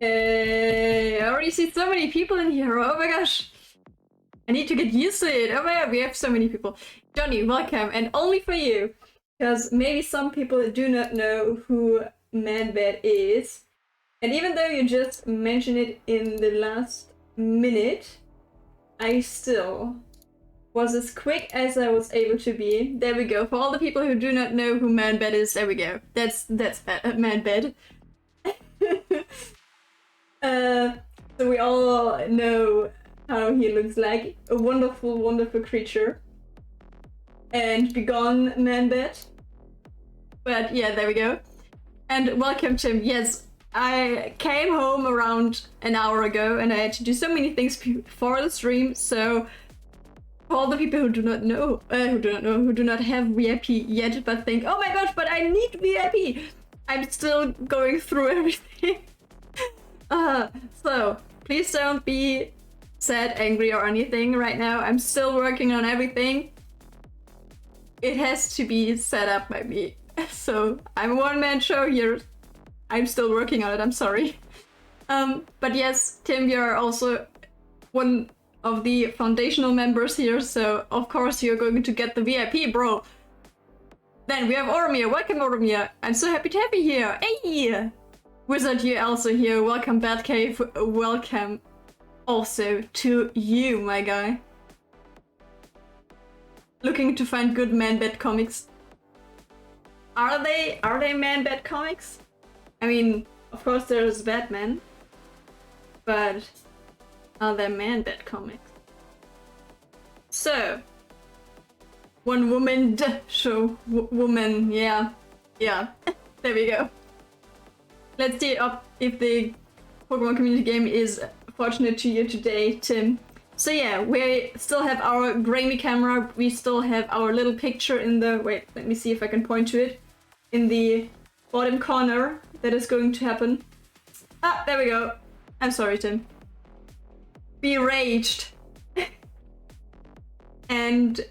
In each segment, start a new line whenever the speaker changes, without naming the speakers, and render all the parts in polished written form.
I already see so many people in here. Oh my gosh. I need to get used to it. Oh my god, we have so many people. Johnny, welcome. And only for you. Because maybe some people do not know who Man-Bad is. And even though you just mentioned it in the last minute, I still was as quick as I was able to be. There we go. For all the people who do not know who Man-Bad is, there we go. That's Man-Bad. So we all know how he looks like. A wonderful, wonderful creature. And begone, Man-Bad. But yeah, there we go. And welcome, Tim. Yes, I came home around an hour ago and I had to do so many things before the stream, so for all the people who do not know, who do not have VIP yet, but think, oh my gosh, but I need VIP! I'm still going through everything. So, please don't be sad, angry, or anything right now. I'm still working on everything. It has to be set up by me. So, I'm a one-man show here. I'm still working on it, I'm sorry. But yes, Tim, you're also one of the foundational members here, so of course you're going to get the VIP, bro. Then we have Oromir. Welcome, Oromir. I'm so happy to have you here. Hey! Wizard, you're also here. Welcome, Batcave. Welcome also to you, my guy. Looking to find good Man-Bad comics. Are they Man-Bad comics? I mean, of course there's Batman, but are there Man-Bad comics? So, one woman show, woman, yeah, there we go. Let's see if the Pokemon community game is fortunate to you today, Tim. So yeah, we still have our grainy camera, we still have our little picture in the, wait, let me see if I can point to it, in the bottom corner. That is going to happen. Ah, there we go. I'm sorry, Tim. Be raged. And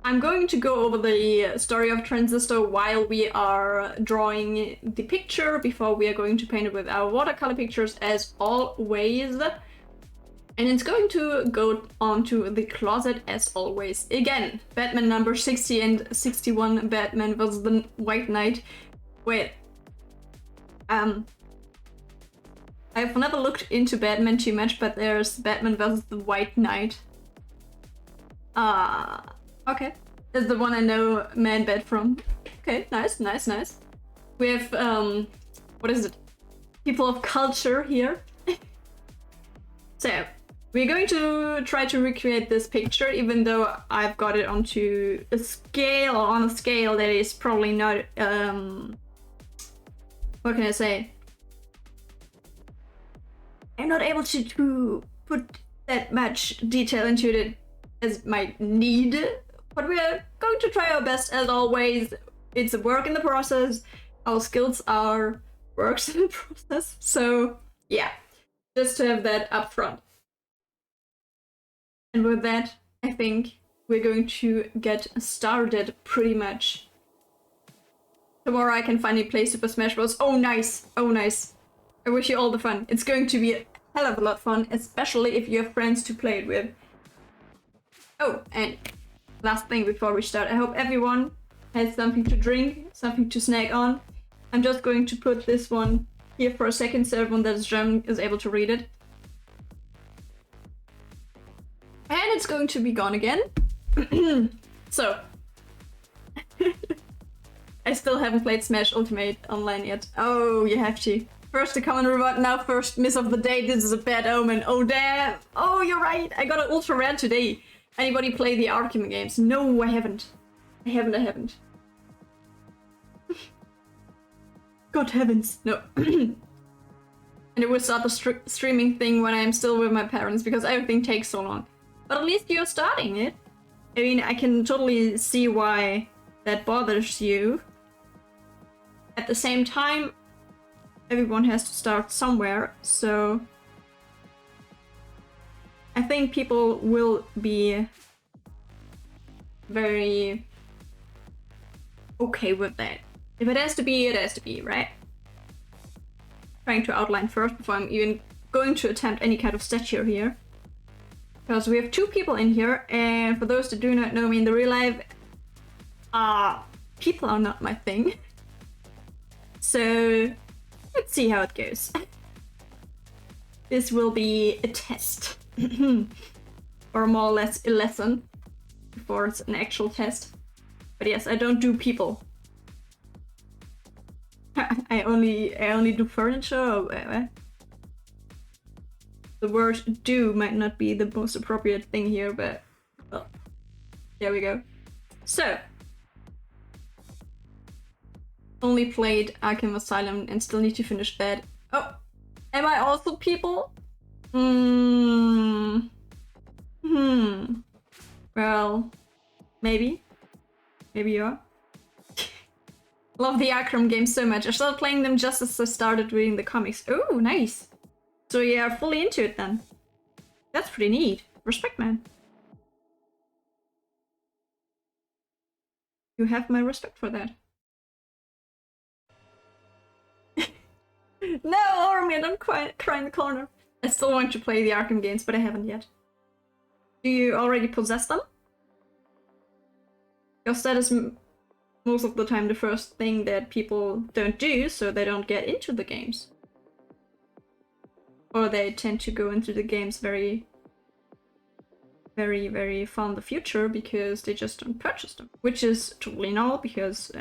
I'm going to go over the story of Transistor while we are drawing the picture, before we are going to paint it with our watercolor pictures as always. And it's going to go onto the closet as always. Again, Batman number 60 and 61, Batman versus the White Knight. Wait. I've never looked into Batman too much, but there's Batman versus the White Knight. Okay. That's the one I know Man-Bad from. Okay, nice. We have, what is it? People of culture here. So, we're going to try to recreate this picture, even though I've got it onto a scale, or on a scale that is probably not, what can I say? I'm not able to put that much detail into it as might need, but we're going to try our best as always. It's a work in the process. Our skills are works in the process. So yeah, just to have that up front. And with that, I think we're going to get started pretty much. Tomorrow I can finally play Super Smash Bros. Oh nice, oh nice. I wish you all the fun. It's going to be a hell of a lot of fun, especially if you have friends to play it with. Oh, and last thing before we start, I hope everyone has something to drink, something to snack on. I'm just going to put this one here for a second so everyone that is German is able to read it. And it's going to be gone again. So, I still haven't played Smash Ultimate online yet. Oh, you have to. First the common reward, now first miss of the day. This is a bad omen. Oh damn! Oh, you're right. I got an ultra rare today. Anybody play the Arkham games? No, I haven't. I haven't. God heavens, no. And it will start the streaming thing when I'm still with my parents because everything takes so long. But at least you're starting it. I mean, I can totally see why that bothers you. At the same time, everyone has to start somewhere, so I think people will be very okay with that. If it has to be, it has to be, right? trying to outline first before I'm even going to attempt any kind of stature here. Because we have 2 people in here, and for those that do not know me in the real life, people are not my thing. So let's see how it goes. This will be a test. Or more or less a lesson before it's an actual test. But yes, I don't do people. I only do furniture or whatever. The word do might not be the most appropriate thing here, but well, there we go. So, only played Arkham Asylum and still need to finish that. Oh, am I also people? Well, maybe. Maybe you are. Love the Arkham games so much. I started playing them just as I started reading the comics. Oh, nice. So you are fully into it then. That's pretty neat. Respect, man. You have my respect for that. No, Ormia, don't cry in the corner. I still want to play the Arkham games, but I haven't yet. Do you already possess them? Because that is most of the time the first thing that people don't do, so they don't get into the games. Or they tend to go into the games very, very, very far in the future because they just don't purchase them. Which is totally normal because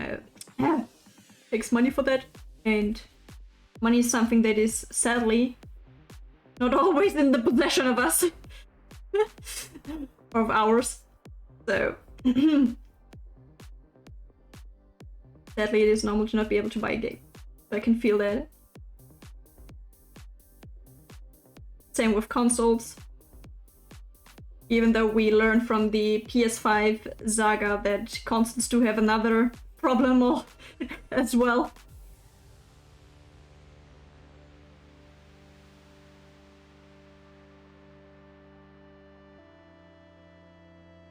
takes money for that. And money is something that is sadly not always in the possession of us. Of ours. So sadly it is normal to not be able to buy a game. So I can feel that. Same with consoles. Even though we learned from the PS5 saga that consoles do have another problem as well.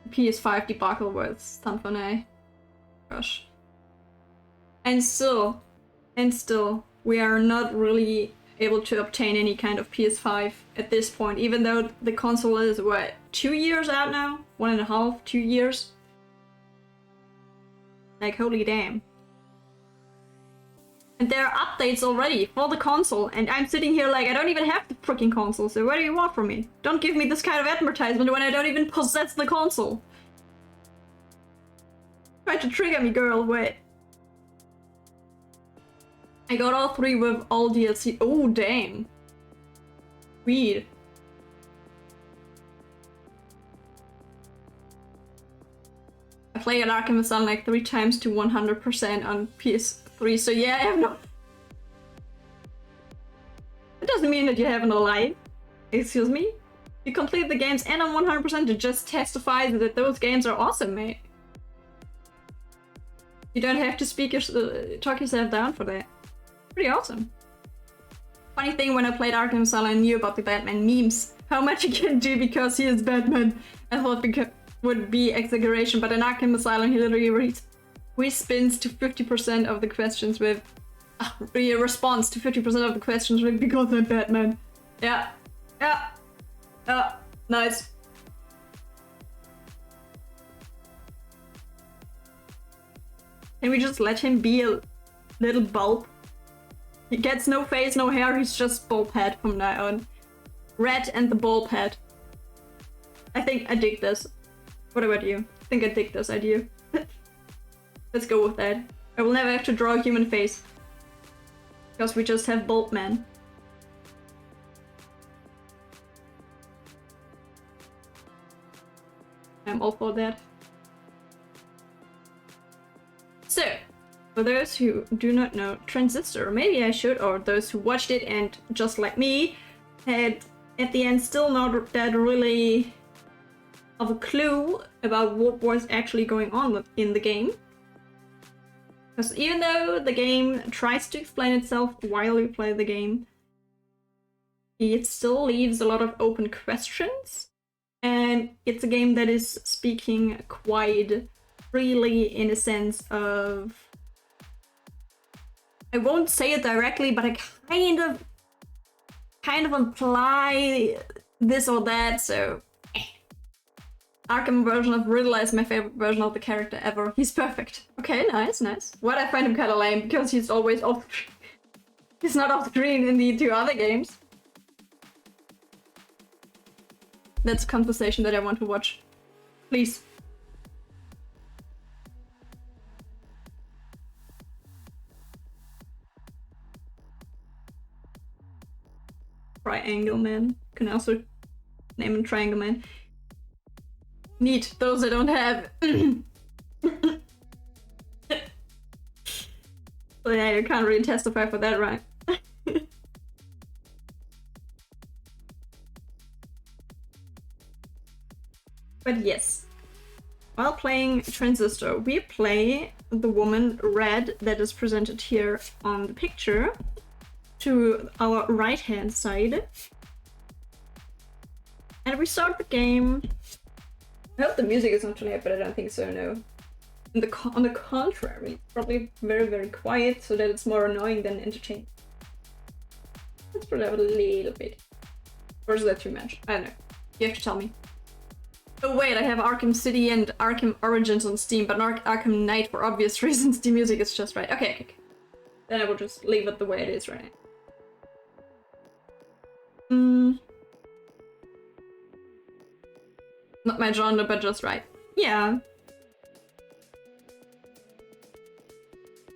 PS5 debacle was something. Gosh. And still, we are not really able to obtain any kind of PS5 at this point, even though the console is, what, 2 years out now? 1.5, 2 years? Like, holy damn. And there are updates already for the console, and I'm sitting here like, I don't even have the freaking console, so what do you want from me? Don't give me this kind of advertisement when I don't even possess the console. Try to trigger me, girl, wait. I got all 3 with all DLC. Oh, dang. Weird. I played Arkham Asylum like 3 times to 100% on PS3, so yeah, I have no... It doesn't mean that you have no life. Excuse me? You complete the games and on 100% to just testify that those games are awesome, mate. You don't have to talk yourself down for that. Pretty awesome. Funny thing, when I played Arkham Asylum, I knew about the Batman memes. How much he can do because he is Batman. I thought it would be exaggeration, but in Arkham Asylum he literally respins to 50% of the questions with... he responds to 50% of the questions with because I'm Batman. Yeah. Yeah. Yeah. Nice. Can we just let him be a little bulb? He gets no face, no hair, he's just bulb head from now on. Red and the bulb head. I think I dig this. What about you? I think I dig this idea. Let's go with that. I will never have to draw a human face. Because we just have bulb man. I'm all for that. So, for those who do not know Transistor, maybe I should, or those who watched it and just like me, had at the end still not that really of a clue about what was actually going on in the game. Because even though the game tries to explain itself while you play the game, it still leaves a lot of open questions. And it's a game that is speaking quite freely in a sense of I won't say it directly, but I kind of imply this or that, so Arkham version of Riddler is my favorite version of the character ever. He's perfect. Okay, nice, nice. What I find him kind of lame because he's always off. He's not off screen in the 2 other games. That's a conversation that I want to watch. Please. Triangle Man. Can also name him Triangle Man. Neat. Those I don't have. So yeah, you can't really testify for that, right? But yes, while playing Transistor, we play the woman Red that is presented here on the picture to our right hand side. And we start the game. I hope the music is not too loud, but I don't think so, no. On the contrary, it's probably very, very quiet so that it's more annoying than entertaining. Let's put it out a little bit. Or is that too much? I don't know. You have to tell me. Oh wait, I have Arkham City and Arkham Origins on Steam, but not Arkham Knight for obvious reasons. The music is just right. Okay. Then I will just leave it the way it is right now. Not my genre, but just right. Yeah.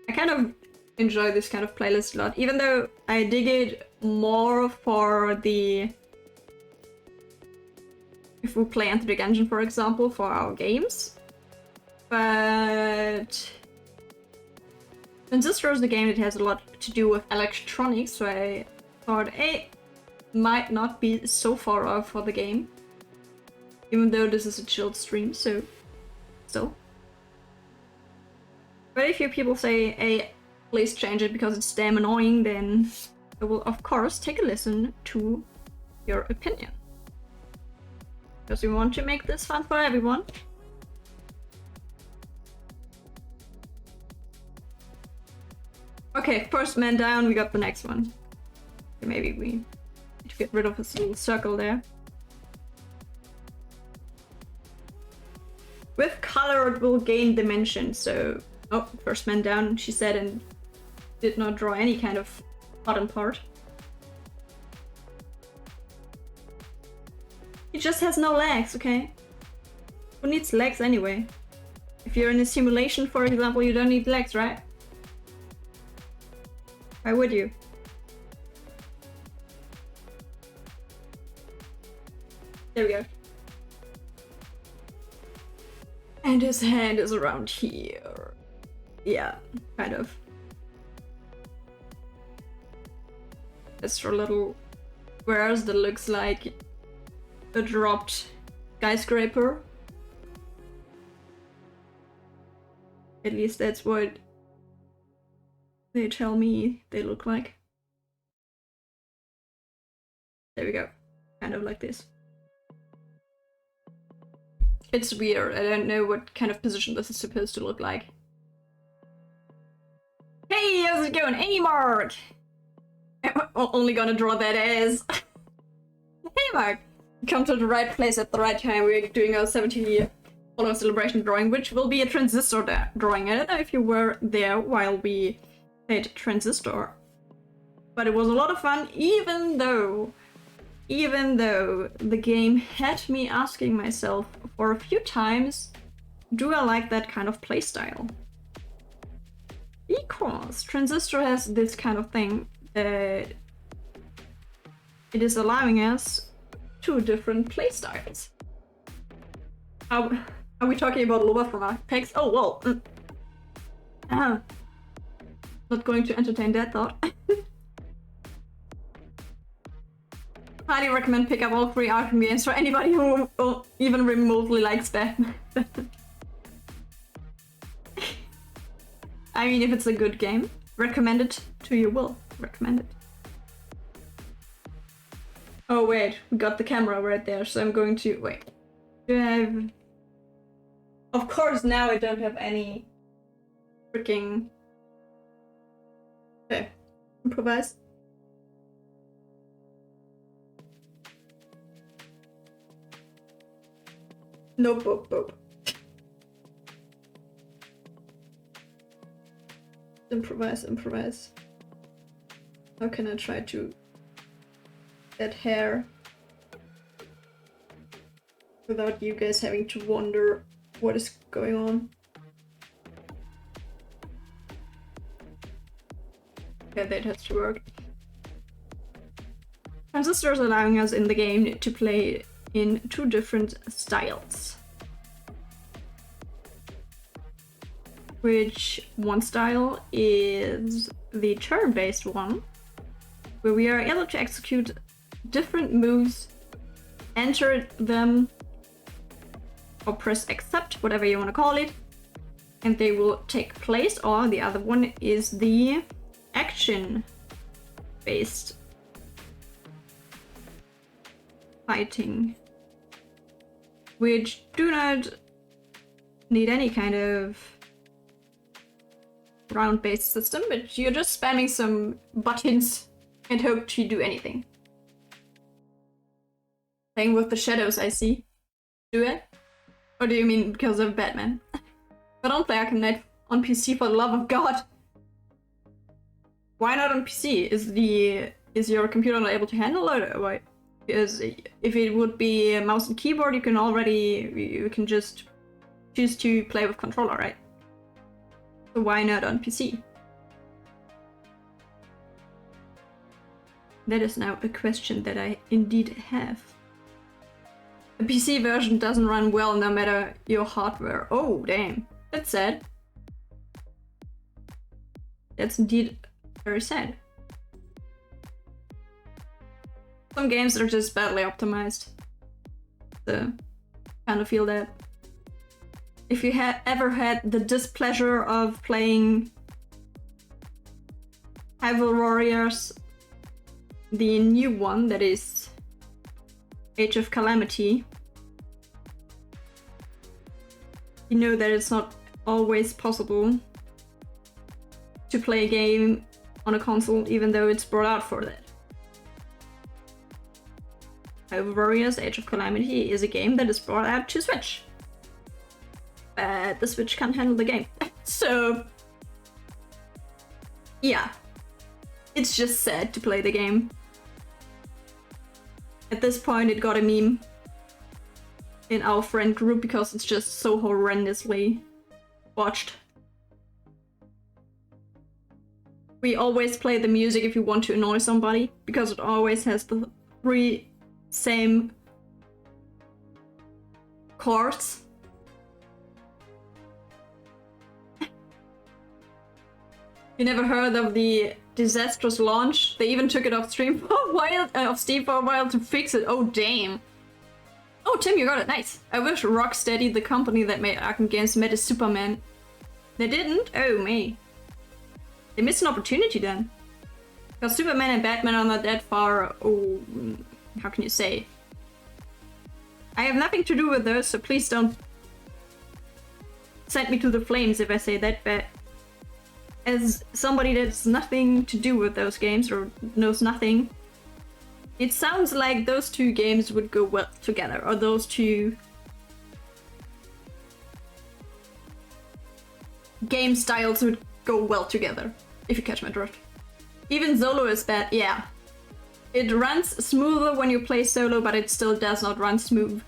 I kind of enjoy this kind of playlist a lot, even though I dig it more for the... if we play Enter the Gungeon, for example, for our games. But... Transistor is the game that has a lot to do with electronics, so I thought it might not be so far off for the game. Even though this is a chilled stream, so... still. Very few people say, hey, please change it because it's damn annoying, then I will of course take a listen to your opinion. Because we want to make this fun for everyone. Okay, first man down, we got the next one. Okay, maybe we need to get rid of this little circle there. With color it will gain dimension, so... Oh, first man down, she said, and did not draw any kind of bottom part. He just has no legs, okay? Who needs legs anyway? If you're in a simulation, for example, you don't need legs, right? Why would you? There we go. And his hand is around here. Yeah, kind of. Extra little squares that looks like a dropped skyscraper. At least that's what they tell me they look like. There we go. Kind of like this. It's weird. I don't know what kind of position this is supposed to look like. Hey, how's it going? Hey, Mark! I'm only gonna draw that as. Hey, Mark! You come to the right place at the right time. We're doing our 70th follower celebration drawing, which will be a Transistor drawing. I don't know if you were there while we played Transistor. But it was a lot of fun, even though the game had me asking myself for a few times, do I like that kind of playstyle? Because Transistor has this kind of thing that it is allowing us 2 different playstyles. Are we talking about Loba from Apex? Oh, well. Not going to entertain that thought. Highly recommend pick up all 3 Arkham games for anybody who even remotely likes Batman. I mean, if it's a good game, recommend it to your will. Recommend it. Oh wait, we got the camera right there, so I'm going to... wait. Do I have... Of course now I don't have any freaking Okay, improvise. Nope. Improvise. How can I try to get hair without you guys having to wonder what is going on? Okay, that has to work. Transistors allowing us in the game to play in 2 different styles. Which one style is the turn-based one, where we are able to execute different moves, enter them, or press accept, whatever you want to call it, and they will take place. Or the other one is the action-based fighting, which do not need any kind of round-based system, but you're just spamming some buttons and hope to do anything. Playing with the shadows, I see. Do it? Or do you mean because of Batman? But don't play Arkham Knight on PC, for the love of God! Why not on PC? Is your computer not able to handle it, or why? Because if it would be a mouse and keyboard, you can just choose to play with controller, right? So why not on PC? That is now a question that I indeed have. A PC version doesn't run well no matter your hardware. Oh, damn. That's sad. That's indeed very sad. Some games are just badly optimized. So, kind of feel that. If you ever had the displeasure of playing Hyrule Warriors, the new one that is Age of Calamity, you know that it's not always possible to play a game on a console even though it's brought out for that. Hyrule Warriors Age of Calamity is a game that is brought out to Switch. But the Switch can't handle the game. So, yeah. It's just sad to play the game. At this point, it got a meme in our friend group because it's just so horrendously watched. We always play the music if you want to annoy somebody, because it always has the 3 same chords. You never heard of the disastrous launch? They even took it off stream for a while, off Steam for a while to fix it. Oh damn! Oh Tim, you got it. Nice. I wish Rocksteady, the company that made Arkham games, made a Superman. They didn't? Oh me. They missed an opportunity then. Because Superman and Batman are not that far. Oh, how can you say? I have nothing to do with those, so please don't send me to the flames if I say that, but as somebody that's nothing to do with those games or knows nothing, it sounds like those 2 games would go well together, or those 2 game styles would go well together, if you catch my drift. Even solo is bad, yeah. It runs smoother when you play solo, but it still does not run smooth.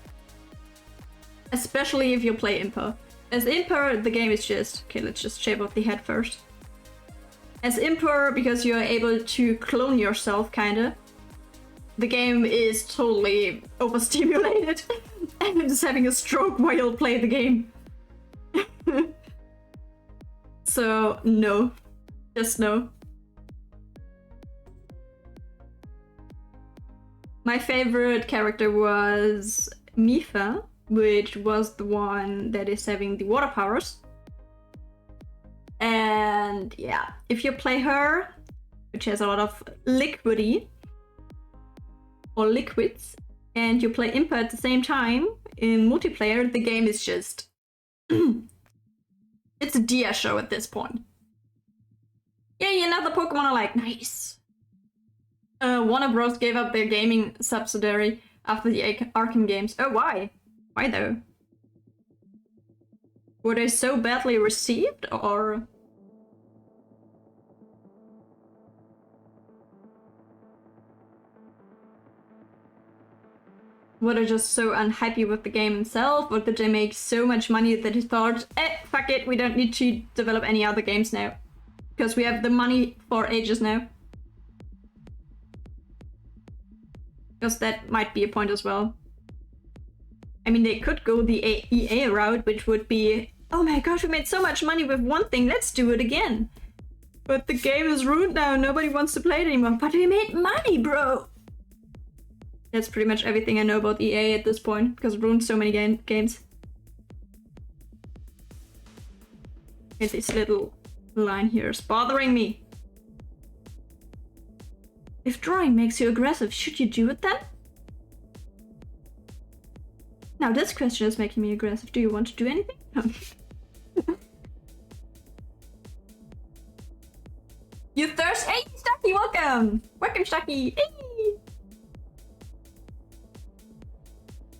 Especially if you play Imper. As Imper, the game is just... Okay, let's just shave off the head first. As Imper, because you're able to clone yourself, kinda, the game is totally overstimulated. And you're just having a stroke while you play the game. So, no. Just no. My favorite character was Mifa, which was the one that is having the water powers. And yeah, if you play her, which has a lot of liquidy, or liquids, and you play Impa at the same time in multiplayer, the game is just... it's a Dia show at this point. Yay, another Pokemon I like. Nice. Warner Bros. Gave up their gaming subsidiary after the Arkham games. Oh, why? Why though? Were they so badly received, or...? Were they just so unhappy with the game itself, or did they make so much money that they thought, fuck it, we don't need to develop any other games now? Because we have the money for ages now. Because that might be a point as well. I mean, they could go the EA route, which would be, oh my gosh, we made so much money with one thing, let's do it again. But the game is ruined now, nobody wants to play it anymore. But we made money, bro! That's pretty much everything I know about EA at this point, because it ruined so many games. And this little line here is bothering me. If drawing makes you aggressive, should you do it then? Now this question is making me aggressive. Do you want to do anything? No. You thirst? Hey, Stucky, welcome! Welcome, Stucky! Hey!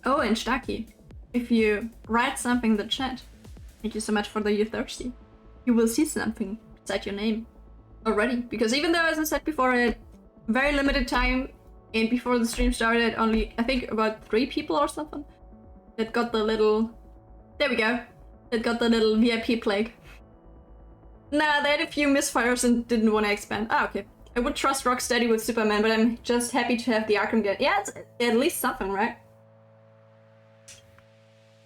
Oh, and Stucky, if you write something in the chat, thank you so much for the you thirsty, you will see something beside your name already. Because even though, as I said before, I had very limited time, and before the stream started, only, I think, about 3 people or something that got the little... There we go. That got the little VIP plague. Nah, they had a few misfires and didn't want to expand. Ah, okay. I would trust Rocksteady with Superman, but I'm just happy to have the Arkham game. Yeah, it's at least something, right?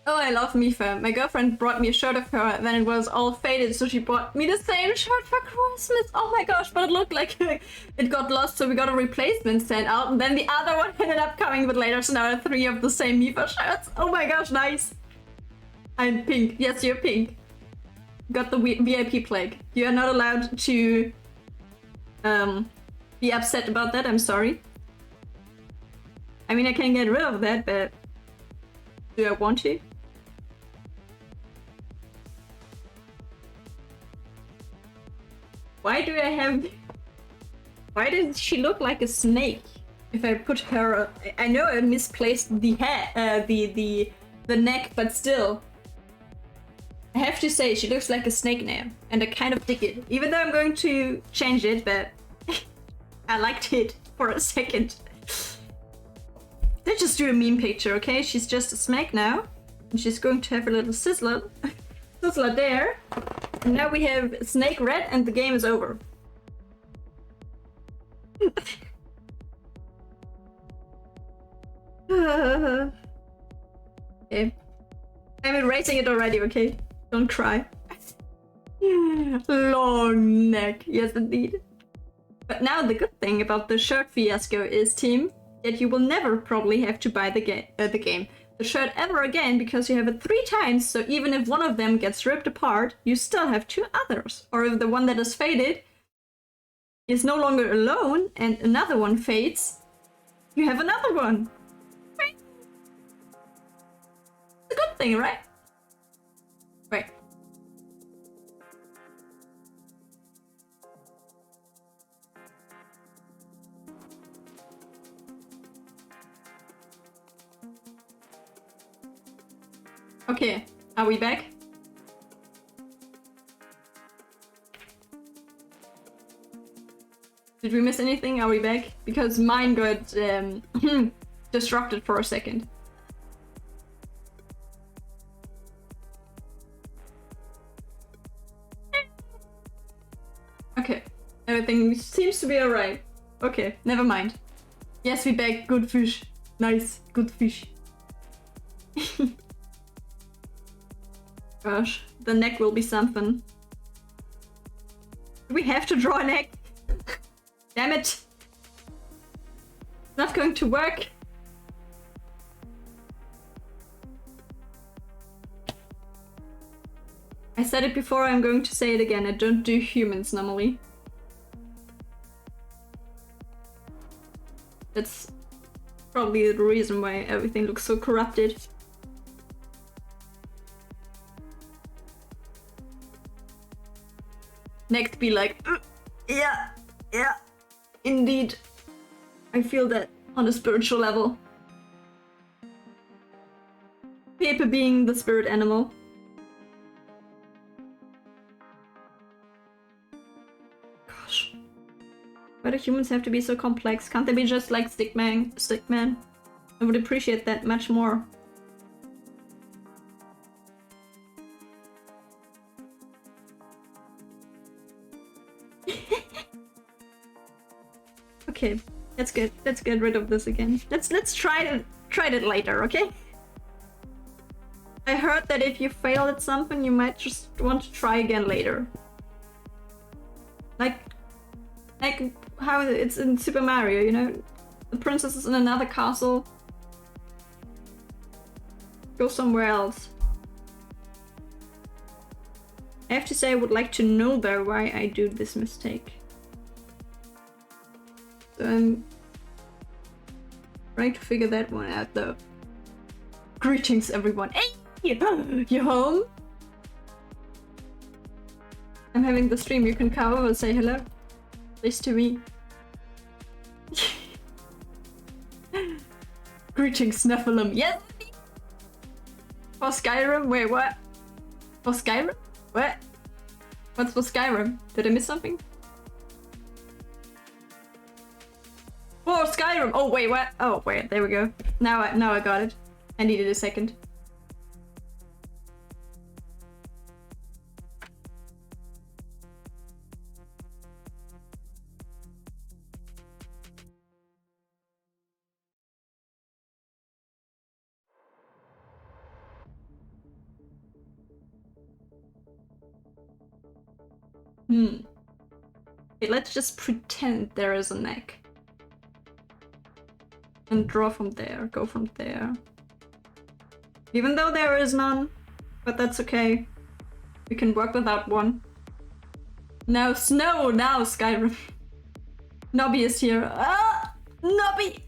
Oh, I love Mifa. My girlfriend brought me a shirt of her, then it was all faded, so she bought me the same shirt for Christmas. Oh my gosh, but it looked like it got lost, so we got a replacement sent out, and then the other one ended up coming a bit later, so now I have 3 of the same Mifa shirts. Oh my gosh, nice. I'm pink. Yes, you're pink. Got the VIP plague. You are not allowed to be upset about that, I'm sorry. I mean, I can get rid of that, but do I want to? Why do I have... Why does she look like a snake? If I put her... I know I misplaced the hair, the neck, but still. I have to say, she looks like a snake now, and I kind of dig it. Even though I'm going to change it, but I liked it for a second. Let's just do a meme picture, okay? She's just a snake now, and she's going to have a little sizzler there. And now we have Snake Red, and the game is over. Okay. I'm erasing it already, okay? Don't cry. Long neck. Yes, indeed. But now the good thing about the shirt fiasco is, team, that you will never probably have to buy the shirt ever again, because you have it 3 times, so even if one of them gets ripped apart, you still have 2 others. Or if the one that is faded is no longer alone and another one fades, you have another one. Right? It's a good thing, right? Right. Okay, are we back? Did we miss anything? Are we back? Because mine got disrupted for a second. Okay, everything seems to be alright. Okay, never mind. Yes, we back. Good fish. Nice, good fish. Gosh, the neck will be something. Do we have to draw a neck? Damn it! It's not going to work. I said it before, I'm going to say it again. I don't do humans normally. That's probably the reason why everything looks so corrupted. Next be like, Yeah, yeah. Indeed. I feel that on a spiritual level. Paper being the spirit animal. Gosh. Why do humans have to be so complex? Can't they be just like Stickman? I would appreciate that much more. Okay, that's good. Let's get rid of this again. Let's try it later, okay? I heard that if you fail at something, you might just want to try again later. Like how it's in Super Mario, you know? The princess is in another castle. Go somewhere else. I have to say I would like to know though why I do this mistake. So I'm trying to figure that one out though. Greetings everyone. Hey! You home? I'm having the stream, you can come over and say hello. Nice to me. Greetings Nephilim. Yes! For Skyrim? Wait, what? For Skyrim? What? What's for Skyrim? Did I miss something? For Skyrim! Oh wait, what? Oh wait, there we go. Now I got it. I needed a second. Okay, let's just pretend there is a neck. And draw from there, go from there. Even though there is none, but that's okay. We can work without one. No snow, now Skyrim. Nobby is here. Ah! Nobby!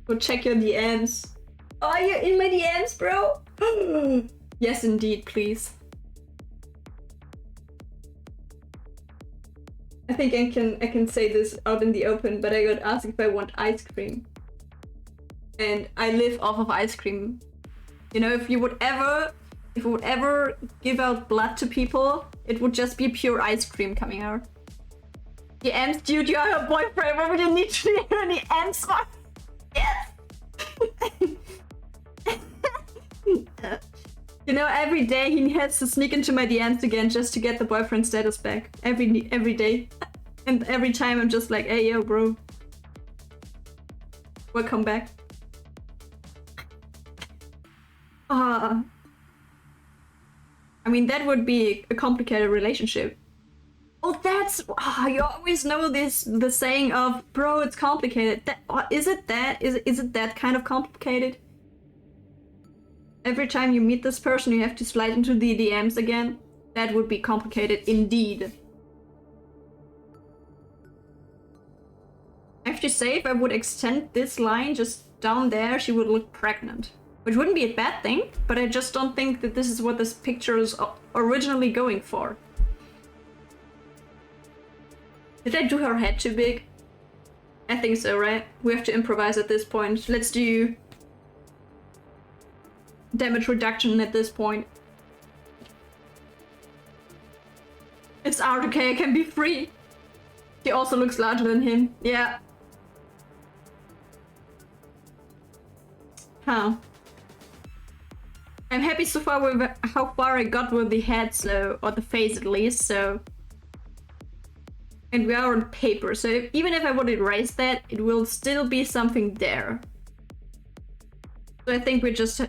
Go check your DMs. Are you in my DMs, bro? Yes, indeed, please. I think I can say this out in the open, but I got asked if I want ice cream. And I live off of ice cream. You know, if you would ever give out blood to people, it would just be pure ice cream coming out. The M's, dude, you are her boyfriend. What would you need to hear in the M's for? Yes! You know, every day he has to sneak into my DMs again just to get the boyfriend status back. Every day. And every time I'm just like, hey, yo, bro. Welcome back. I mean, that would be a complicated relationship. Oh, that's... you always know the saying of, bro, it's complicated. Is it that kind of complicated? Every time you meet this person, you have to slide into the DMs again. That would be complicated indeed. I have to say, if I would extend this line just down there, she would look pregnant. Which wouldn't be a bad thing, but I just don't think that this is what this picture is originally going for. Did I do her head too big? I think so, right? We have to improvise at this point. Let's do damage reduction at this point. It's art, okay, I can be free. He also looks larger than him. Yeah. Huh. I'm happy so far with how far I got with the head, so, or the face at least, so. And we are on paper, so even if I would erase that, it will still be something there. So I think we just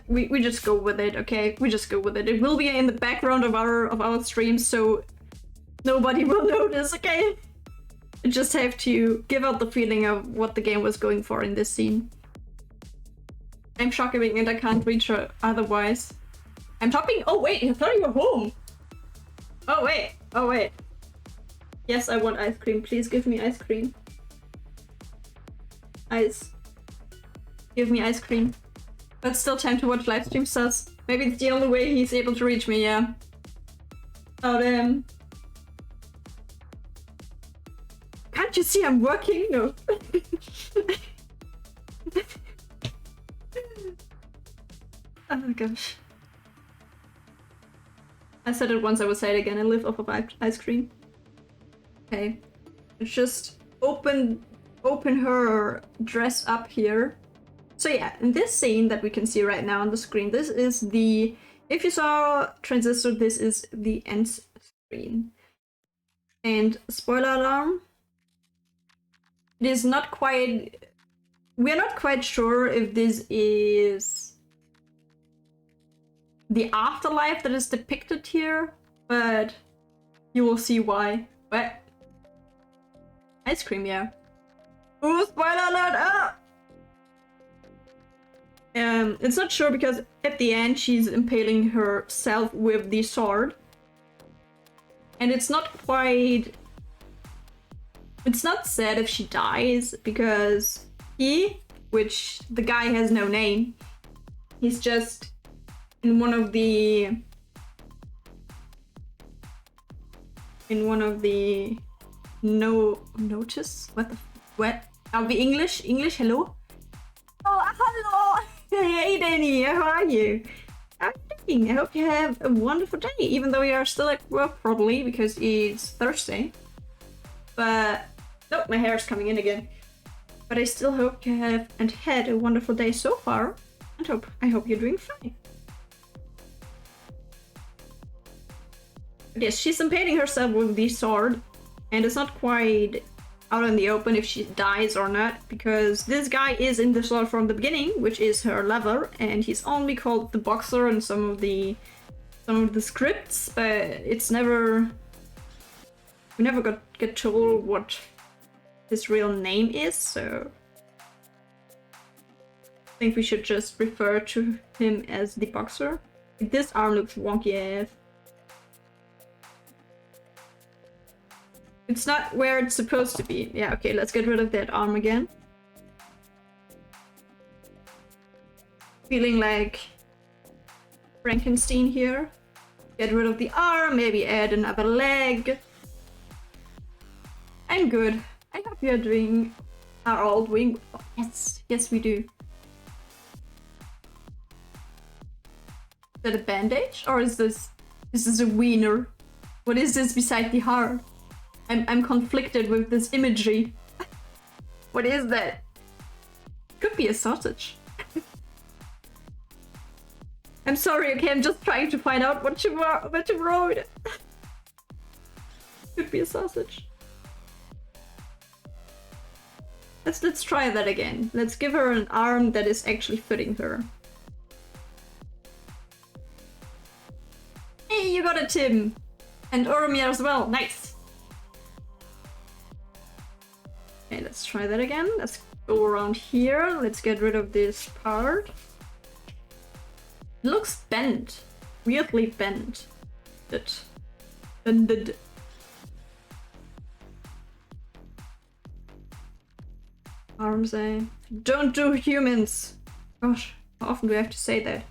go with it, okay? We just go with it. It will be in the background of our streams, so nobody will notice, okay? I just have to give out the feeling of what the game was going for in this scene. I'm shocking and I can't reach her otherwise. I'm shopping. Oh wait, I thought you were home. Oh wait. Yes, I want ice cream. Please give me ice cream. Ice. Give me ice cream. But still time to watch live stream sus. Maybe it's the only way he's able to reach me, yeah. Oh damn. Can't you see I'm working? No. Oh gosh. I said it once, I will say it again. I live off of ice cream. Okay. Let's just open her dress up here. So yeah, in this scene that we can see right now on the screen, this is the... If you saw Transistor, this is the end screen. And spoiler alarm, it is not quite... We're not quite sure if this is the afterlife that is depicted here, but you will see why. But ice cream, yeah. Ooh, spoiler alert! Ah! It's not sure because at the end she's impaling herself with the sword. And it's not quite... It's not said if she dies, because he, which the guy has no name, he's just in one of the notice? What? Are we English? English, hello? Oh, hello! Hey Danny, how are you? How are you doing? I hope you have a wonderful day, even though you are still at work probably, because it's Thursday. But... Oh, my hair is coming in again. But I still hope you have and had a wonderful day so far, and I hope you're doing fine. But yes, she's impaling herself with the sword, and it's not quite out in the open if she dies or not, because this guy is in the sword from the beginning, which is her lover, and he's only called the boxer in some of the scripts, but it's never... We never get told what his real name is, so I think we should just refer to him as the boxer. This arm looks wonky AF. It's not where it's supposed to be. Yeah, okay, let's get rid of that arm again. Feeling like Frankenstein here. Get rid of the arm, maybe add another leg. I'm good. I hope you are all doing well. Yes, we do. Is that a bandage? Or is this a wiener? What is this beside the heart? I'm conflicted with this imagery. What is that? Could be a sausage. I'm sorry, okay, I'm just trying to find out what you wrote. Could be a sausage. Let's try that again. Let's give her an arm that is actually fitting her. Hey, you got it, Tim! And Oromir as well, nice! Okay, let's try that again. Let's go around here. Let's get rid of this part. It looks bent. Weirdly bent. Bended. Arms, eh? Don't do humans! Gosh, how often do I have to say that?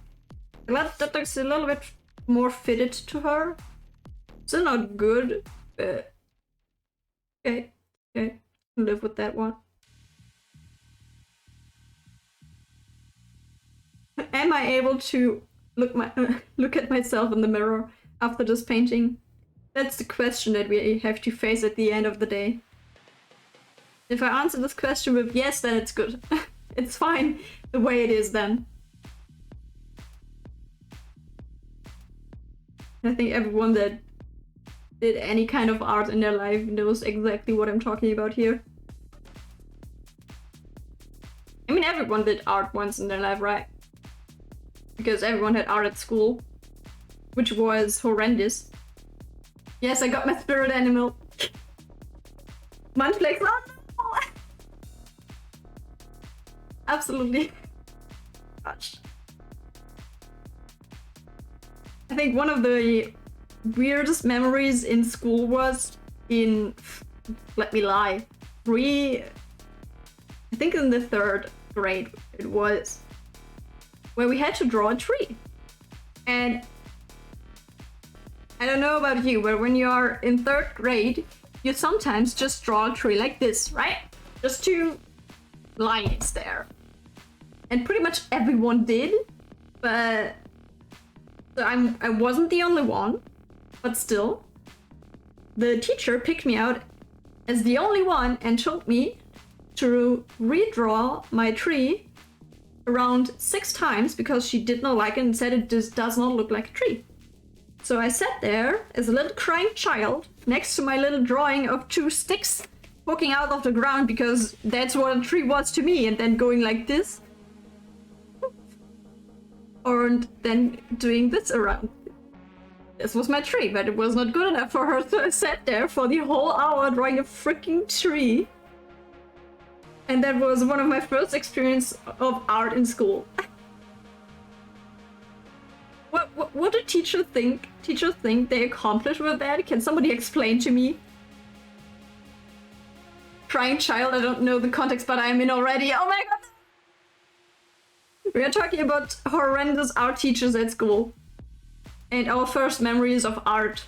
That looks a little bit more fitted to her. Still not good, but... Okay, live with that one. Am I able to look at myself in the mirror after this painting? That's the question that we have to face at the end of the day. If I answer this question with yes, then it's good. It's fine the way it is then. I think everyone that did any kind of art in their life knows exactly what I'm talking about here. I mean, everyone did art once in their life, right? Because everyone had art at school, which was horrendous. Yes, I got my spirit animal. Munchflex. Oh, no! Absolutely. Gosh. I think one of the weirdest memories in school was in, let me lie, I think in the 3rd grade it was, where we had to draw a tree. And I don't know about you, but when you are in 3rd grade, you sometimes just draw a tree like this, right? Just 2 lines there. And pretty much everyone did, but so I wasn't the only one, but still. The teacher picked me out as the only one and told me to redraw my tree around 6 times because she did not like it and said it just does not look like a tree. So I sat there as a little crying child next to my little drawing of 2 sticks poking out of the ground because that's what a tree was to me, and then going like this. Or then doing this around. This was my tree, but it was not good enough for her, so I sat there for the whole hour drawing a freaking tree. And that was one of my first experience of art in school. What do teachers think? Teachers think they accomplish with that? Can somebody explain to me? Crying child, I don't know the context, but I'm in already. Oh my god! We are talking about horrendous art teachers at school. And our first memories of art.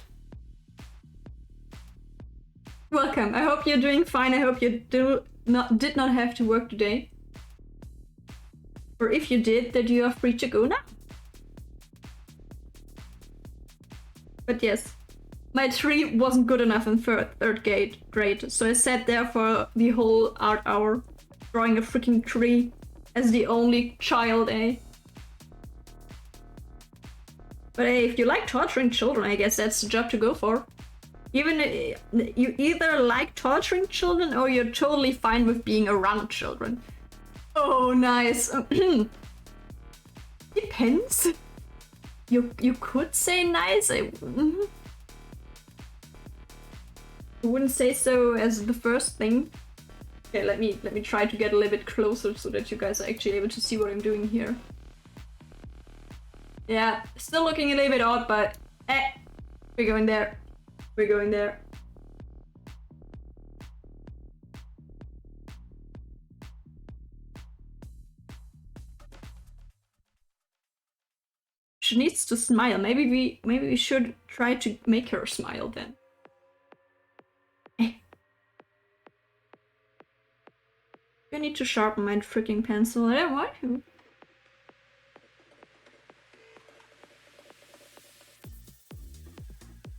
Welcome. I hope you're doing fine. I hope you did not have to work today. Or if you did, that you are free to go now. But yes, my tree wasn't good enough in third grade, so I sat there for the whole art hour, drawing a freaking tree as the only child, eh? But hey, if you like torturing children, I guess that's the job to go for. Even you either like torturing children or you're totally fine with being around children. Oh, nice. Depends. You could say nice. I wouldn't say so as the first thing. Okay, let me try to get a little bit closer so that you guys are actually able to see what I'm doing here. Yeah, still looking a little bit odd, but we're going there. We're going there. She needs to smile. Maybe we should try to make her smile then. I need to sharpen my freaking pencil. I don't want to.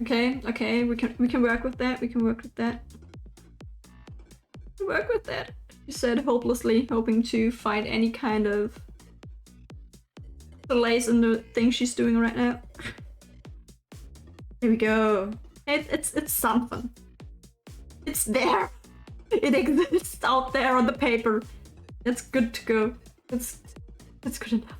Okay, we can work with that. We can work with that. Work with that. She said, hopelessly hoping to find any kind of delays in the thing she's doing right now. There we go. It's something. It's there. It exists out there on the paper. That's good to go. That's good enough.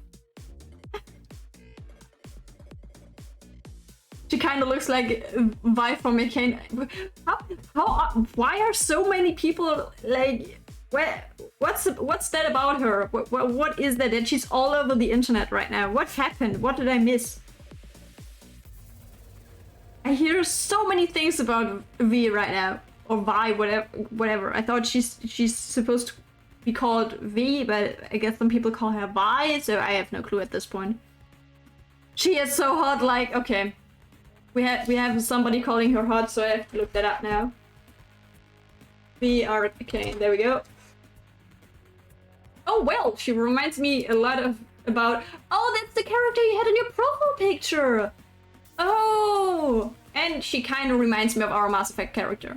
She kind of looks like Vi from Mechanic. Why are so many people like? What's that about her? What is that she's all over the internet right now? What happened? What did I miss? I hear so many things about V right now, or Vi, whatever. I thought she's supposed to be called V, but I guess some people call her Vi, so I have no clue at this point. She is so hot. Like, okay. We have somebody calling her hot, so I have to look that up now. We are okay. There we go. Oh well, she reminds me a lot about. Oh, that's the character you had in your profile picture. Oh, and she kind of reminds me of our Mass Effect character.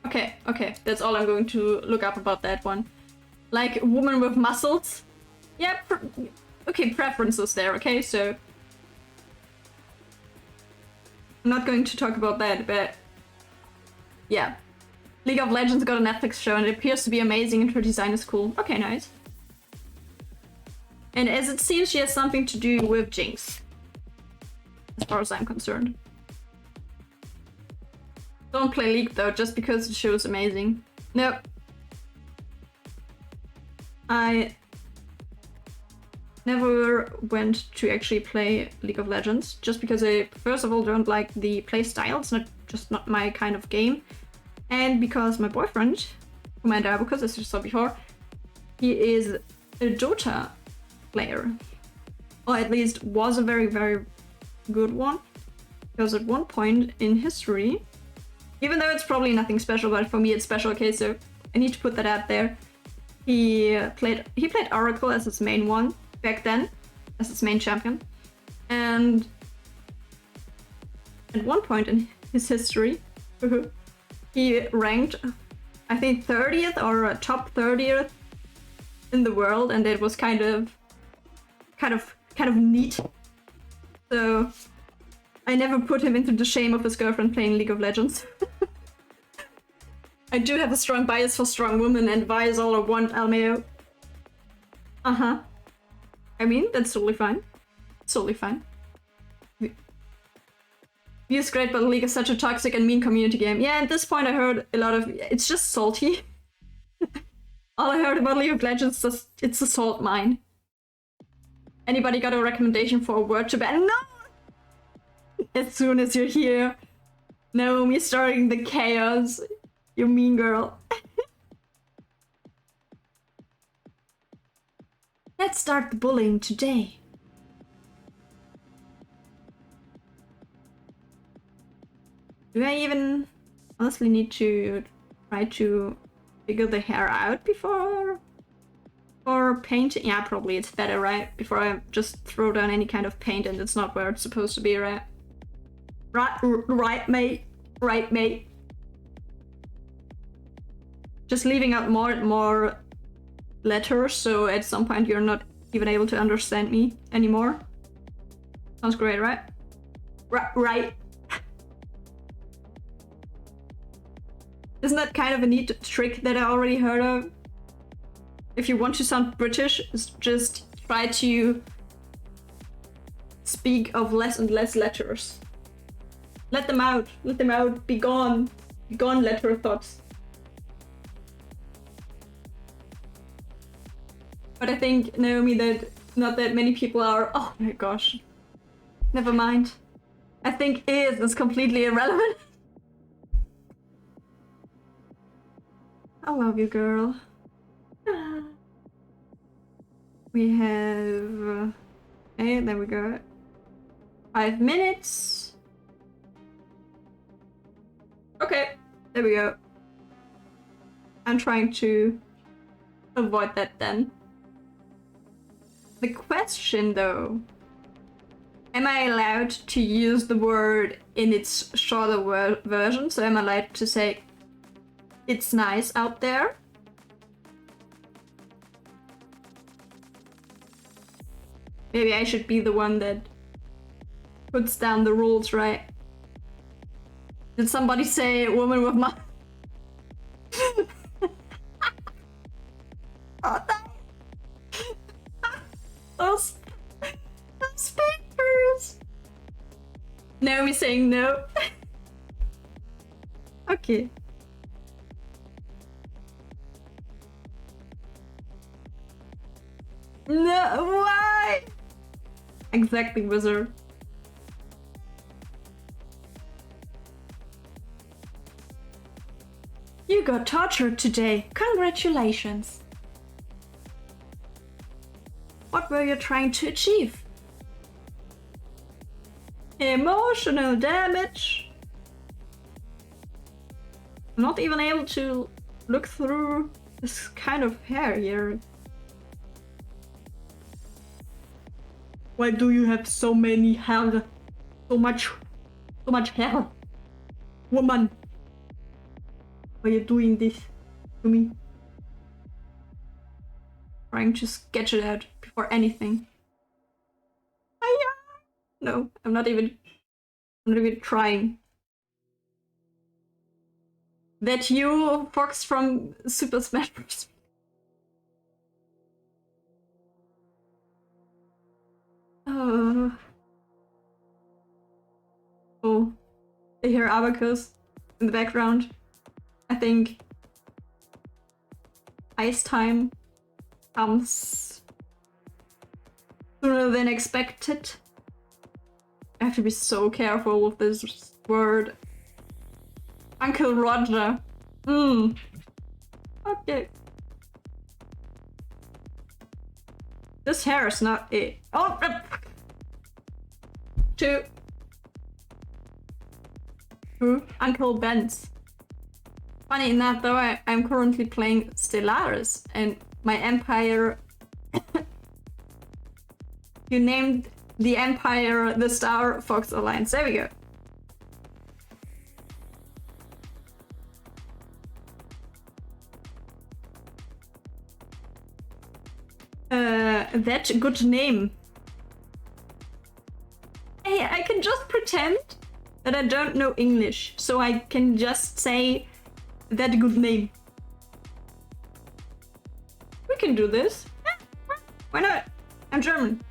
Okay, that's all I'm going to look up about that one. Like a woman with muscles. Yeah, okay, preferences there, okay, so... I'm not going to talk about that, but... Yeah. League of Legends got a Netflix show and it appears to be amazing and her design is cool. Okay, nice. And as it seems, she has something to do with Jinx. As far as I'm concerned. Don't play League though, just because the show is amazing. Nope. I never went to actually play League of Legends, just because I, first of all, don't like the play style. It's not my kind of game. And because my boyfriend, whom I because as you saw before, he is a Dota player. or at least was a very, very good one. Because at one point in history, even though it's probably nothing special, but for me it's special, okay, so I need to put that out there. He played Oracle as his main one back then, as his main champion. And at one point in his history, he ranked, I think 30th or top 30th in the world, and it was kind of neat. So I never put him into the shame of his girlfriend playing League of Legends. I do have a strong bias for strong women, and why is all I want, Almeo? Uh-huh. I mean, that's totally fine. It's totally fine. V is great, but League is such a toxic and mean community game. Yeah, at this point I heard a lot of... It's just salty. All I heard about League of Legends is it's a salt mine. Anybody got a recommendation for a word to ban? No! As soon as you're here, Naomi starting the chaos. You mean girl. Let's start the bullying today. Do I even honestly need to try to figure the hair out before painting? Yeah, probably it's better, right? Before I just throw down any kind of paint and it's not where it's supposed to be, right? Right, mate. Right, mate. Just leaving out more and more letters, so at some point you're not even able to understand me anymore. Sounds great, right? Right. Isn't that kind of a neat trick that I already heard of? If you want to sound British, just try to speak of less and less letters. Let them out. Let them out. Be gone. Be gone, letter thoughts. But I think, Naomi, that not that many people are... Oh my gosh. Never mind. I think is completely irrelevant. I love you, girl. We have... Okay, there we go. 5 minutes. Okay, there we go. I'm trying to avoid that then. The question, though, am I allowed to use the word in its shorter version? So am I allowed to say, it's nice out there? Maybe I should be the one that puts down the rules, right? Did somebody say woman with my... Oh no! Those papers! Naomi saying no. Okay. No, why? Exactly, wizard. You got tortured today. Congratulations. What were you trying to achieve? Emotional damage. I'm not even able to look through this kind of hair here. Why do you have so many hair? So much hair? Woman. Why are you doing this to me? Trying to sketch it out before anything. No, I'm not even trying. That you, Fox from Super Smash Bros. Oh, I hear Abacus in the background. I think ice time comes sooner than expected. I have to be so careful with this word. Uncle Roger. Okay. This hair is not it. Oh! 2. Uncle Ben's. Funny enough, though, I'm currently playing Stellaris, and my empire... You named the empire the Star Fox Alliance. There we go. That good name. Hey, I can just pretend that I don't know English, so I can just say that good name. We can do this. Why not? I'm German.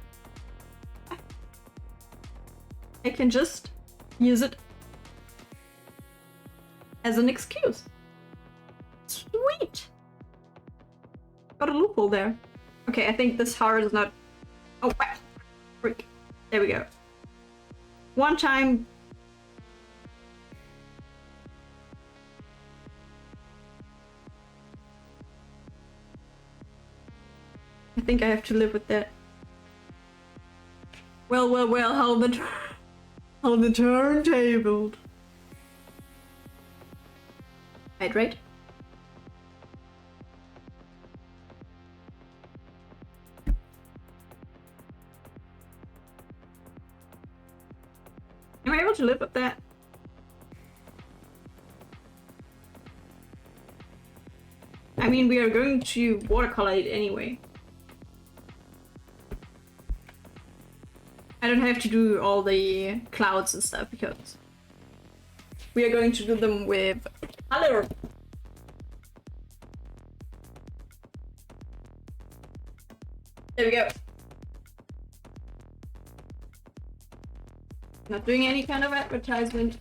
I can just use it as an excuse. Sweet! Got a loophole there. Okay, I think this heart is not... Oh, freak. There we go. One time... I think I have to live with that. Well, how the turntable. Hydrate. Am I able to live with that? I mean, we are going to watercolor it anyway. I don't have to do all the clouds and stuff because we are going to do them with color. There we go. Not doing any kind of advertisement.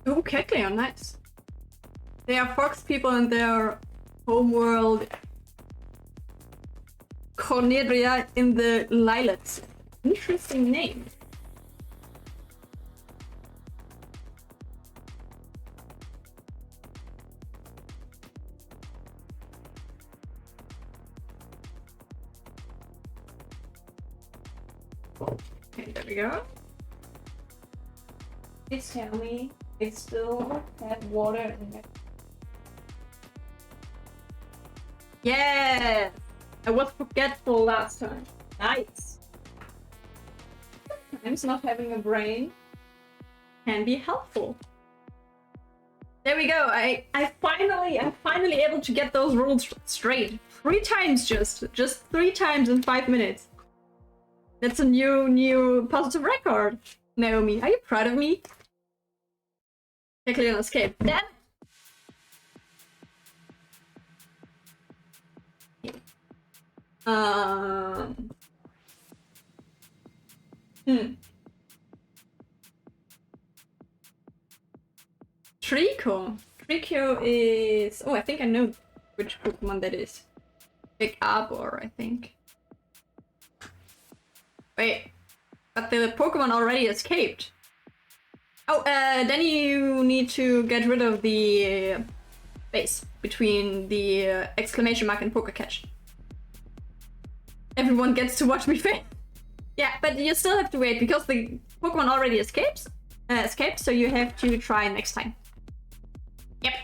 Oh, Kekleon, nice. They are fox people in their homeworld. Cornelia in the Lilacs. Interesting name. Okay, there we go. Please tell me it still had water in it. Yeah! I was forgetful last time. Nice. Sometimes not having a brain can be helpful. There we go. I'm finally able to get those rules straight. 3 times just 3 times in 5 minutes. That's a new positive record. Naomi, are you proud of me? Technically on escape. Damn. Trico. Trico is... Oh, I think I know which Pokemon that is. Big Arbor, I think. Wait. But the Pokemon already escaped. Oh, then you need to get rid of the space between the exclamation mark and Poker Catch. Everyone gets to watch me fail. Yeah, but you still have to wait because the Pokemon already escaped, so you have to try next time. Yep.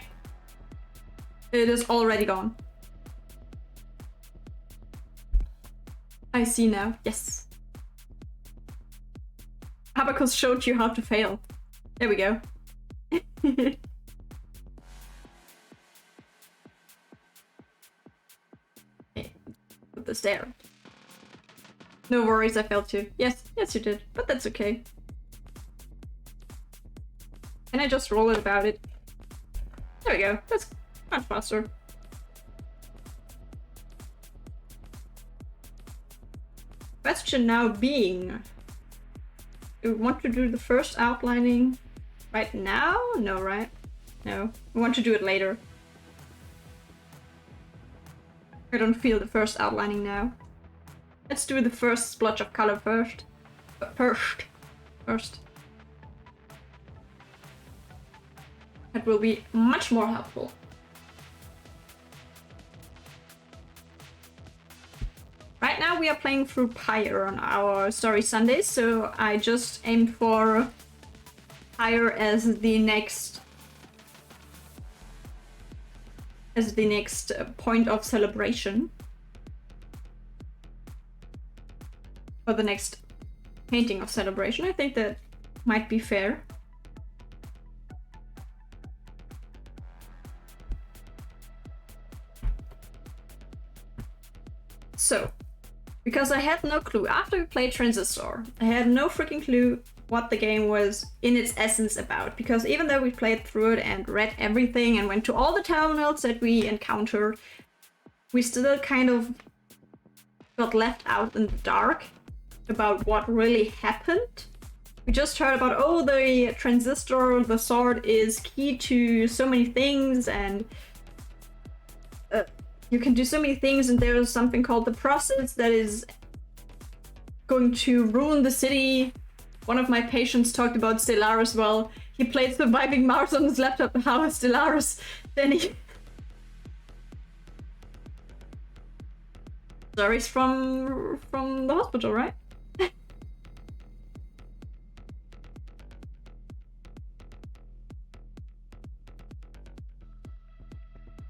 It is already gone. I see now. Yes. Abacus showed you how to fail. There we go. Okay. Put this there. No worries, I failed too. Yes, you did, but that's okay. Can I just roll it about it? There we go. That's much faster. Question now being... Do we want to do the first outlining right now? No, right? No. We want to do it later. I don't feel the first outlining now. Let's do the first splotch of color first. First. That will be much more helpful. now we are playing through Pyre on our Story Sundays, so I just aimed for Pyre as the next point of celebration. Or the next painting of celebration. I think that might be fair. So, because I had no clue, after we played Transistor, I had no freaking clue what the game was in its essence about. Because even though we played through it and read everything and went to all the terminals that we encountered, we still kind of got left out in the dark about what really happened. We just heard about, oh, the transistor, the sword is key to so many things, and you can do so many things, and there's something called the process that is going to ruin the city. One of my patients talked about Stellaris. Well, he played Surviving Mars on his laptop. How is Stellaris? Then he... Stories from the hospital, right?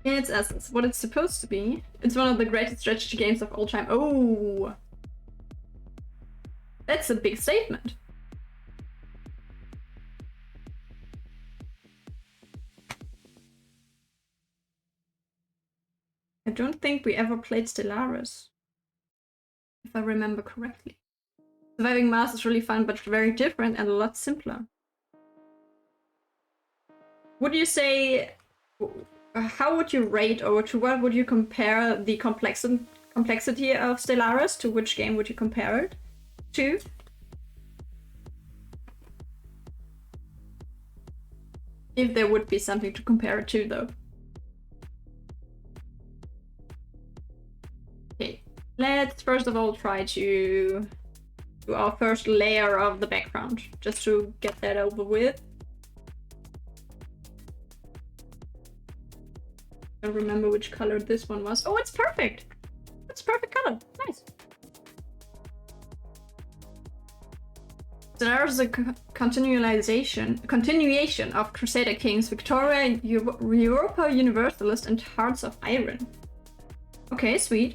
In its essence, what it's supposed to be. It's one of the greatest strategy games of all time. Oh! That's a big statement. I don't think we ever played Stellaris, if I remember correctly. Surviving Mars is really fun, but very different and a lot simpler. Would you say... How would you rate, or to what would you compare the complexity of Stellaris? To which game would you compare it to? If there would be something to compare it to, though. Okay, let's first of all try to do our first layer of the background, just to get that over with. I don't remember which color this one was. Oh, it's perfect! It's perfect color. Nice. There's a continuation of Crusader Kings, Victoria, Europa Universalist, and Hearts of Iron. Okay, sweet.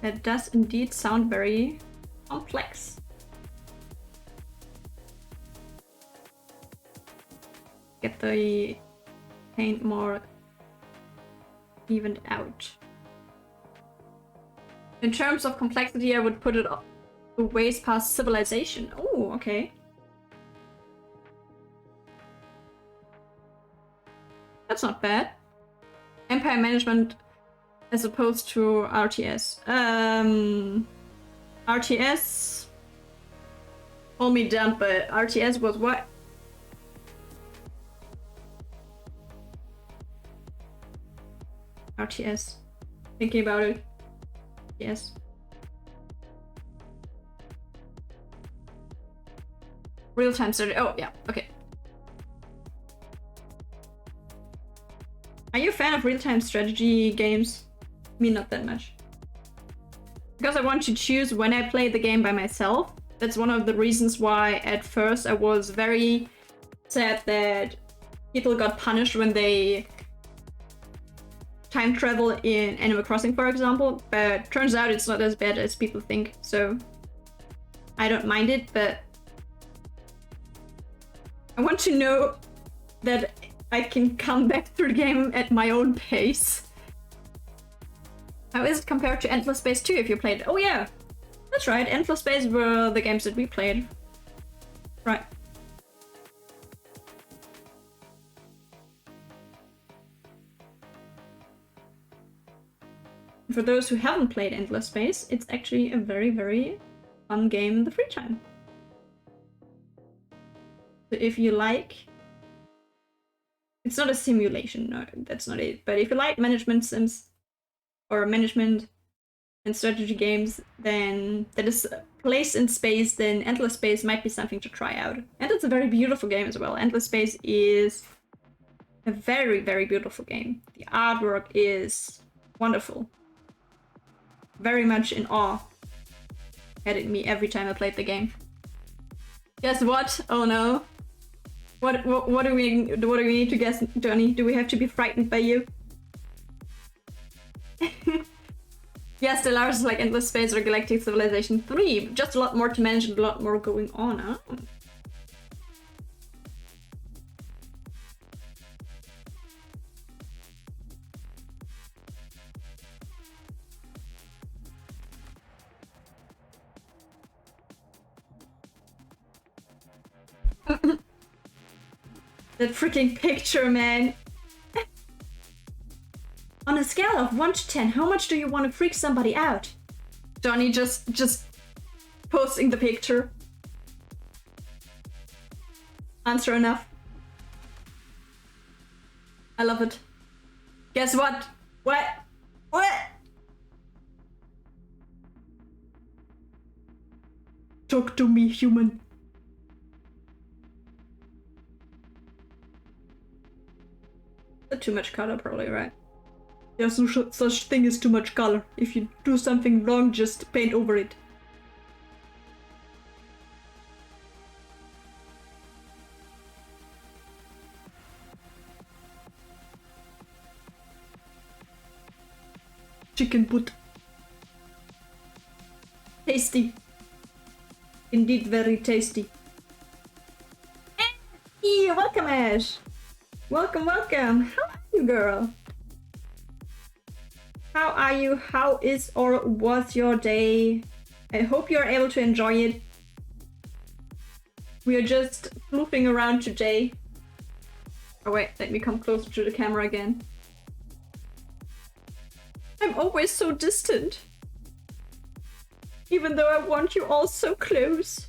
That does indeed sound very complex. Get the paint more evened out. In terms of complexity, I would put it a ways past Civilization. Oh, okay. That's not bad. Empire Management as opposed to RTS. RTS... Hold me dumb, but RTS was what? RTS. Thinking about it. Yes. Real-time strategy. Oh, yeah. Okay. Are you a fan of real-time strategy games? Me, not that much. Because I want to choose when I play the game by myself. That's one of the reasons why at first I was very sad that people got punished when they time travel in Animal Crossing, for example. But turns out it's not as bad as people think, so I don't mind it, but I want to know that I can come back through the game at my own pace. How is it compared to Endless Space 2 if you played? Oh yeah, that's right, Endless Space were the games that we played. Right. For those who haven't played Endless Space, it's actually a very, very fun game in the free time. So if you like... It's not a simulation, no, that's not it. But if you like management sims, or management and strategy games, then that is place in space, then Endless Space might be something to try out. And it's a very beautiful game as well. Endless Space is a very, very beautiful game. The artwork is wonderful. Very much in awe. Had it me every time I played the game. Guess what? Oh no. What do we need to guess, Johnny? Do we have to be frightened by you? Yes, the large is like Endless Space or Galactic Civilization 3. Just a lot more to manage and a lot more going on, huh? That freaking picture, man. On a scale of 1 to 10, how much do you want to freak somebody out? Johnny just posting the picture. Answer enough. I love it. Guess what? What? Talk to me, human. Too much color, probably, right? There's no such thing as too much color. If you do something wrong, just paint over it. Chicken butt. Tasty. Indeed, very tasty. Hey, welcome, Ash. Welcome. How are you, girl? How are you? How is or was your day? I hope you're able to enjoy it. We are just floofing around today. Oh wait, let me come closer to the camera again. I'm always so distant. Even though I want you all so close.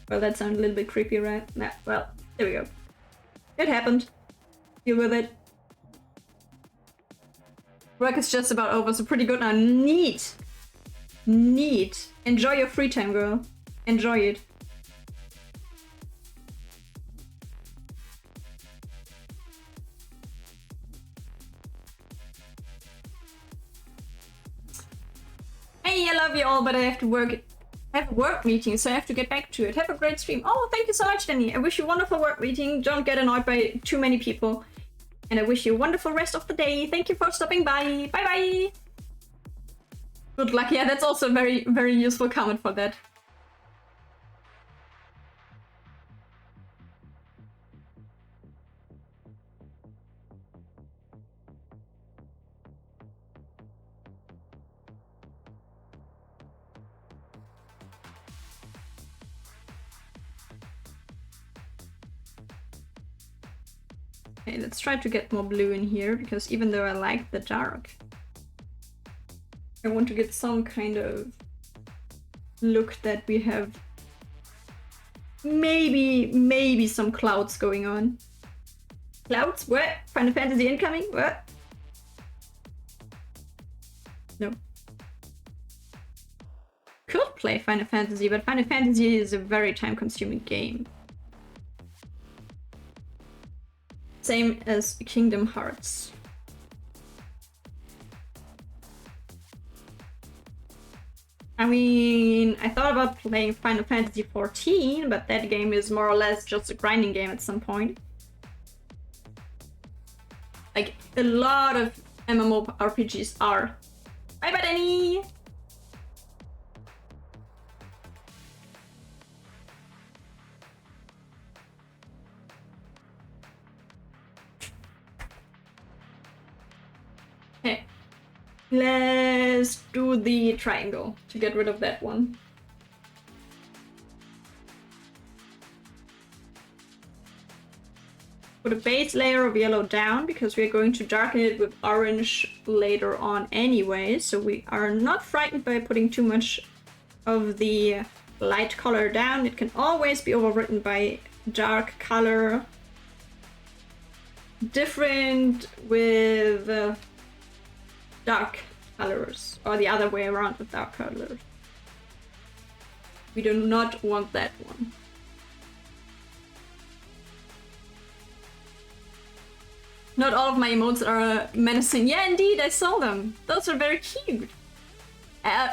Well, that sounded a little bit creepy, right? Nah, well, there we go. It happened. Deal with it. Work is just about over, so pretty good now. Neat. Enjoy your free time, girl. Enjoy it. Hey, I love you all, but I have to work. I have a work meeting, so I have to get back to it. Have a great stream. Oh, thank you so much, Danny. I wish you a wonderful work meeting. Don't get annoyed by too many people. And I wish you a wonderful rest of the day. Thank you for stopping by. Bye-bye. Good luck. Yeah, that's also a very, very useful comment for that. Okay, let's try to get more blue in here, because even though I like the dark, I want to get some kind of look that we have maybe some clouds going on. Clouds? What? Final Fantasy incoming? What? No. Could play Final Fantasy, but Final Fantasy is a very time-consuming game. Same as Kingdom Hearts. I mean, I thought about playing Final Fantasy XIV, but that game is more or less just a grinding game at some point. Like, a lot of MMORPGs are. Bye-bye, Danny! Okay, let's do the triangle to get rid of that one. Put a base layer of yellow down, because we're going to darken it with orange later on anyway, so we are not frightened by putting too much of the light color down. It can always be overwritten by dark color. Different with dark colors, or the other way around with dark colors. We do not want that one. Not all of my emotes are menacing. Yeah, indeed, I saw them. Those are very cute.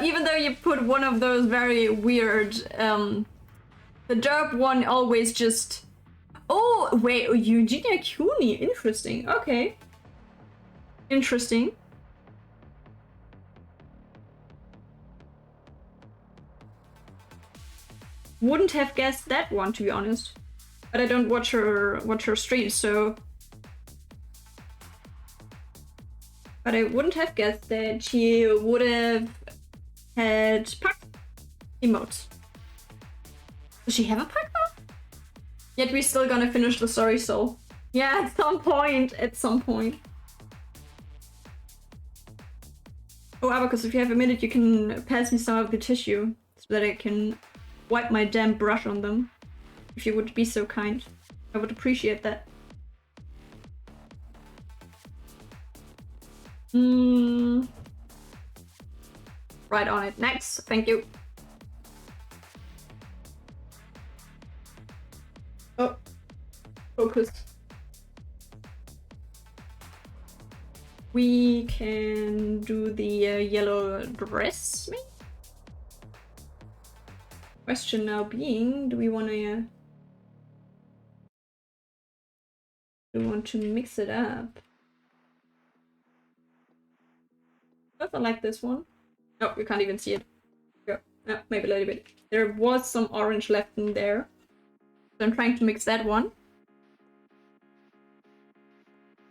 Even though you put one of those very weird, the derp one always just... Oh, wait, Eugenia Cooney. Interesting. Okay. Interesting. Wouldn't have guessed that one, to be honest. But I don't watch her streams, so... But I wouldn't have guessed that she would have had pack emotes. Does she have a pack though? Yet we're still gonna finish the Sorry Soul. Yeah, at some point. Oh, Abacus, if you have a minute, you can pass me some of the tissue so that I can wipe my damn brush on them. If you would be so kind. I would appreciate that. Right on it. Next. Thank you. Oh. Focus. We can do the yellow dress, maybe? Question now being, do we want to mix it up? I like this one. Oh, you can't even see it. Yeah, oh, maybe a little bit. There was some orange left in there. So I'm trying to mix that one.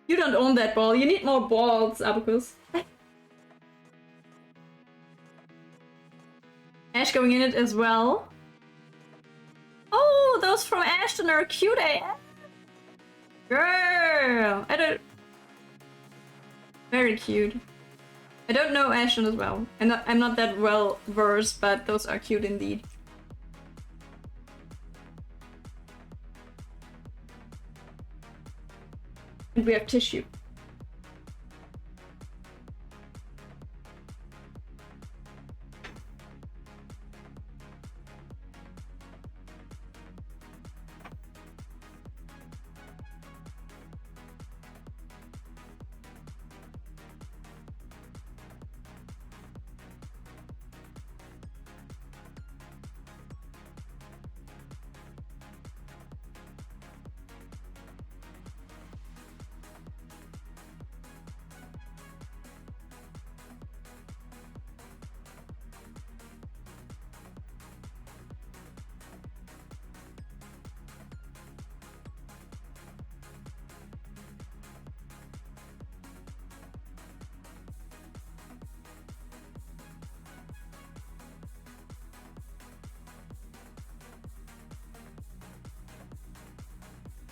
You don't own that ball. You need more balls, Abacus. Ash going in it as well. Oh, those from Ashton are cute AF. Girl! I don't... Very cute. I don't know Ashton as well. I'm not that well versed, but those are cute indeed. And we have tissue.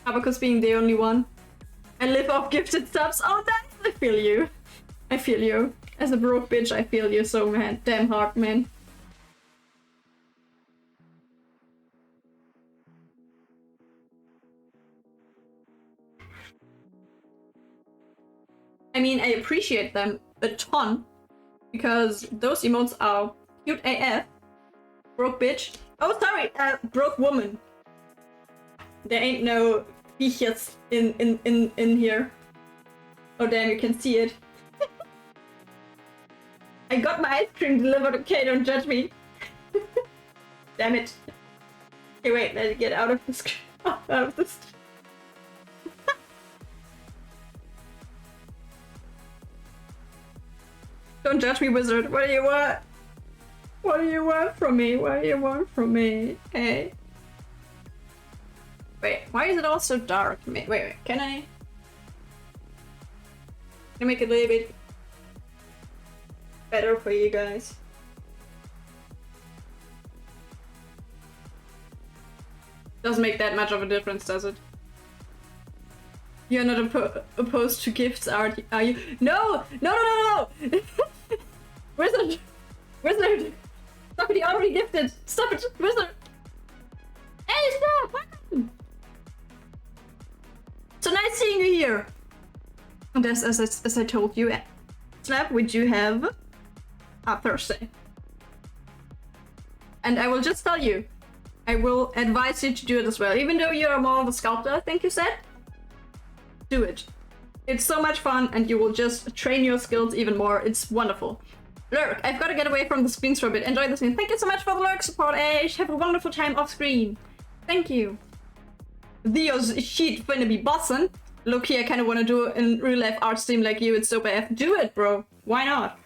Abacus being the only one. I live off gifted subs. Oh, nice! I feel you. I feel you. As a broke bitch, I feel you so damn hard, man. I mean, I appreciate them a ton. Because those emotes are cute AF. Broke bitch. Oh, sorry, broke woman. There ain't no Viechers in here. Oh damn, you can see it. I got my ice cream delivered, okay, don't judge me. Damn it. Okay, wait, let me get out of this. Out of this. Don't judge me, wizard. What do you want? What do you want from me? What do you want from me? Hey. Wait, why is it all so dark? Wait, can I make it a little bit better for you guys? Doesn't make that much of a difference, does it? You're not opposed to gifts, are you? No! Wizard! Wizard! Somebody already gifted! Stop it! Wizard! Hey, stop! What happened? So nice seeing you here! And as I told you, Snap, we do have a Thursday. And I will just tell you, I will advise you to do it as well. Even though you're more of a sculptor, I think you said, do it. It's so much fun and you will just train your skills even more. It's wonderful. Lurk, I've got to get away from the screens for a bit. Enjoy the screen. Thank you so much for the lurk support, Ash. Have a wonderful time off screen. Thank you. Theo's shit finna be bossing. Look here, I kind of want to do a real life art stream like you. It's so bad. Do it, bro. Why not?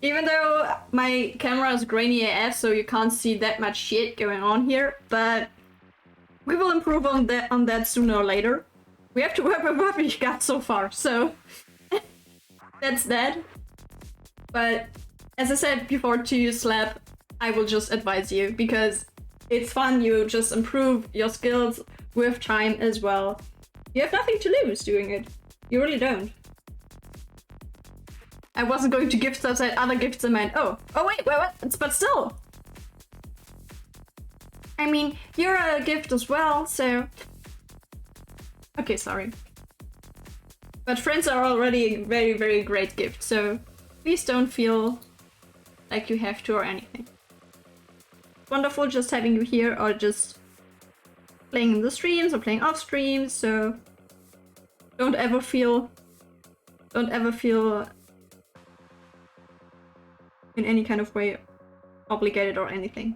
Even though my camera is grainy AF, so you can't see that much shit going on here, but we will improve on that sooner or later. We have to work with what we got so far, so that's that. But as I said before to you, Slap, I will just advise you because it's fun. You just improve your skills with time as well. You have nothing to lose doing it. You really don't. I wasn't going to gift subs, I had other gifts in mind. Oh wait, what? But still. I mean, you're a gift as well, so... Okay, sorry. But friends are already a very, very great gift, so please don't feel like you have to or anything. Wonderful just having you here or just playing in the streams or playing off streams, so don't ever feel in any kind of way obligated or anything.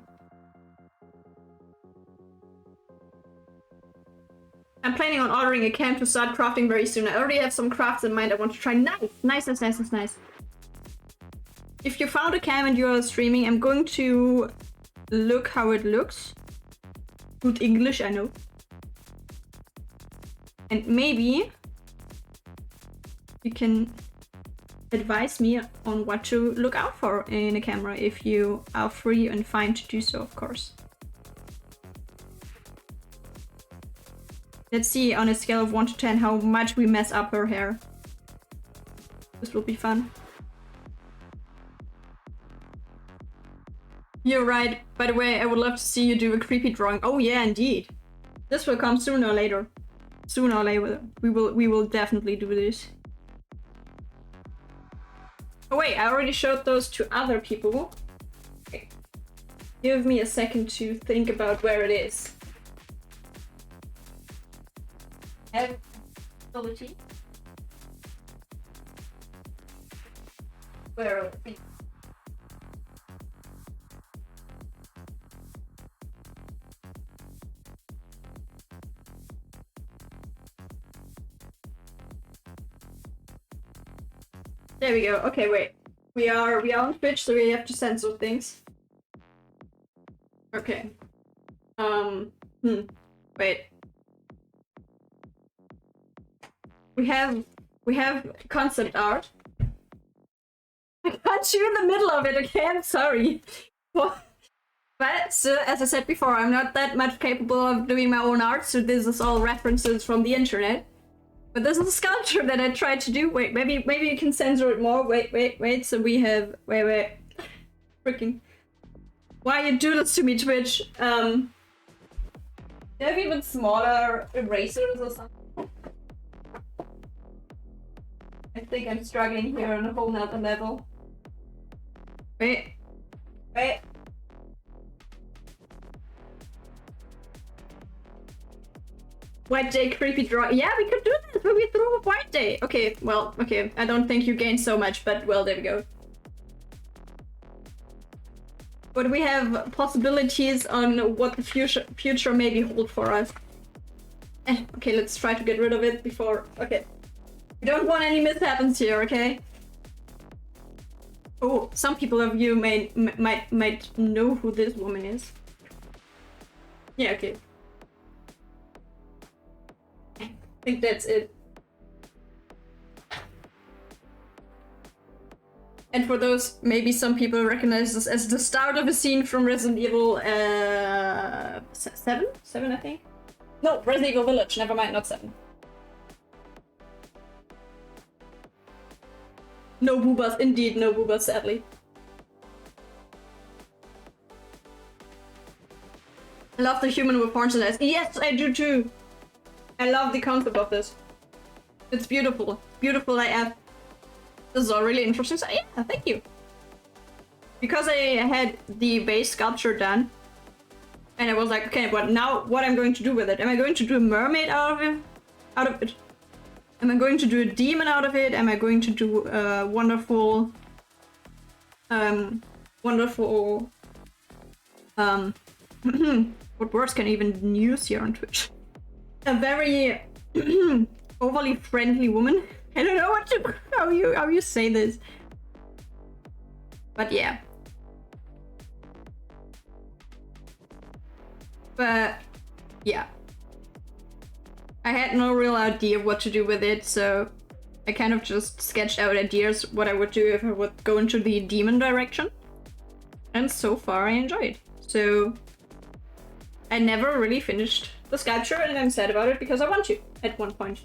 I'm planning on ordering a cam to start crafting very soon. I already have some crafts in mind I want to try. Nice. If you found a cam and you're streaming, I'm going to look how it looks. Good English, I know. And maybe you can advise me on what to look out for in a camera if you are free and fine to do so, of course. Let's see on a scale of 1 to 10 how much we mess up her hair. This will be fun. You're right. By the way, I would love to see you do a creepy drawing. Oh yeah, indeed. This will come sooner or later. Sooner or later, we will definitely do this. Oh wait, I already showed those to other people. Okay. Give me a second to think about where it is. Ability. Where are we? There we go. Okay, wait. We are on Twitch, so we have to censor things. Okay. Wait. We have concept art. I got you in the middle of it, okay? I'm sorry. But still, as I said before, I'm not that much capable of doing my own art, so this is all references from the internet. But this is a sculpture that I tried to do. Wait, maybe you can censor it more. Wait. So we have wait. Freaking. Why you do this to me, Twitch? Do you have even smaller erasers or something? I think I'm struggling here on a whole nother level. Wait. White day creepy draw. Yeah, we could do this, but we threw a white day. Okay, well, okay. I don't think you gained so much, but well, there we go. But we have possibilities on what the future maybe hold for us. Okay, let's try to get rid of it before. Okay, we don't want any mishaps here. Okay. Oh, some people of you might know who this woman is. Yeah. Okay. I think that's it. And for those, maybe some people recognize this as the start of a scene from Resident Evil 7? 7, I think? No, Resident Evil Village, never mind, not 7. No boobas, indeed, no boobas, sadly. I love the human with horns and eyes. Yes, I do too! I love the concept of this. It's beautiful. Beautiful AF. This is all really interesting. So yeah, thank you. because I had the base sculpture done, and I was like, okay, but now what I'm going to do with it? Am I going to do a mermaid out of it? Am I going to do a demon out of it? Am I going to do a wonderful, what words can I even use here on Twitch? A very overly friendly woman. I don't know how you say this, but yeah. But yeah, I had no real idea what to do with it, so I kind of just sketched out ideas what I would do if I would go into the demon direction. And so far I enjoyed. So I never really finished the sculpture, and I'm sad about it because I want to at one point.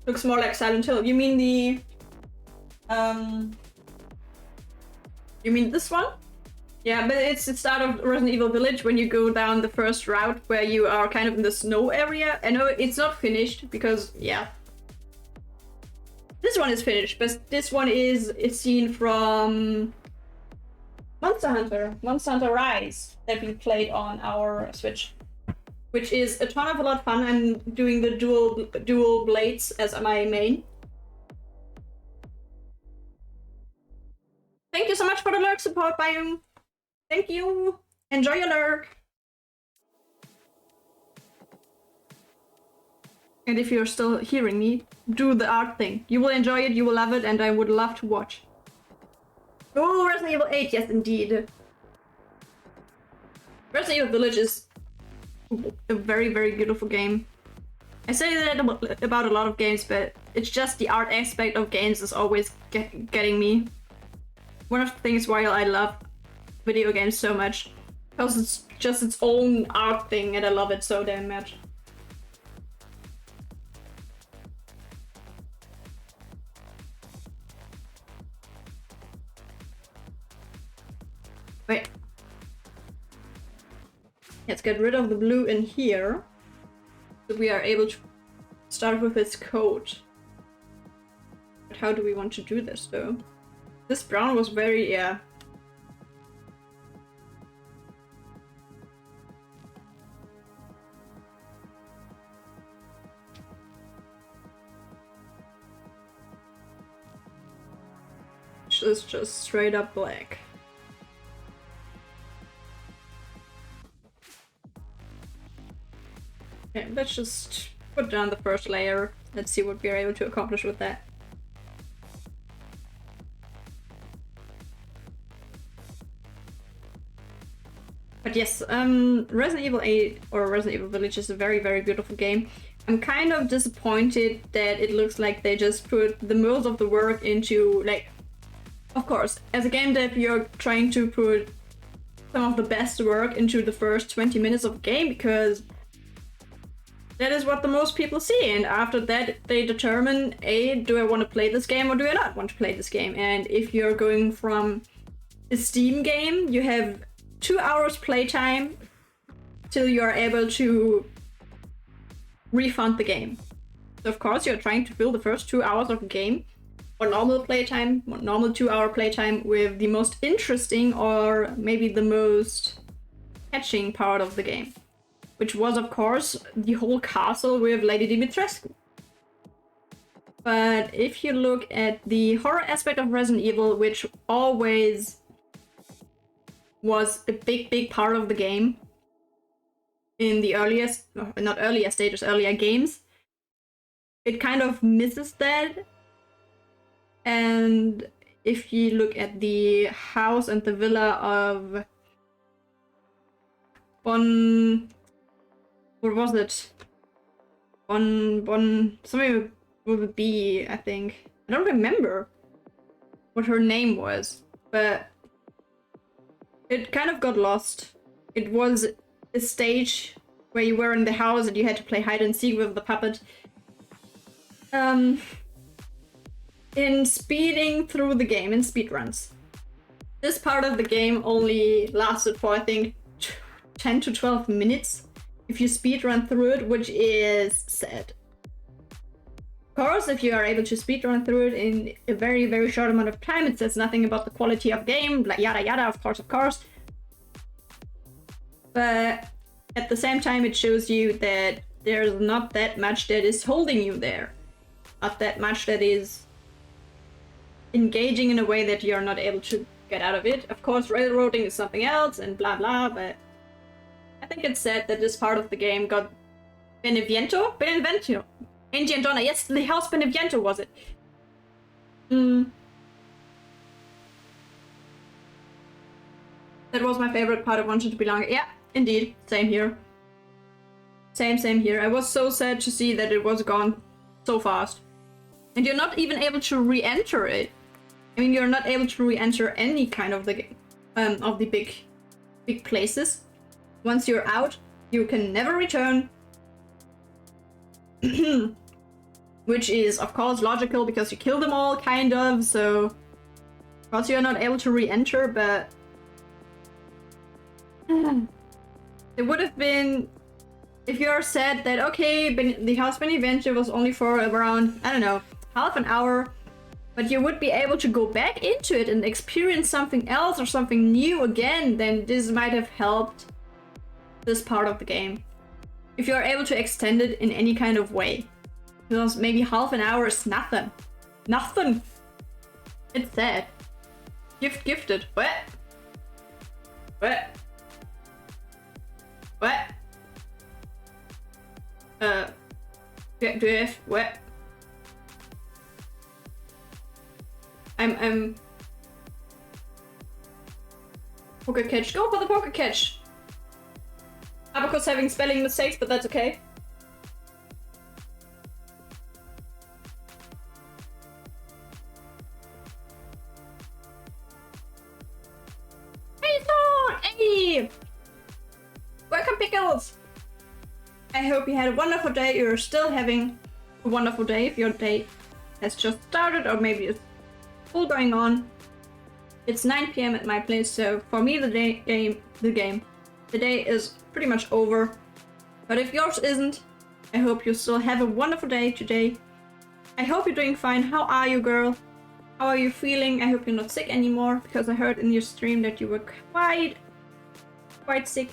Looks more like Silent Hill. You mean the you mean this one? Yeah, but it's the start of Resident Evil Village when you go down the first route where you are kind of in the snow area. I know it's not finished because, yeah. This one is finished, but this one is a scene from Monster Hunter Rise that we played on our Switch, which is a lot of fun. I'm doing the dual blades as my main. Thank you so much for the lurk support, Biome. Thank you. Enjoy your lurk. And if you're still hearing me, do the art thing. You will enjoy it, you will love it, and I would love to watch. Oh, Resident Evil 8, yes indeed. Resident Evil Village is a very, very beautiful game. I say that about a lot of games, but it's just the art aspect of games is always getting me. One of the things why I love video games so much, because it's just its own art thing and I love it so damn much. Wait. Let's get rid of the blue in here, so we are able to start with its code. But how do we want to do this though? This brown was very, yeah. Which is just straight up black. Okay, let's just put down the first layer. Let's see what we're able to accomplish with that. But yes, Resident Evil 8 or Resident Evil Village is a very, very beautiful game. I'm kind of disappointed that it looks like they just put the most of the work into, like, of course, as a game dev, you're trying to put some of the best work into the first 20 minutes of the game because that is what the most people see. And after that, they determine, do I want to play this game or do I not want to play this game? And if you're going from a Steam game, you have 2 hours playtime till you're able to refund the game. So of course you're trying to fill the first 2 hours of the game or normal playtime, normal 2 hour playtime with the most interesting or maybe the most catching part of the game. Which was of course the whole castle with Lady Dimitrescu. But if you look at the horror aspect of Resident Evil, which always was a big part of the game in the earliest, not earlier stages, earlier games, it kind of misses that. And if you look at the house and the villa of what was it? Something with a B, I think. I don't remember what her name was, but it kind of got lost. It was a stage where you were in the house and you had to play hide and seek with the puppet. In speeding through the game, in speedruns. This part of the game only lasted for, I think, 10 to 12 minutes if you speedrun through it, which is sad. course, if you are able to speedrun through it in a very, very short amount of time, it says nothing about the quality of game, like yada yada, of course, of course. But at the same time, it shows you that there's not that much that is holding you there. Not that much that is engaging in a way that you're not able to get out of it. Of course, railroading is something else and blah blah, but I think it's sad that this part of the game got Benevento? Angie and Donna, yes, the house Benevento was it. That was my favorite part. I wanted to be longer. Yeah, indeed. Same here. Same here. I was so sad to see that it was gone so fast. And you're not even able to re-enter it. I mean, you're not able to re-enter any kind of the game, of the big places. Once you're out, you can never return. Which is, of course, logical because you kill them all, kind of, so... Of course you're not able to re-enter, but... It would have been... If you're sad that, okay, the house Benevento was only for around, I don't know, half an hour, but you would be able to go back into it and experience something else or something new again, then this might have helped this part of the game. If you're able to extend it in any kind of way. Because maybe half an hour is nothing. Nothing! It's sad. Gifted. What? What? What? Do you have what? I'm poker catch. Go for the poker catch. Abacus having spelling mistakes, but that's okay. Hey, Thor! Hey! Welcome, Pickles! I hope you had a wonderful day. You're still having a wonderful day if your day has just started or maybe it's still going on. It's 9 PM at my place, so for me the day is pretty much over. But if yours isn't, I hope you still have a wonderful day today. I hope you're doing fine. How are you, girl? How are you feeling? I hope you're not sick anymore, because I heard in your stream that you were quite sick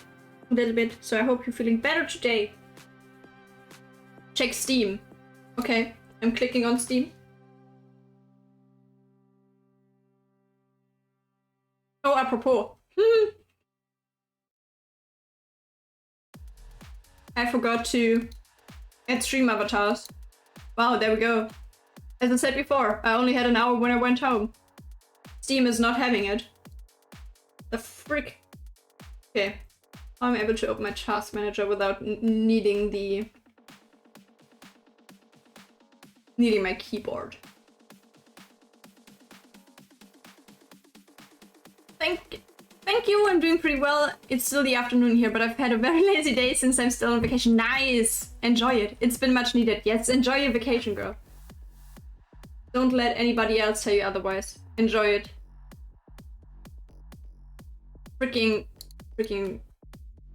a little bit. So I hope you're feeling better today. Check Steam. Okay, I'm clicking on Steam. Oh, apropos. I forgot to add stream avatars. Wow, there we go. As I said before, I only had an hour when I went home. Steam is not having it. The frick. Okay. I'm able to open my task manager without needing my keyboard. Thank you, I'm doing pretty well. It's still the afternoon here, but I've had a very lazy day since I'm still on vacation. Nice! Enjoy it. It's been much needed. Yes, enjoy your vacation, girl. Don't let anybody else tell you otherwise. Enjoy it. Freaking,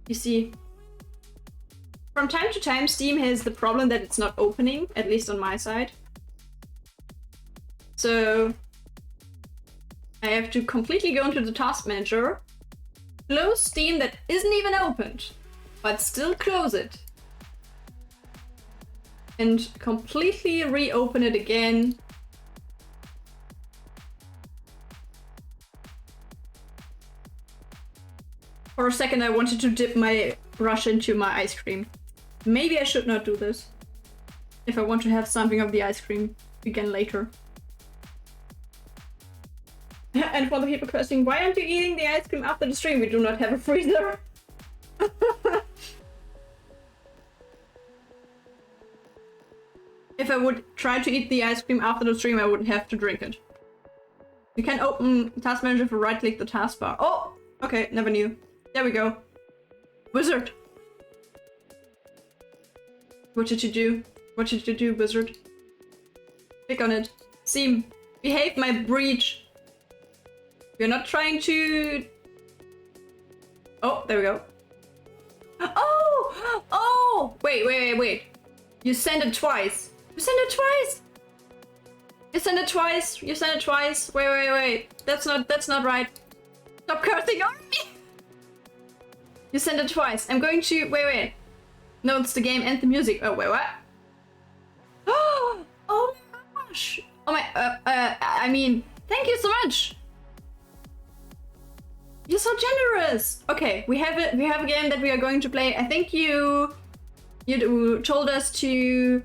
you see, from time to time, Steam has the problem that it's not opening, at least on my side. So I have to completely go into the task manager, close Steam that isn't even opened, but still close it. And completely reopen it again. For a second I wanted to dip my brush into my ice cream. Maybe I should not do this. If I want to have something of the ice cream again later. And for the people questioning, why aren't you eating the ice cream after the stream? We do not have a freezer. If I would try to eat the ice cream after the stream, I would have to drink it. You can open Task Manager if you right-click the taskbar. Oh! Okay, never knew. There we go. Wizard! What did you do? What did you do, wizard? Click on it. Seam. Behave, my breach. You're not trying to... Oh, there we go. Oh! Oh! Wait. You sent it twice. You sent it twice! You sent it twice! You sent it twice! Wait. That's not right. Stop cursing on me! You sent it twice. I'm going to... Wait. No, it's the game and the music. Oh, wait, what? Oh my gosh! Oh my... I mean, thank you so much! You're so generous! Okay, we have a game that we are going to play. I think you told us to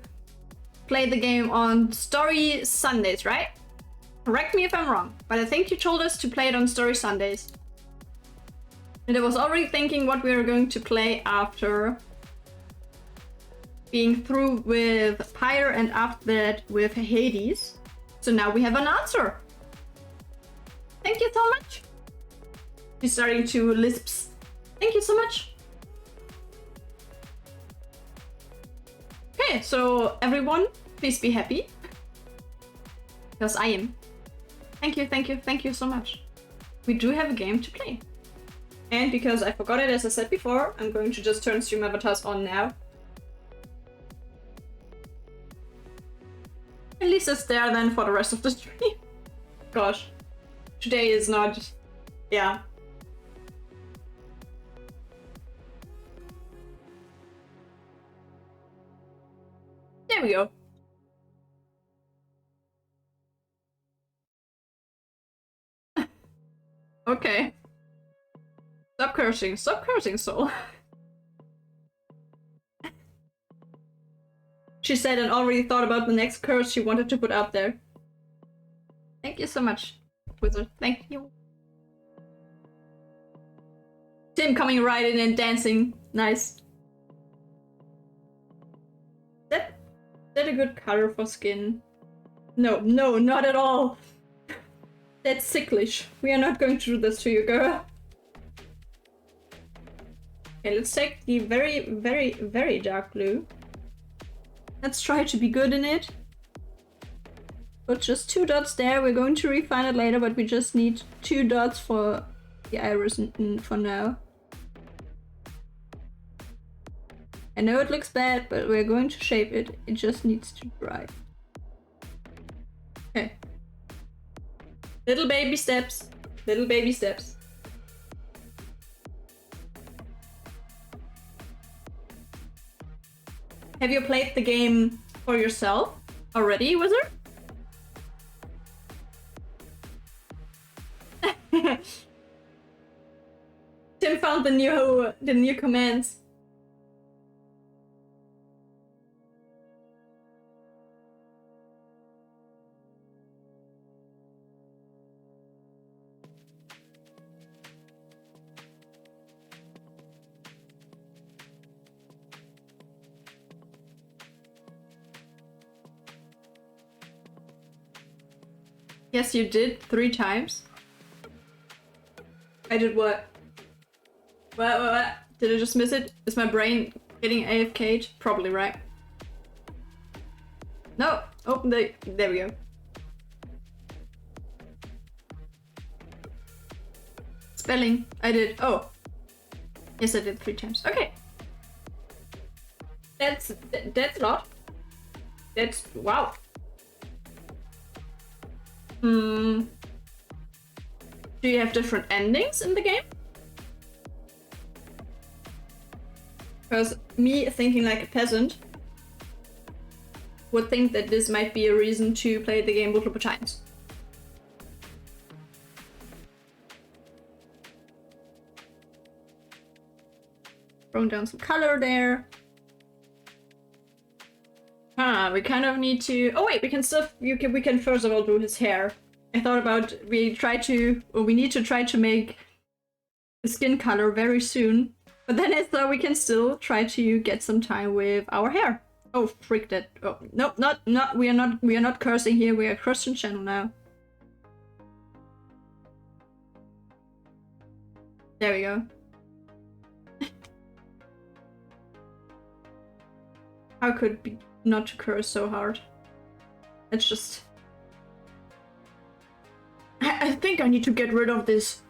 play the game on Story Sundays, right? Correct me if I'm wrong, but I think you told us to play it on Story Sundays. And I was already thinking what we were going to play after being through with Pyre and after that with Hades. So now we have an answer. Thank you so much. She's starting to lisps. Thank you so much. Okay, so everyone, please be happy. Because I am. Thank you so much. We do have a game to play. And because I forgot it, as I said before, I'm going to just turn stream avatars on now. At least it's there then for the rest of the stream. Gosh. Today is not... Yeah. There we go. Okay. Stop cursing, soul. She said and already thought about the next curse she wanted to put out there. Thank you so much, Wizard. Thank you. Tim coming right in and dancing. Nice. Is that a good color for skin? No, not at all. That's sicklish. We are not going to do this to you, girl. Okay, let's take the very dark blue. Let's try to be good in it. Put just 2 dots there. We're going to refine it later, but we just need 2 dots for the iris for now. I know it looks bad, but we're going to shape it. It just needs to dry. Okay. Little baby steps. Little baby steps. Have you played the game for yourself already, Wizard? Tim found the new commands. Yes, you did 3 times. I did what? What? Did I just miss it? Is my brain getting AFK'd? Probably, right? No! Open the... There we go. Spelling. I did... Oh. Yes, I did 3 times. Okay. That's a lot. That's... Wow. Do you have different endings in the game? Because me thinking like a peasant would think that this might be a reason to play the game multiple times. Throwing down some color there. We kind of need to... Oh wait, we can first of all do his hair. I thought about we need to try to make the skin color very soon. But then I thought we can still try to get some time with our hair. Oh, freak that. Oh, no, not, we are not cursing here. We are a Christian channel now. There we go. How could it be not to curse so hard? It's just... I think I need to get rid of this.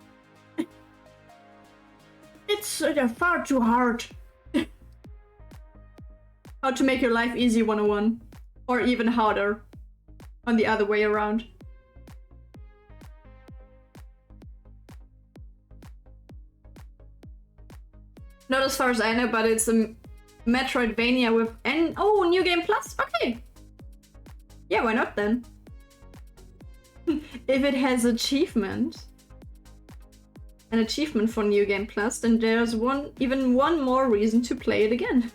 It's far too hard. How to make your life easy 101. Or even harder on the other way around. Not as far as I know, but it's a Metroidvania with oh, New Game Plus? Okay. Yeah, why not then? If it has achievement, an achievement for New Game Plus, then there's even one more reason to play it again.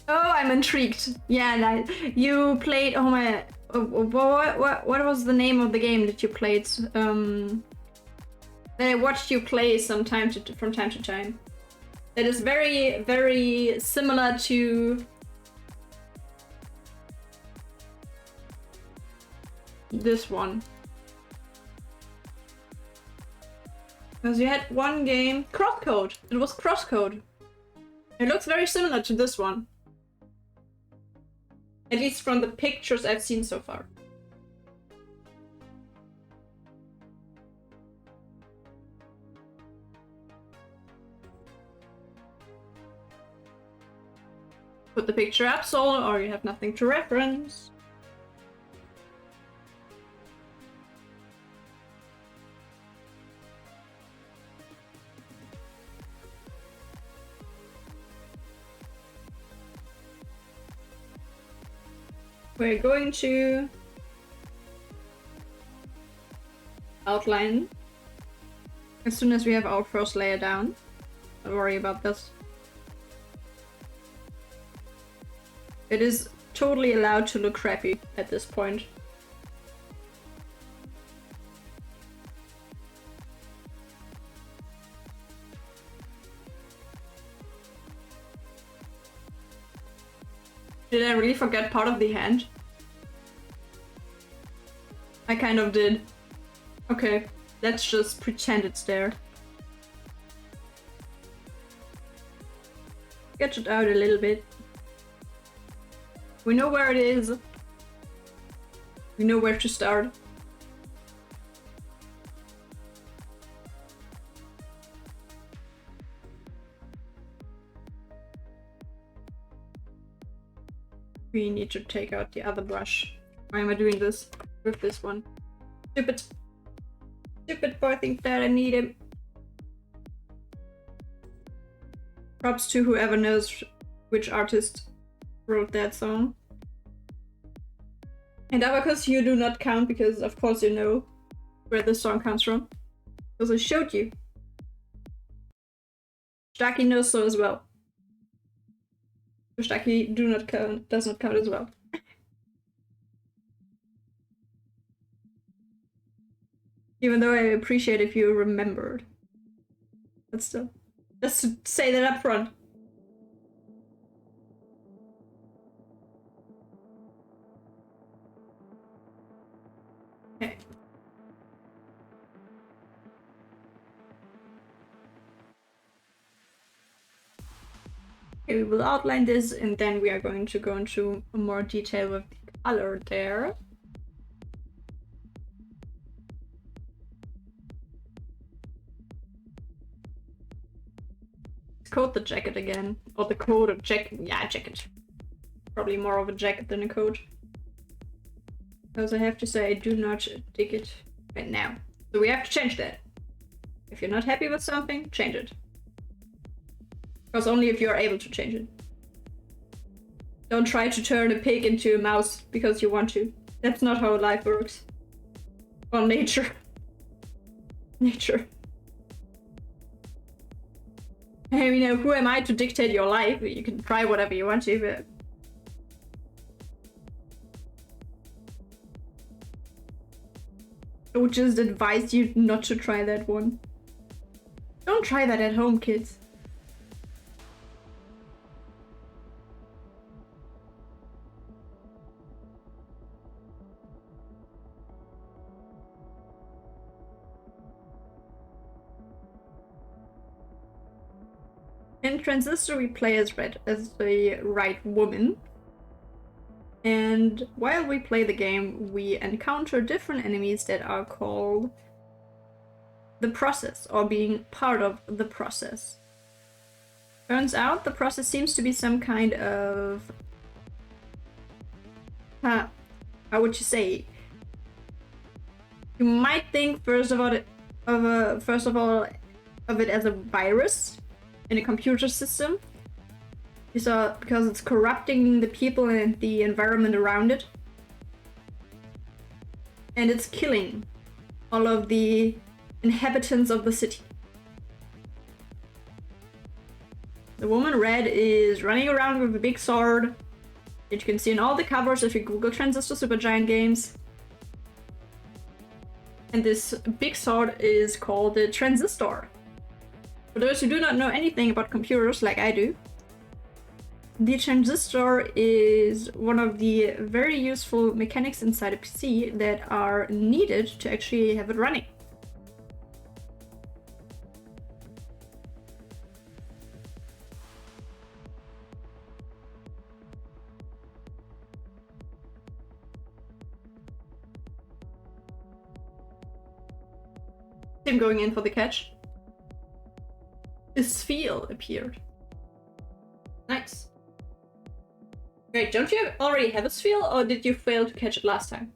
Oh, I'm intrigued. Yeah, like, you played. Oh my. What was the name of the game that you played? That I watched you play from time to time. That is very, very similar to this one. Because you had one game, Crosscode. It was Crosscode. It looks very similar to this one. At least from the pictures I've seen so far. Put the picture up, Sol, or you have nothing to reference. We're going to outline as soon as we have our first layer down. Don't worry about this. It is totally allowed to look crappy at this point. Did I really forget part of the hand? I kind of did. Okay, let's just pretend it's there. Sketch it out a little bit. We know where it is. We know where to start. We need to take out the other brush. Why am I doing this with this one? Stupid boy thinks that I need him. Props to whoever knows which artist wrote that song. And Abacus, you do not count because of course you know where this song comes from. Because I showed you. Staki knows so as well. Staki does not count as well. Even though I appreciate if you remembered. But still. Just to say that up front. Okay. Okay, we will outline this and then we are going to go into more detail with the color there. Coat the jacket again. Or the coat or jacket. Yeah, jacket. Probably more of a jacket than a coat. Because I have to say I do not dig it right now. So we have to change that. If you're not happy with something, change it. Because only if you're able to change it. Don't try to turn a pig into a mouse because you want to. That's not how life works. Or nature. Nature. I mean, who am I to dictate your life? You can try whatever you want to, but... I would just advise you not to try that one. Don't try that at home, kids. In Transistor, we play as the right woman. And while we play the game, we encounter different enemies that are called the process, or being part of the process. Turns out the process seems to be some kind of how would you say? You might think first of all of it as a virus in a computer system. Because it's corrupting the people and the environment around it. And it's killing all of the inhabitants of the city. The woman red is running around with a big sword that you can see in all the covers if you Google Transistor Supergiant Games. And this big sword is called the Transistor. For those who do not know anything about computers like I do, the transistor is one of the very useful mechanics inside a PC that are needed to actually have it running. Him going in for the catch. A sphere appeared. Nice. Wait, don't you already have a sphere, or did you fail to catch it last time?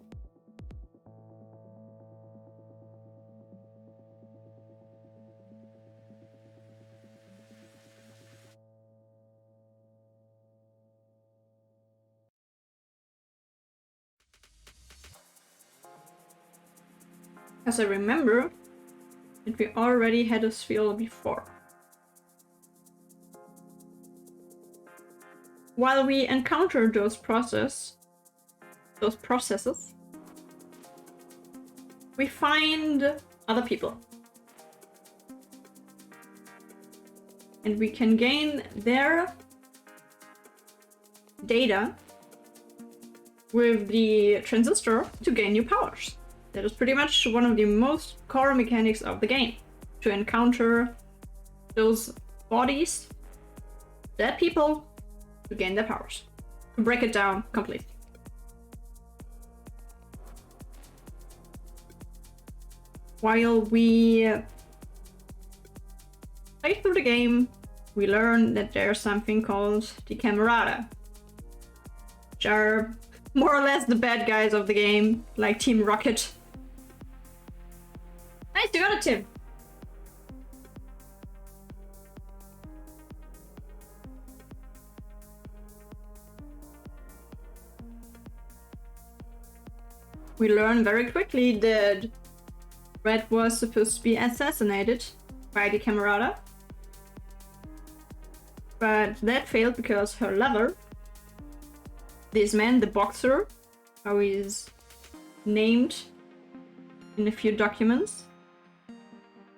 As I remember that we already had a sphere before. While we encounter those processes, we find other people. And we can gain their data with the transistor to gain new powers. That is pretty much one of the most core mechanics of the game. To encounter those bodies, dead people, to gain their powers. To break it down completely. While we play through the game, we learn that there's something called the Camerata, which are more or less the bad guys of the game, like Team Rocket. Nice, you got it, Tim! We learn very quickly that Red was supposed to be assassinated by the Camerata. But that failed because her lover, this man, the boxer, how he's named in a few documents,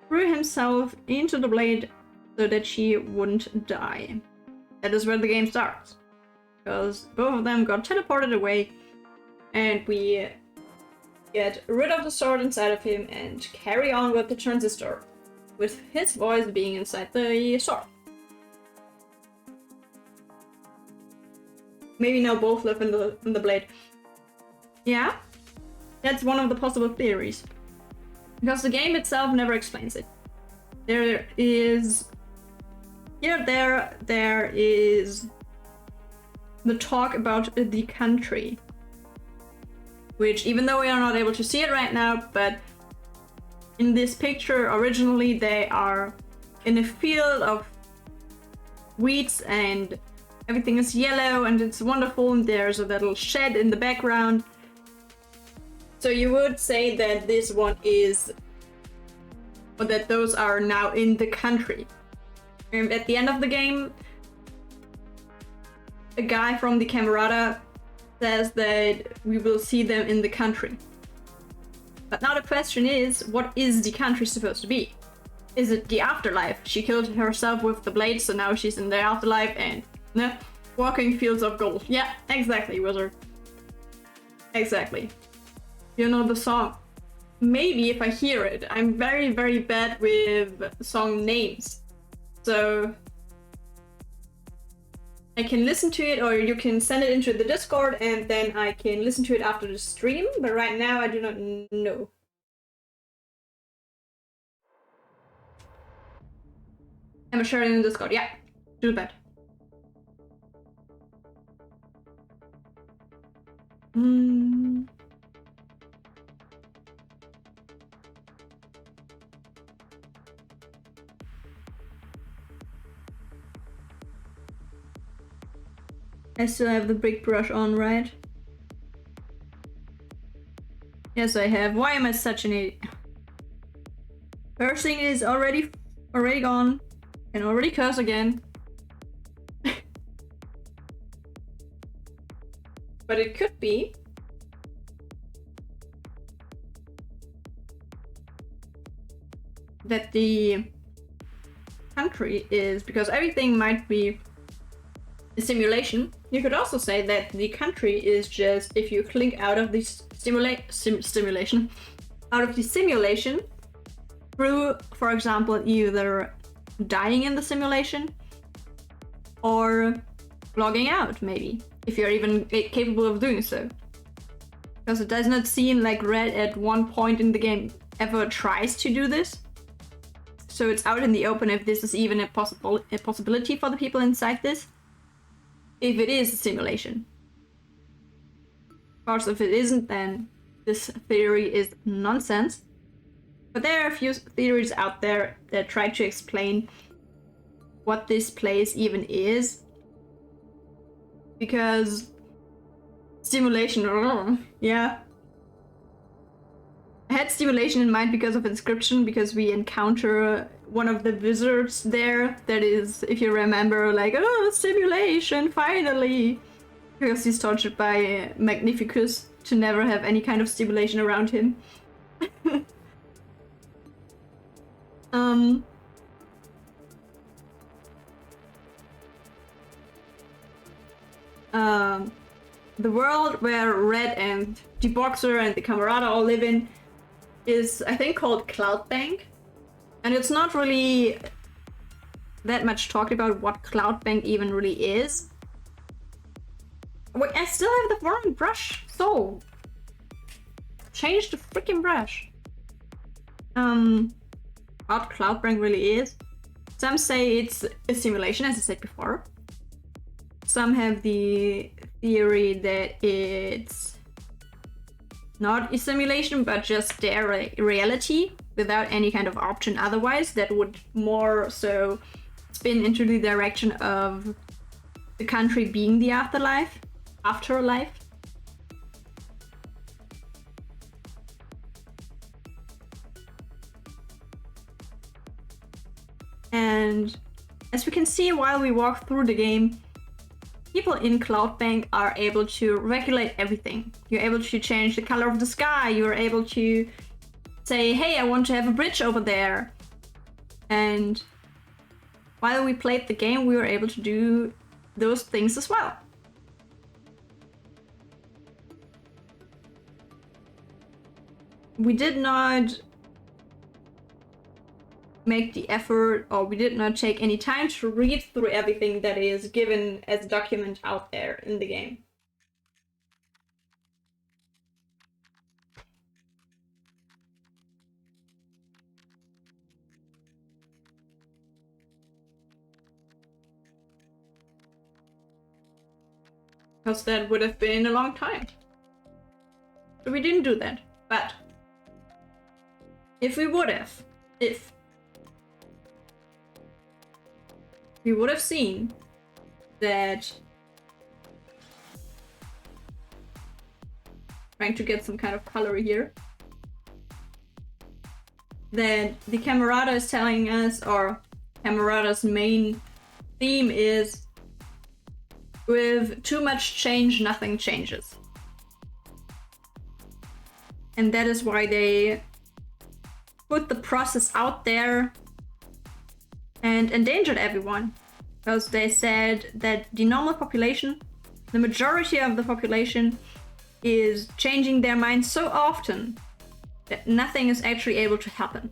threw himself into the blade so that she wouldn't die. That is where the game starts. Because both of them got teleported away and we get rid of the sword inside of him and carry on with the transistor, with his voice being inside the sword. Maybe now both live in the blade. Yeah, that's one of the possible theories. Because the game itself never explains it. There is the talk about the country. Which, even though we are not able to see it right now, but in this picture, originally they are in a field of weeds and everything is yellow and it's wonderful and there's a little shed in the background. So you would say that this one is, or that those are now in the country. And at the end of the game, a guy from the Camerata says that we will see them in the country. But now the question is, what is the country supposed to be? Is it the afterlife? She killed herself with the blade, so now she's in the afterlife and walking fields of gold. Yeah, exactly, wizard. Exactly. You know the song. Maybe if I hear it. I'm very, very bad with song names. So I can listen to it, or you can send it into the Discord and then I can listen to it after the stream, but right now I do not know. I'm sharing in the Discord, yeah, do that. Hmm. I still have the big brush on, right? Yes, I have. Why am I such an idiot? Cursing is already gone. Can already curse again. But it could be that the country is, because everything might be a simulation. You could also say that the country is just if you click out of the simulation, out of the simulation through, for example, either dying in the simulation or logging out, maybe, if you're even capable of doing so. Because it does not seem like Red at one point in the game ever tries to do this. So it's out in the open if this is even a possibility for the people inside this. If it is a simulation. Of course, if it isn't, then this theory is nonsense. But there are a few theories out there that try to explain what this place even is. Because simulation, yeah. I had simulation in mind because of inscription, because we encounter one of the wizards there that is, if you remember, like, oh, simulation, finally! Because he's tortured by Magnificus to never have any kind of stimulation around him. The world where Red and the Boxer and the Camarada all live in is, I think, called Cloudbank. And it's not really that much talked about what Cloudbank even really is. Wait, I still have the wrong brush. So, change the freaking brush. What Cloudbank really is. Some say it's a simulation, as I said before. Some have the theory that it's not a simulation, but just their reality without any kind of option otherwise. That would more so spin into the direction of the country being the afterlife. And as we can see while we walk through the game, people in Cloudbank are able to regulate everything. You're able to change the color of the sky, you're able to say, hey, I want to have a bridge over there. And while we played the game, we were able to do those things as well. We did not make the effort, or we did not take any time to read through everything that is given as a document out there in the game. Because that would have been a long time. So we didn't do that. But if we would have, we would have seen that, trying to get some kind of color here, that the Camarada is telling us, or Camarada's main theme is, with too much change, nothing changes. And that is why they put the process out there and endangered everyone. Because they said that the normal population, the majority of the population, is changing their minds so often that nothing is actually able to happen.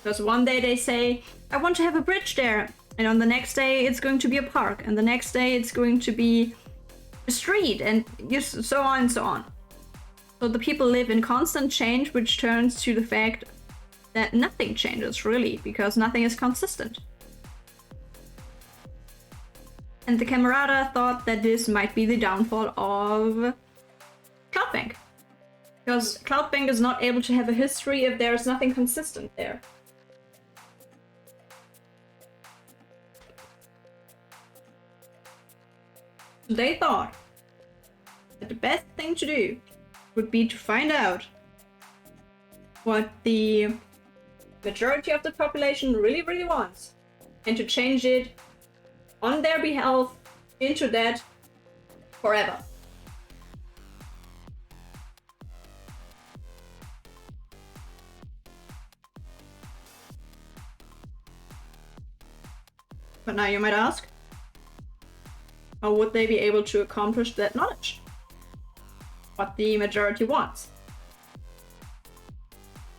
Because one day they say, I want to have a bridge there. And on the next day it's going to be a park. And the next day it's going to be a street. And just so on and so on. So the people live in constant change, which turns to the fact that nothing changes really, because nothing is consistent. And the Camarada thought that this might be the downfall of CloudBank. Because CloudBank is not able to have a history if there's nothing consistent there. They thought that the best thing to do would be to find out what the majority of the population really wants and to change it on their behalf into that forever. But now you might ask, how would they be able to accomplish that knowledge? What the majority wants?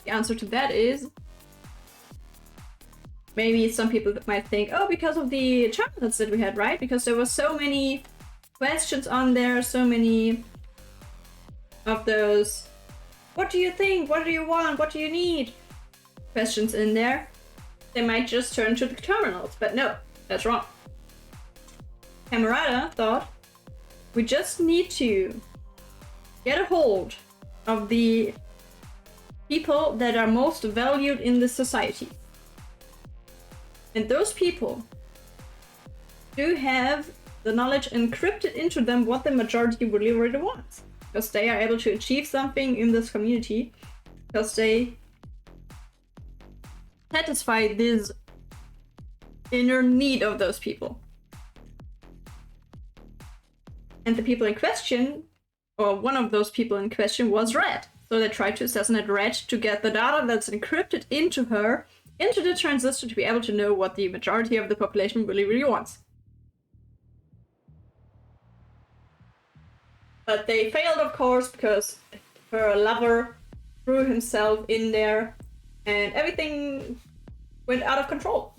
The answer to that is, maybe some people might think, oh, because of the challenges that we had, right? Because there were so many questions on there, so many of those, what do you think? What do you want? What do you need? Questions in there. They might just turn to the terminals, but no, that's wrong. Camerata thought, we just need to get a hold of the people that are most valued in the society. And those people do have the knowledge encrypted into them what the majority really wants. Because they are able to achieve something in this community. Because they satisfy this inner need of those people. And the people in question, or one of those people in question, was Red. So they tried to assassinate Red to get the data that's encrypted into her, into the transistor, to be able to know what the majority of the population really wants. But they failed, of course, because her lover threw himself in there and everything went out of control.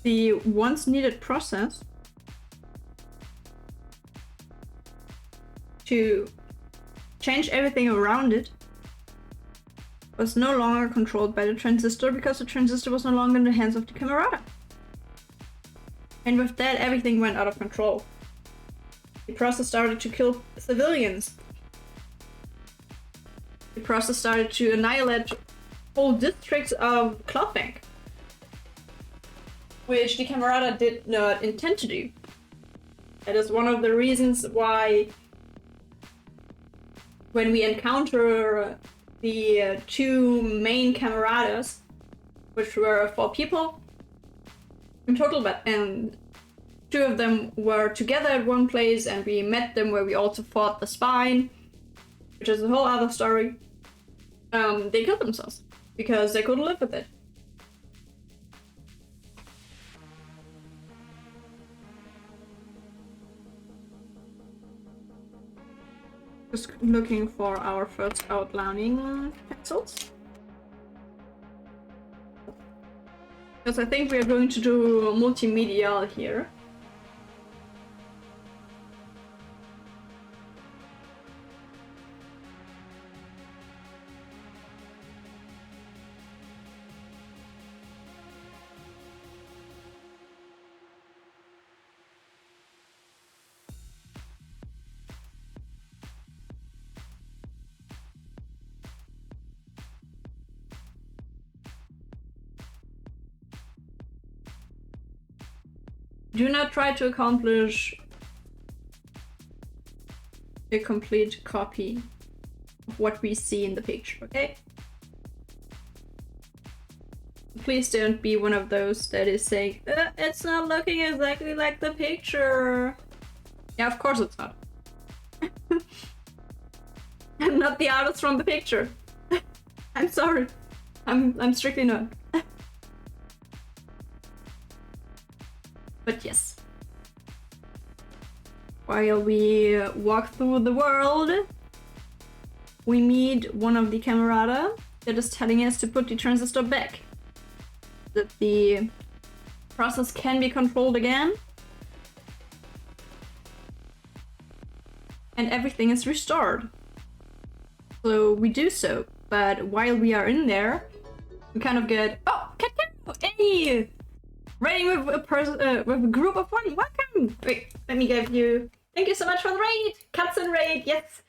The once needed process to change everything around it was no longer controlled by the transistor, because the transistor was no longer in the hands of the Camerata. And with that, everything went out of control. The process started to kill civilians. The process started to annihilate whole districts of CloudBank, which the Camerata did not intend to do. That is one of the reasons why, when we encounter the two main Cameratas, which were 4 people in total, and 2 of them were together at one place, and we met them where we also fought the spine, which is a whole other story. They killed themselves because they couldn't live with it. Just looking for our first outlining pencils. Because I think we are going to do multimedia here. Do not try to accomplish a complete copy of what we see in the picture, okay? Please don't be one of those that is saying, it's not looking exactly like the picture. Yeah, of course it's not. I'm not the artist from the picture. I'm sorry. I'm strictly not. But yes, while we walk through the world, we meet one of the Camerata that is telling us to put the transistor back. that the process can be controlled again. And everything is restored. So we do so, but while we are in there, we kind of get, oh, hey! Raiding with a group of one, welcome! Wait, let me give you, thank you so much for the raid! Katzenraid, yes!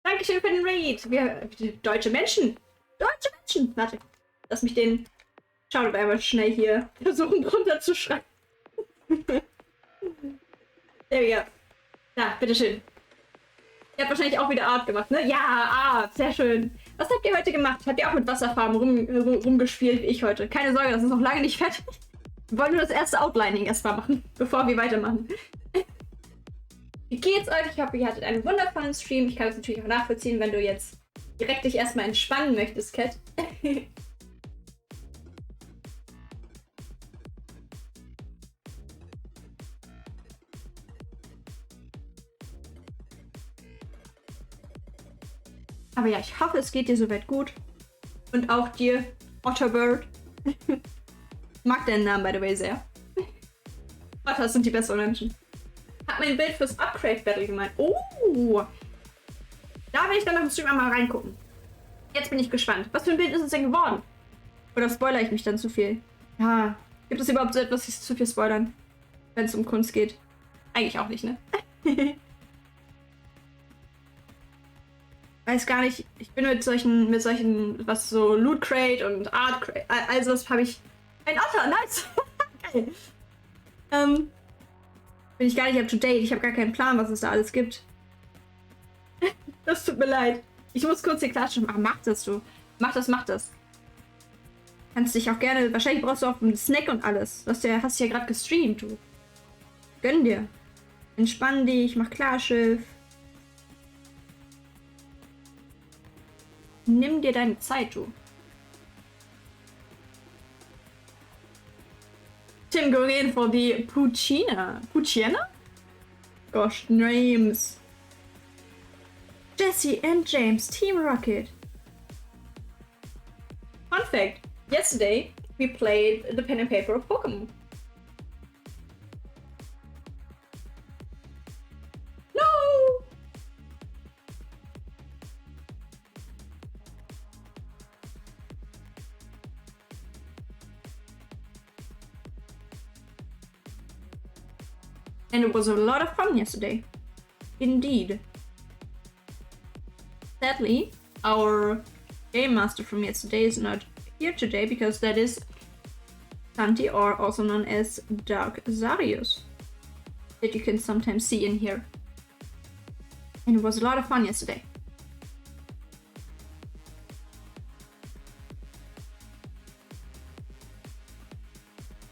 Dankeschön für den Raid! Wir, deutsche Menschen! Deutsche Menschen! Warte, lass mich den Shoutout einmal schnell hier versuchen drunter zu schreiben. There we go. Da, bitteschön. Ihr habt wahrscheinlich auch wieder Art gemacht, ne? Ja, Art, sehr schön. Was habt ihr heute gemacht? Habt ihr auch mit Wasserfarben rumgespielt wie ich heute? Keine Sorge, das ist noch lange nicht fertig. Wir wollen nur das erste Outlining erstmal machen, bevor wir weitermachen. Wie geht's euch? Ich hoffe, ihr hattet einen wundervollen Stream. Ich kann das natürlich auch nachvollziehen, wenn du jetzt direkt dich erstmal entspannen möchtest, Cat. Aber ja, ich hoffe, es geht dir soweit gut. Und auch dir, Otterbird. Ich mag deinen Namen, by the way, sehr. Otters sind die besseren Menschen. Hab mein Bild fürs Upgrade-Battle gemeint. Oh! Da will ich dann nach dem Stream einmal reingucken. Jetzt bin ich gespannt. Was für ein Bild ist es denn geworden? Oder spoilere ich mich dann zu viel? Ja. Gibt es überhaupt so etwas, sich zu viel spoilern? Wenn es um Kunst geht? Eigentlich auch nicht, ne? Weiß gar nicht, ich bin mit solchen, was so Loot Crate und Art Crate, also das habe ich. Ein Otter, nice! Geil. Bin ich gar nicht up to date, ich habe gar keinen Plan, was es da alles gibt. Das tut mir leid. Ich muss kurz die Klatsche machen. Mach das, du. Mach das. Kannst dich auch gerne, wahrscheinlich brauchst du auch einen Snack und alles. Hast du ja gerade gestreamt, du. Gönn dir. Entspann dich, mach Klarschiff. Nimm dir deine Zeit, du. Tim going in for the Puccina. Puccina? Gosh, names. Jesse and James, Team Rocket. Fun fact, yesterday we played the pen and paper of Pokemon. No! And it was a lot of fun yesterday. Indeed. Sadly, our game master from yesterday is not here today because that is Santi, or also known as Dark Zarius, that you can sometimes see in here. And it was a lot of fun yesterday.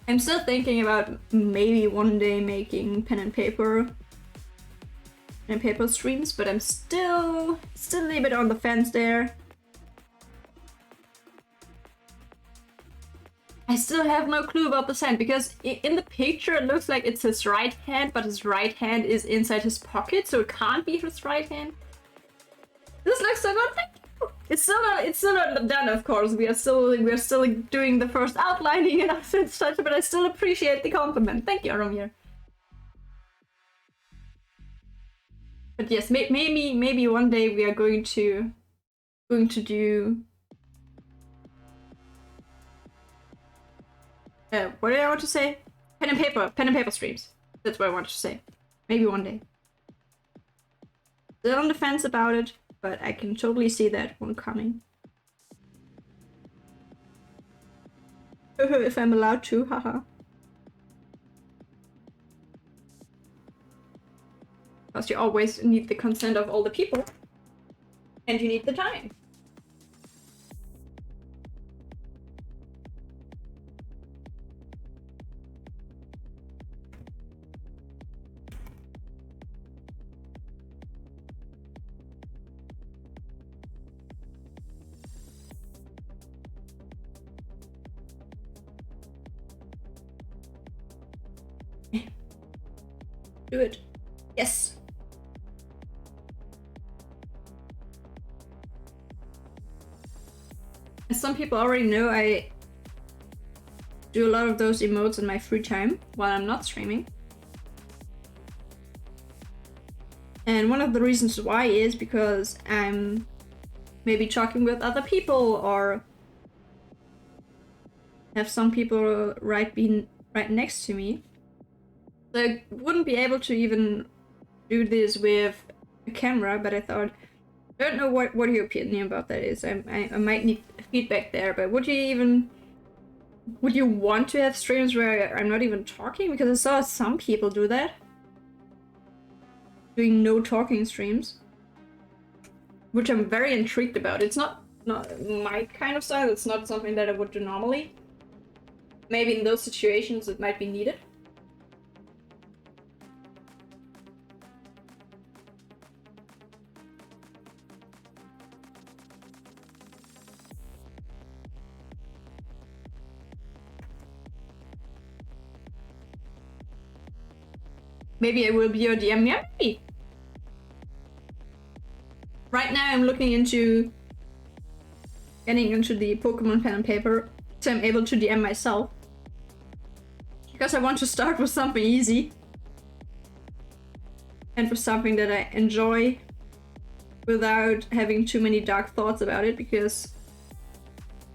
I'm still thinking about maybe one day making pen and paper streams, but I'm still a little bit on the fence there. I still have no clue about the sign, because in the picture it looks like it's his right hand, but his right hand is inside his pocket, so it can't be his right hand. This looks so good, thank you. It's still not done, of course. We are still doing the first outlining and such, but I still appreciate the compliment. Thank you, Romir. But yes, maybe one day we are going to do. What did I want to say? Pen and paper streams. That's what I wanted to say. Maybe one day. Still on the fence about it, but I can totally see that one coming. If I'm allowed to, haha. Because you always need the consent of all the people. And you need the time. Do it. Yes. As some people already know, I do a lot of those emotes in my free time while I'm not streaming. And one of the reasons why is because I'm maybe talking with other people or have some people right next to me. So I wouldn't be able to even do this with a camera, but I thought, I don't know what your opinion about that is. I might need feedback there, but would you want to have streams where I'm not even talking? Because I saw some people do that. Doing no talking streams. Which I'm very intrigued about. It's not my kind of style, it's not something that I would do normally. Maybe in those situations it might be needed. Maybe I will be your DM. Yeah, maybe. Right now I'm looking into getting into the Pokemon pen and paper so I'm able to DM myself. Because I want to start with something easy. And for something that I enjoy without having too many dark thoughts about it, because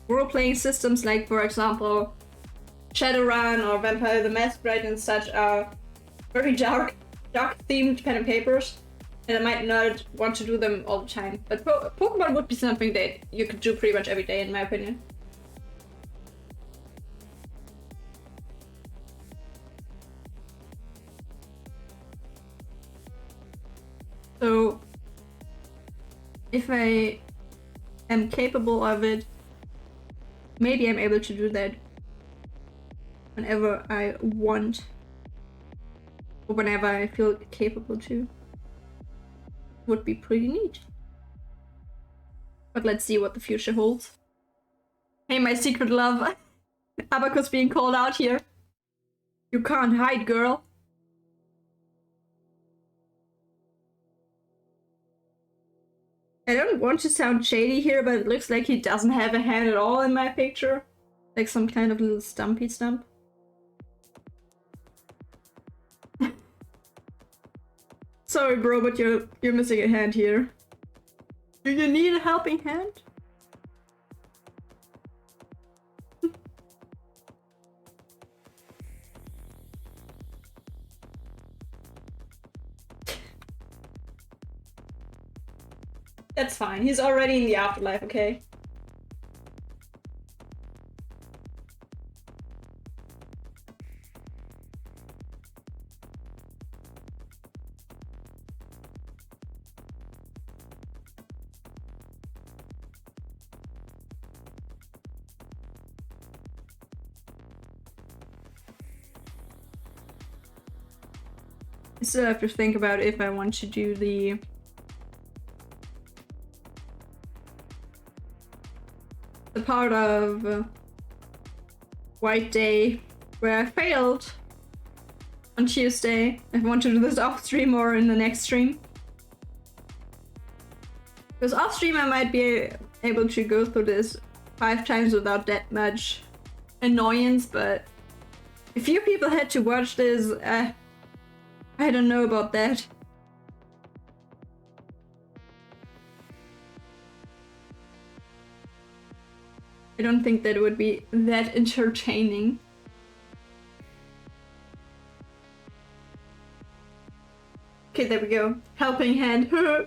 role-playing systems like, for example, Shadowrun or Vampire the Masquerade and such are very dark themed pen and papers, and I might not want to do them all the time. But Pokemon would be something that you could do pretty much every day, in my opinion. So, if I am capable of it, maybe I'm able to do that whenever I want. Or whenever I feel capable to. Would be pretty neat. But let's see what the future holds. Hey, my secret love. Abacus being called out here. You can't hide, girl. I don't want to sound shady here, but it looks like he doesn't have a hand at all in my picture. Like some kind of little stumpy stump. Sorry, bro, but you're missing a hand here. Do you need a helping hand? That's fine. He's already in the afterlife, okay? I still have to think about if I want to do the part of White Day where I failed on Tuesday. If I want to do this off stream or in the next stream. Because off stream I might be able to go through this 5 times without that much annoyance, but a few people had to watch this. I don't know about that. I don't think that it would be that entertaining. Okay, there we go. Helping hand. The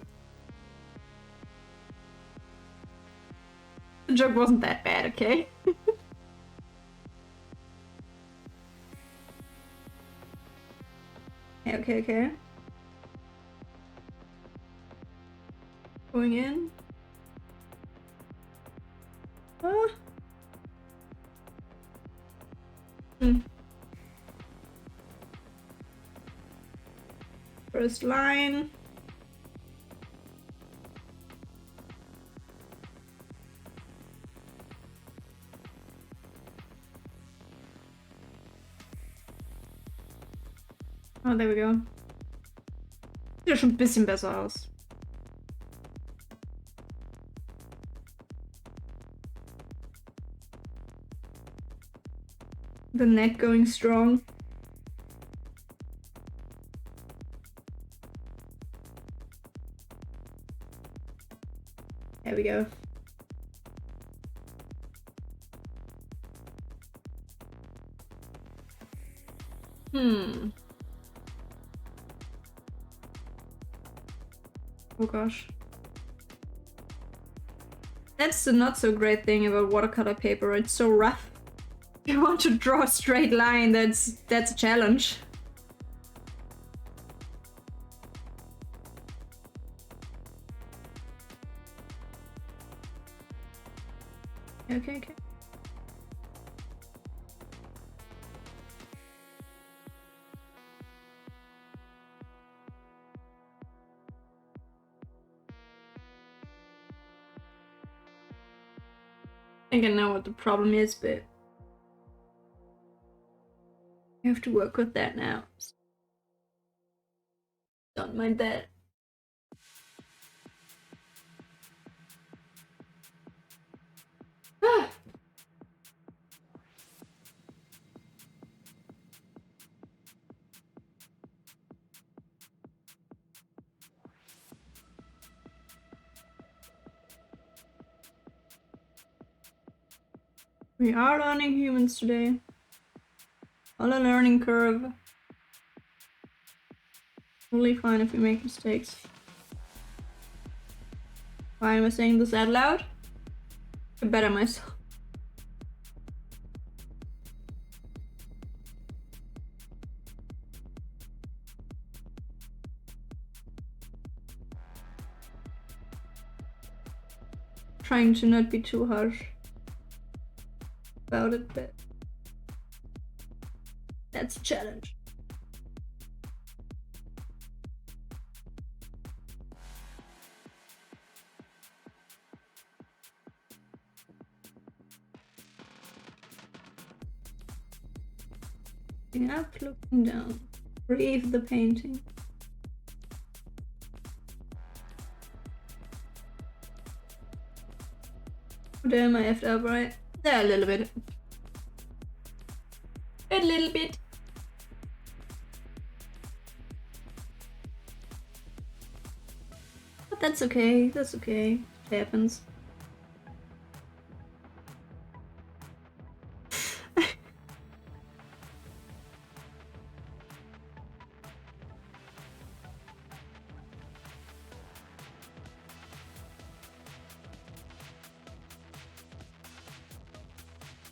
joke wasn't that bad, okay? Okay. Going in. First line. Oh, there we go. Sieht ja schon ein bisschen besser aus. The neck going strong. There we go. Oh gosh. That's the not so great thing about watercolor paper. It's so rough. If you want to draw a straight line, that's a challenge. Okay. I think I know what the problem is, but I have to work with that now. Don't mind that. We are learning humans today. On a learning curve. Totally fine if we make mistakes. Why am I saying this out loud? To better myself. Trying to not be too harsh about it, but that's a challenge. Looking up, looking down. Breathe the painting. Oh, damn, I effed up, right? Yeah, a little bit. A little bit. But that's okay, that's okay. It happens.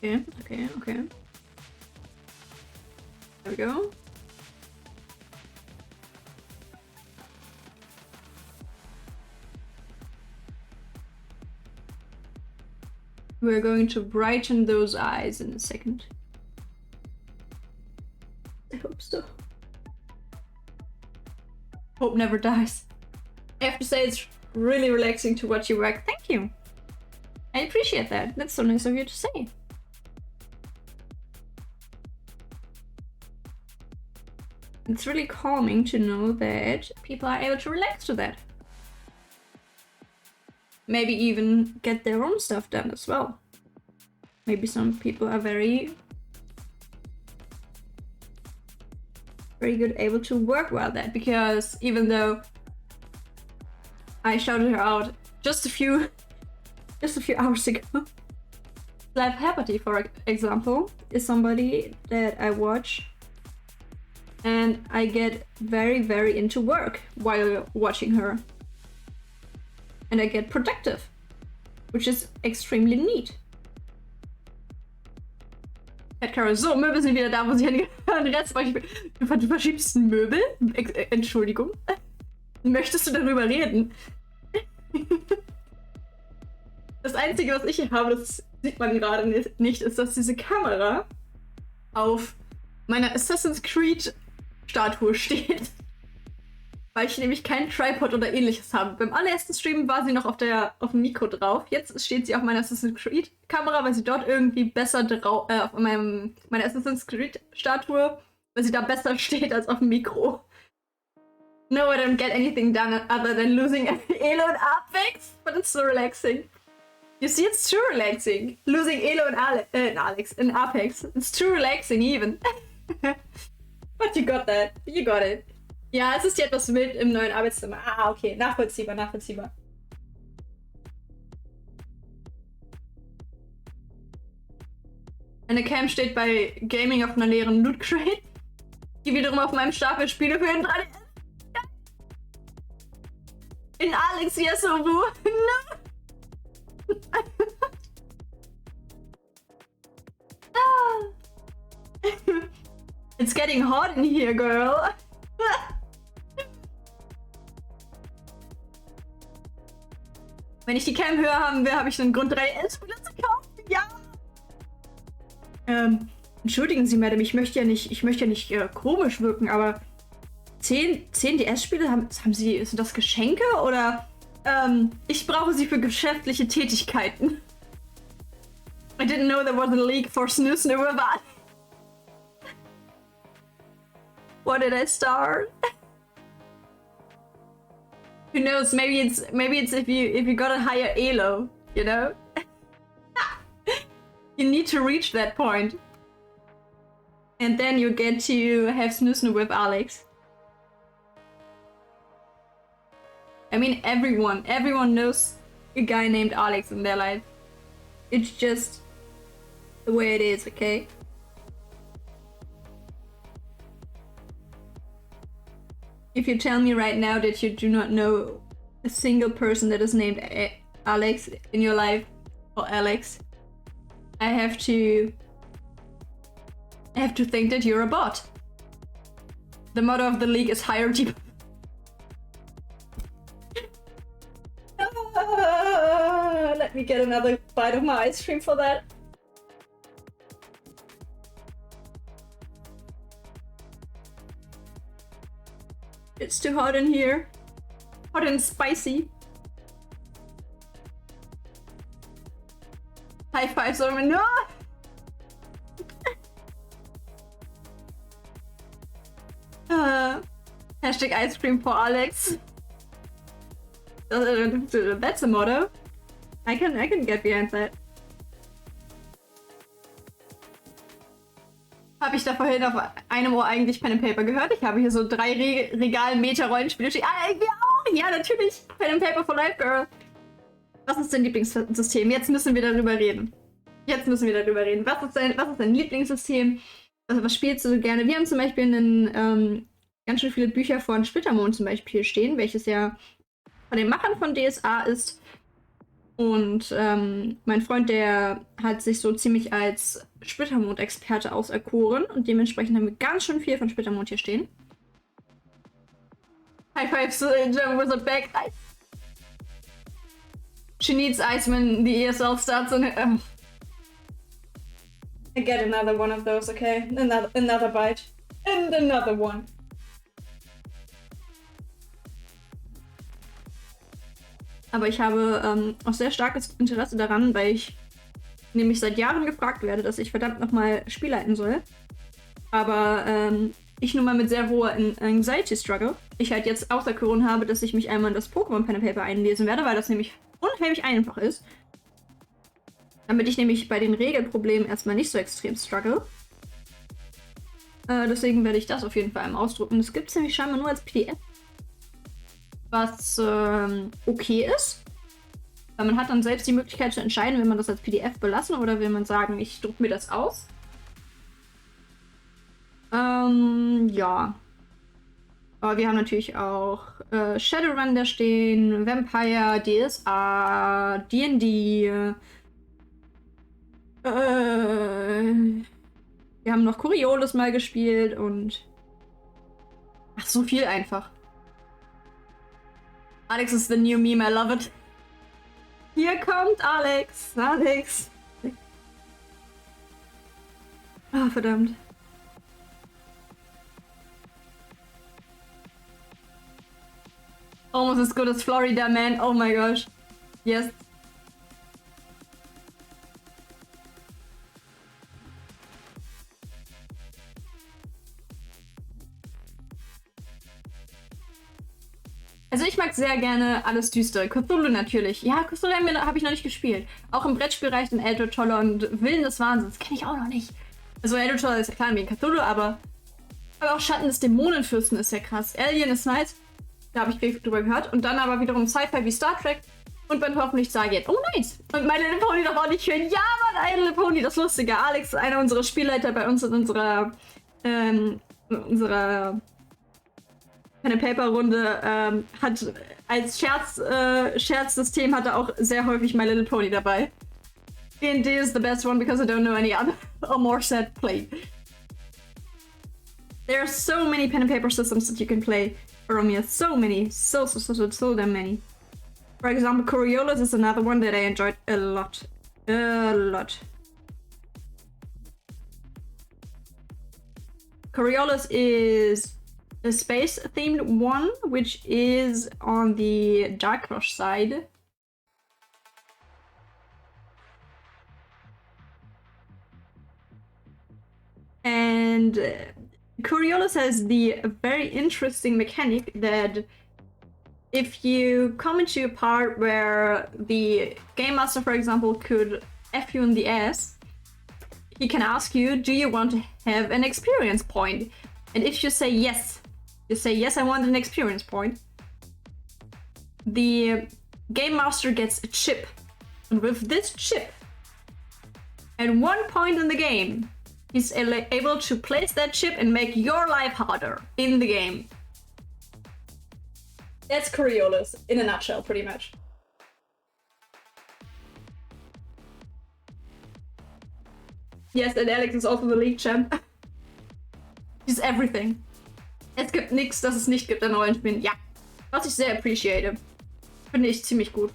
Okay. There we go. We're going to brighten those eyes in a second. I hope so. Hope never dies. I have to say it's really relaxing to watch you work. Thank you. I appreciate that. That's so nice of you to say. It's really calming to know that people are able to relax to that. Maybe even get their own stuff done as well. Maybe some people are very good able to work well that, because even though I shouted her out just a few hours ago, Live Happy, for example, is somebody that I watch and I get very into work while watching her. And I get productive, which is extremely neat. Carol, so, Möbel sind wieder da, wo sie hingehören. Rest, du verschiebst ein Möbel? Entschuldigung. Möchtest du darüber reden? Das Einzige, was ich hier habe, das sieht man gerade nicht, ist, dass diese Kamera auf meiner Assassin's Creed Statue steht. Weil ich nämlich keinen Tripod oder ähnliches habe. Beim allerersten Stream war sie noch auf dem Mikro drauf. Jetzt steht sie auf meiner Assassin's Creed Kamera, weil sie dort irgendwie besser drauf, auf meiner Assassin's Creed Statue, weil sie da besser steht als auf dem Mikro. No, I don't get anything done other than losing Elo and Apex, but it's so relaxing. You see, it's too relaxing. Losing Elo in Apex. It's too relaxing even. But you got that. You got it. Ja, es ist hier etwas wild im neuen Arbeitszimmer. Ah, okay. Nachvollziehbar, nachvollziehbar. Eine Cam steht bei Gaming auf einer leeren Loot Crate, die wiederum auf meinem Stapel Spiele für den 3DS. In Alex, yes, so no. It's getting hot in here, girl. Wenn ich die Cam höher haben will, habe ich einen Grund, 3DS-Spiele zu kaufen. Ja. Entschuldigen Sie, Madame, ich möchte ja nicht komisch wirken, aber 10 DS-Spiele, sind das Geschenke oder ich brauche sie für geschäftliche Tätigkeiten. I didn't know there was a league for snooze over that. What did I start? Who knows? Maybe it's if you got a higher elo, you know? You need to reach that point. And then you get to have snooze with Alex. I mean, everyone knows a guy named Alex in their life. It's just the way it is, okay? If you tell me right now that you do not know a single person that is named Alex in your life, or Alex, I have to think that you're a bot. The motto of the league is hire deep. Let me get another bite of my ice cream for that. It's too hot in here. Hot and spicy. High five, someone. No! Hashtag ice cream for Alex. That's a motto. I can get behind that. Habe ich da vorhin auf einem Ohr eigentlich Pen and Paper gehört? Ich habe hier so 3 Regal-Meter-Rollenspiele stehen. Ah, wir auch! Ja, natürlich! Pen and Paper for Life, Girl. Was ist dein Lieblingssystem? Jetzt müssen wir darüber reden. Was ist dein Lieblingssystem? Also, was spielst du so gerne? Wir haben zum Beispiel ganz schön viele Bücher von Splittermond zum Beispiel stehen, welches ja von den Machern von DSA ist. Und mein Freund, der hat sich so ziemlich als Splittermond-Experte auserkoren. Und dementsprechend haben wir ganz schön viel von Splittermond hier stehen. High five to Jump with a back. She needs ice when the ESL starts on it. I get another one of those, okay? Another bite. And another one. Aber ich habe auch sehr starkes Interesse daran, weil ich nämlich seit Jahren gefragt werde, dass ich verdammt nochmal Spiel leiten soll. Aber ich nun mal mit sehr hoher Anxiety struggle. Ich halt jetzt auserkoren habe, dass ich mich einmal in das Pokémon Pen and Paper einlesen werde, weil das nämlich unheimlich einfach ist. Damit ich nämlich bei den Regelproblemen erstmal nicht so extrem struggle. Deswegen werde ich das auf jeden Fall einmal ausdrucken. Das gibt es nämlich scheinbar nur als PDF. Was okay ist. Weil man hat dann selbst die Möglichkeit zu entscheiden, will man das als PDF belassen oder will man sagen, ich drucke mir das aus. Ja. Aber wir haben natürlich auch Shadowrun da stehen, Vampire, DSA, D&D. Wir haben noch Coriolis mal gespielt und ach, so viel einfach. Alex is the new meme, I love it. Hier kommt Alex. Alex. Ah, verdammt. Almost as good as Florida, man. Oh my gosh. Yes. Also ich mag sehr gerne alles Düstere. Cthulhu natürlich. Ja, Cthulhu habe ich noch nicht gespielt. Auch im Brettspielbereich den Elder Toller und Willen des Wahnsinns kenne ich auch noch nicht. Also Elder Toller ist ja klar wie Cthulhu, aber auch Schatten des Dämonenfürsten ist ja krass. Alien ist nice. Da habe ich viel drüber gehört. Und dann aber wiederum Sci-Fi wie Star Trek. Und dann hoffentlich Stargate. Oh, nice. Und My Little Pony doch auch nicht schön. Ja, Mann, My Little Pony, das Lustige. Alex, einer unserer Spielleiter bei uns in unserer Pen-and-Paper-Runde, hat als Scherzsystem hat er auch sehr häufig My Little Pony dabei. D&D is the best one because I don't know any other or more set played. There are so many pen and paper systems that you can play, Romeo. So many. So damn many. For example, Coriolis is another one that I enjoyed a lot. A lot. Coriolis is a space-themed one, which is on the Dark Rush side. And Coriolis has the very interesting mechanic that if you come into a part where the game master, for example, could F you in the ass, he can ask you, do you want to have an experience point? And if you say yes, I want an experience point, the game master gets a chip. And with this chip, at one point in the game, he's able to place that chip and make your life harder in the game. That's Coriolis in a nutshell, pretty much. Yes, and Alex is also the league champ. He's everything. Es gibt nichts, das es nicht gibt in Rollenspielen. Ja, was ich sehr appreciate. Finde ich ziemlich gut.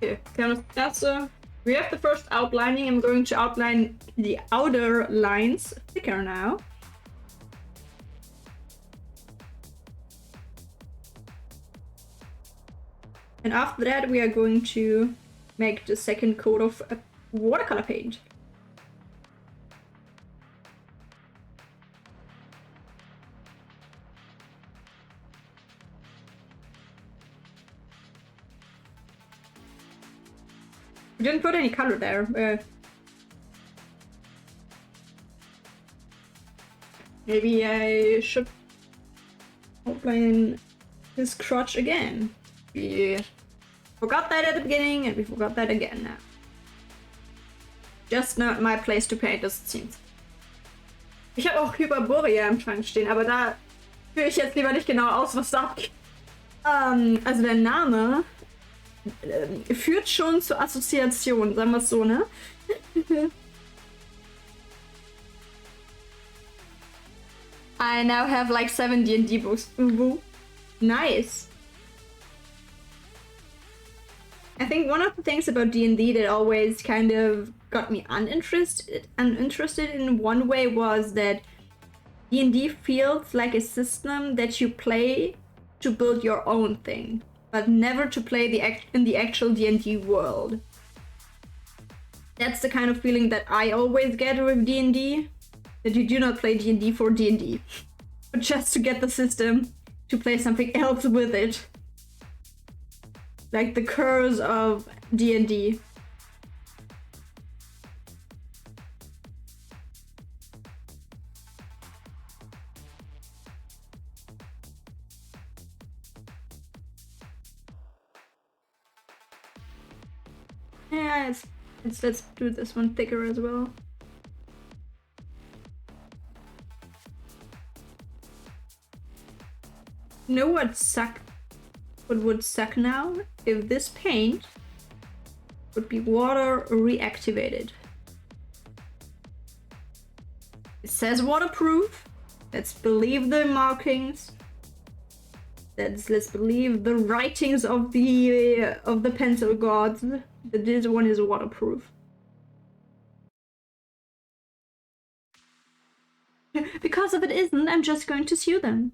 Okay, wir haben das erste. We have the first outlining. I'm going to outline the outer lines thicker now. And after that, we are going to make the second coat of watercolor paint. We didn't put any color there. Maybe I should outline his crotch again. We forgot that at the beginning and we forgot that again now. Just not my place to paint, as it seems. Ich habe auch Hyperborea im Schrank stehen, aber da führe ich jetzt lieber nicht genau aus, was da abgeht. Also der Name führt schon zur Assoziation, sagen wir es so, ne? I now have like 7 D&D books. Ooh, nice. I think one of the things about D&D that always kind of got me uninterested in one way was that D&D feels like a system that you play to build your own thing, but never to play in the actual D&D world. That's the kind of feeling that I always get with D&D, that you do not play D&D for D&D, but just to get the system to play something else with it. Like the curse of D&D. Yeah, let's do this one thicker as well. You know what would suck now? If this paint would be water reactivated. It says waterproof. Let's believe the markings. Let's believe the writings of the pencil gods that this one is waterproof. Because if it isn't, I'm just going to sue them.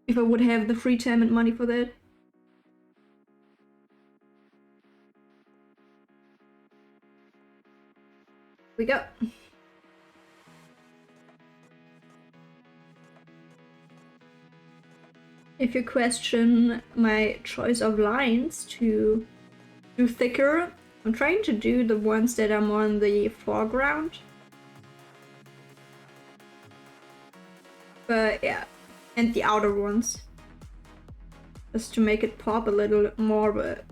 If I would have the free time and money for that. We go. If you question my choice of lines to do thicker, I'm trying to do the ones that are more in the foreground. But yeah, and the outer ones. Just to make it pop a little more, but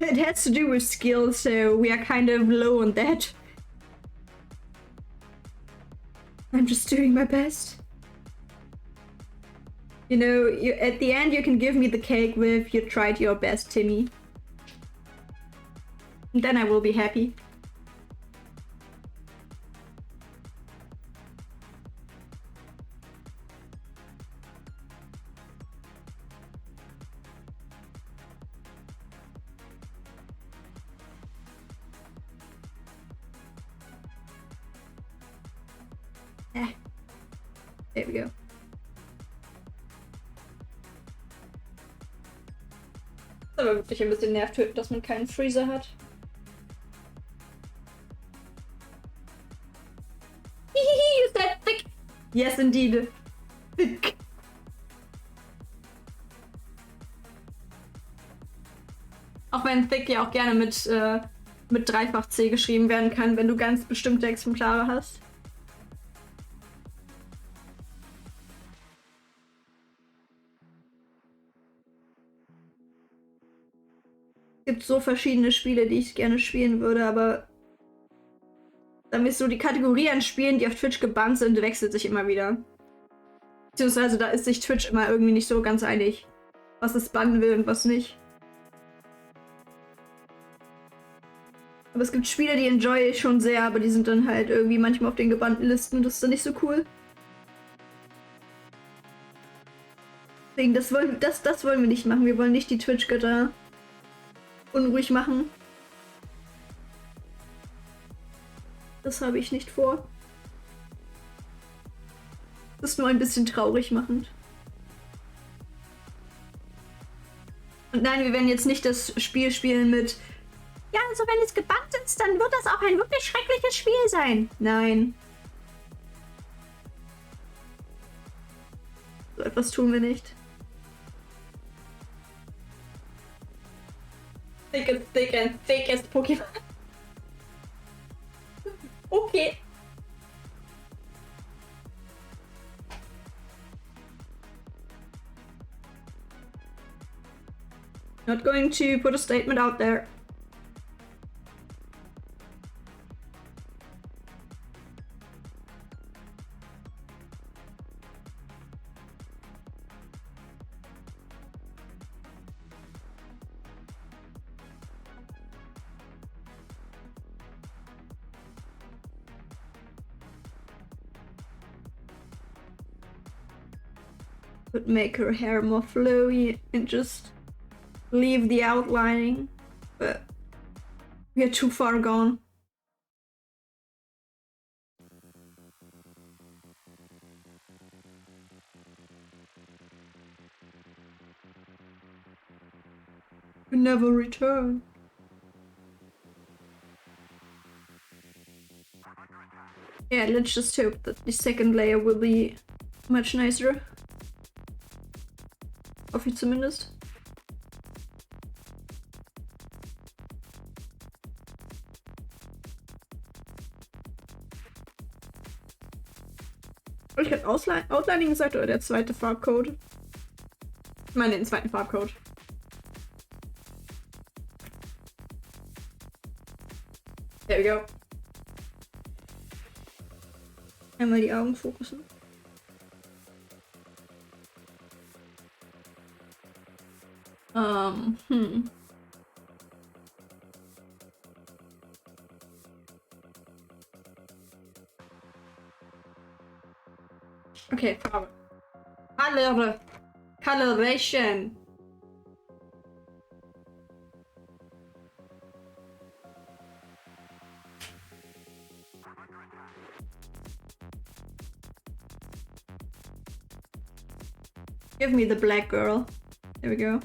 it has to do with skill, so we are kind of low on that. I'm just doing my best. You know, at the end you can give me the cake with "you tried your best, Timmy." And then I will be happy. There we go. Ist aber wirklich ein bisschen nervtötend, dass man keinen Freezer hat. You said thick! Yes, indeed. Thick. Auch wenn thick ja auch gerne mit Dreifach C geschrieben werden kann, wenn du ganz bestimmte Exemplare hast. Es gibt so verschiedene Spiele, die ich gerne spielen würde, aber dann ist so die Kategorie an Spielen, die auf Twitch gebannt sind, wechselt sich immer wieder. Beziehungsweise da ist sich Twitch immer irgendwie nicht so ganz einig, was es bannen will und was nicht. Aber es gibt Spiele, die enjoy ich schon sehr, aber die sind dann halt irgendwie manchmal auf den gebannten Listen und das ist dann nicht so cool. Deswegen, das wollen wir nicht machen. Wir wollen nicht die Twitch-Götter unruhig machen. Das habe ich nicht vor. Das ist nur ein bisschen traurig machend. Und nein, wir werden jetzt nicht das Spiel spielen mit "ja, also wenn es gebannt ist, dann wird das auch ein wirklich schreckliches Spiel sein." Nein. So etwas tun wir nicht. Thick and thickest Pokémon. Okay. Not going to put a statement out there. Could make her hair more flowy and just leave the outlining, but we are too far gone. We never return. Yeah, let's just hope that the second layer will be much nicer. Hoffe ich zumindest. Habe ich gerade Outlining gesagt oder der zweite Farbcode? Ich meine den zweiten Farbcode. There we go. Einmal die Augen fokussen. Okay, Farbe. Coloration. Give me the black girl. There we go.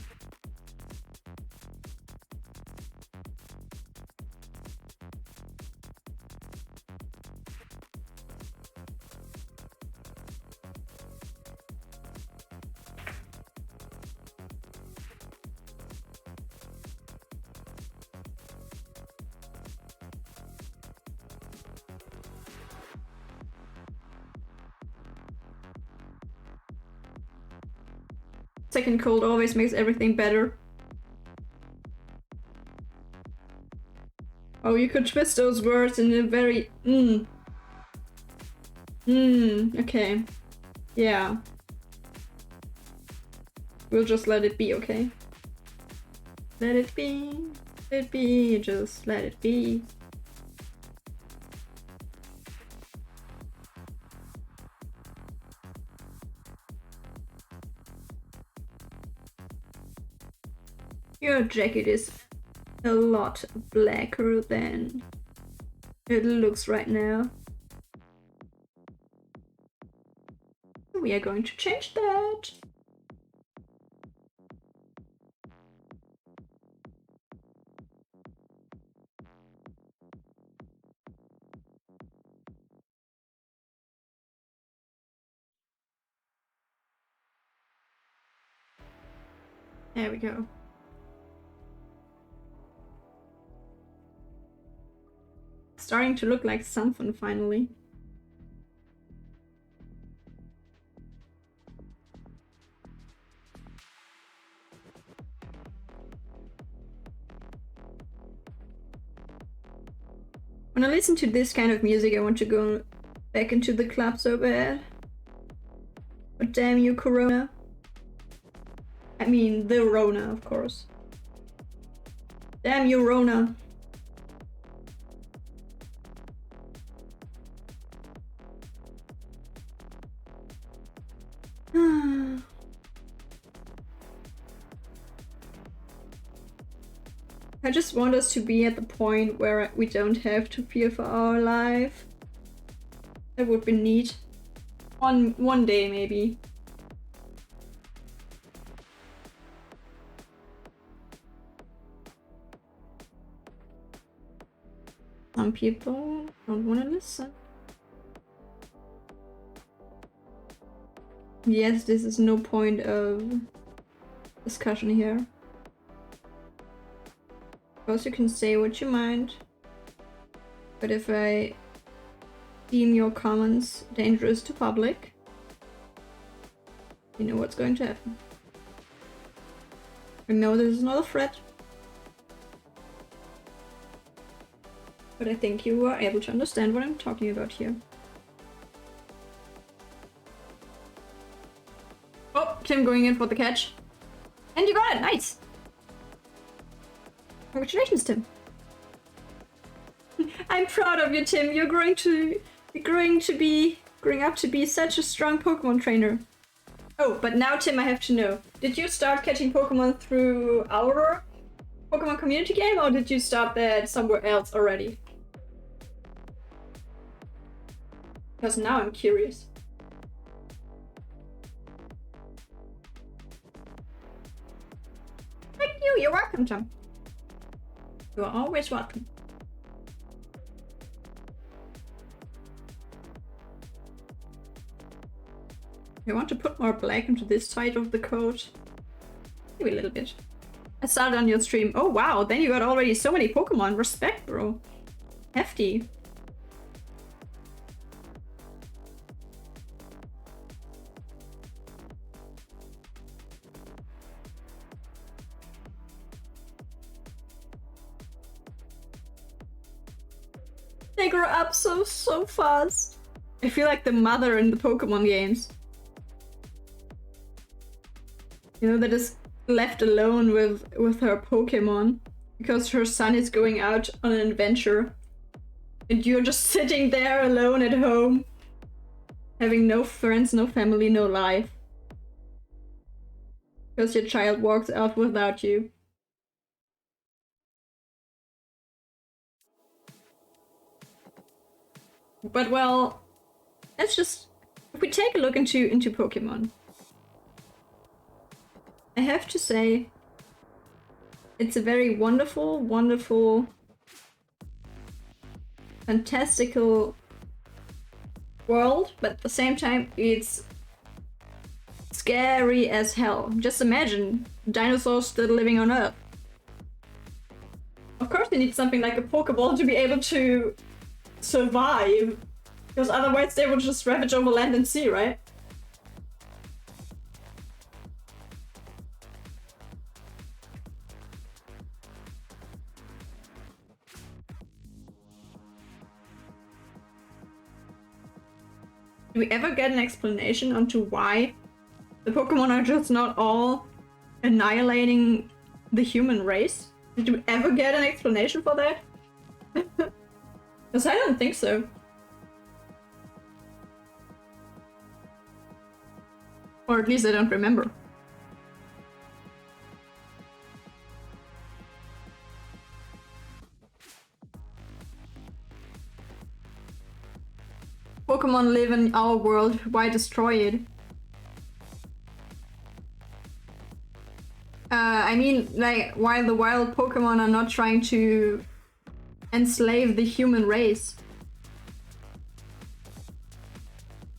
Second cold always makes everything better. Oh, you could twist those words in a very okay. Yeah. We'll just let it be, okay? Let it be. Let it be. Just let it be. Your jacket is a lot blacker than it looks right now. We are going to change that. There we go. Starting to look like something finally. When I listen to this kind of music, I want to go back into the club so bad. But damn you, Corona. I mean, the Rona, of course. Damn you, Rona. I just want us to be at the point where we don't have to fear for our life. That would be neat. One day, maybe. Some people don't want to listen. Yes, this is no point of discussion here. Of course you can say what you mind, but if I deem your comments dangerous to public, you know what's going to happen. I know this is not a threat, but I think you are able to understand what I'm talking about here. Oh, Tim going in for the catch. And you got it, nice! Congratulations, Tim. I'm proud of you, Tim. You're growing up to be such a strong Pokemon trainer. Oh, but now, Tim, I have to know. Did you start catching Pokemon through our Pokemon community game, or did you start that somewhere else already? Because now I'm curious. Thank you, you're welcome, Tom. You are always welcome. I want to put more black into this side of the coat. Maybe a little bit. I started on your stream. Oh wow, then you got already so many Pokemon. Respect, bro. Hefty. They grow up so fast. I feel like the mother in the Pokemon games. You know, that is left alone with her Pokemon because her son is going out on an adventure. And you're just sitting there alone at home. Having no friends, no family, no life. Because your child walks out without you. But well, let's just, if we take a look into Pokemon, I have to say, it's a very wonderful, fantastical world, but at the same time, it's scary as hell. Just imagine dinosaurs still living on Earth. Of course, you need something like a Pokeball to be able to survive, because otherwise they would just ravage over land and sea, right? Do we ever get an explanation onto why the Pokemon are just not all annihilating the human race? Did we ever get an explanation for that? Because I don't think so. Or at least I don't remember. Pokemon live in our world, why destroy it? I mean, like, while the wild Pokemon are not trying to enslave the human race,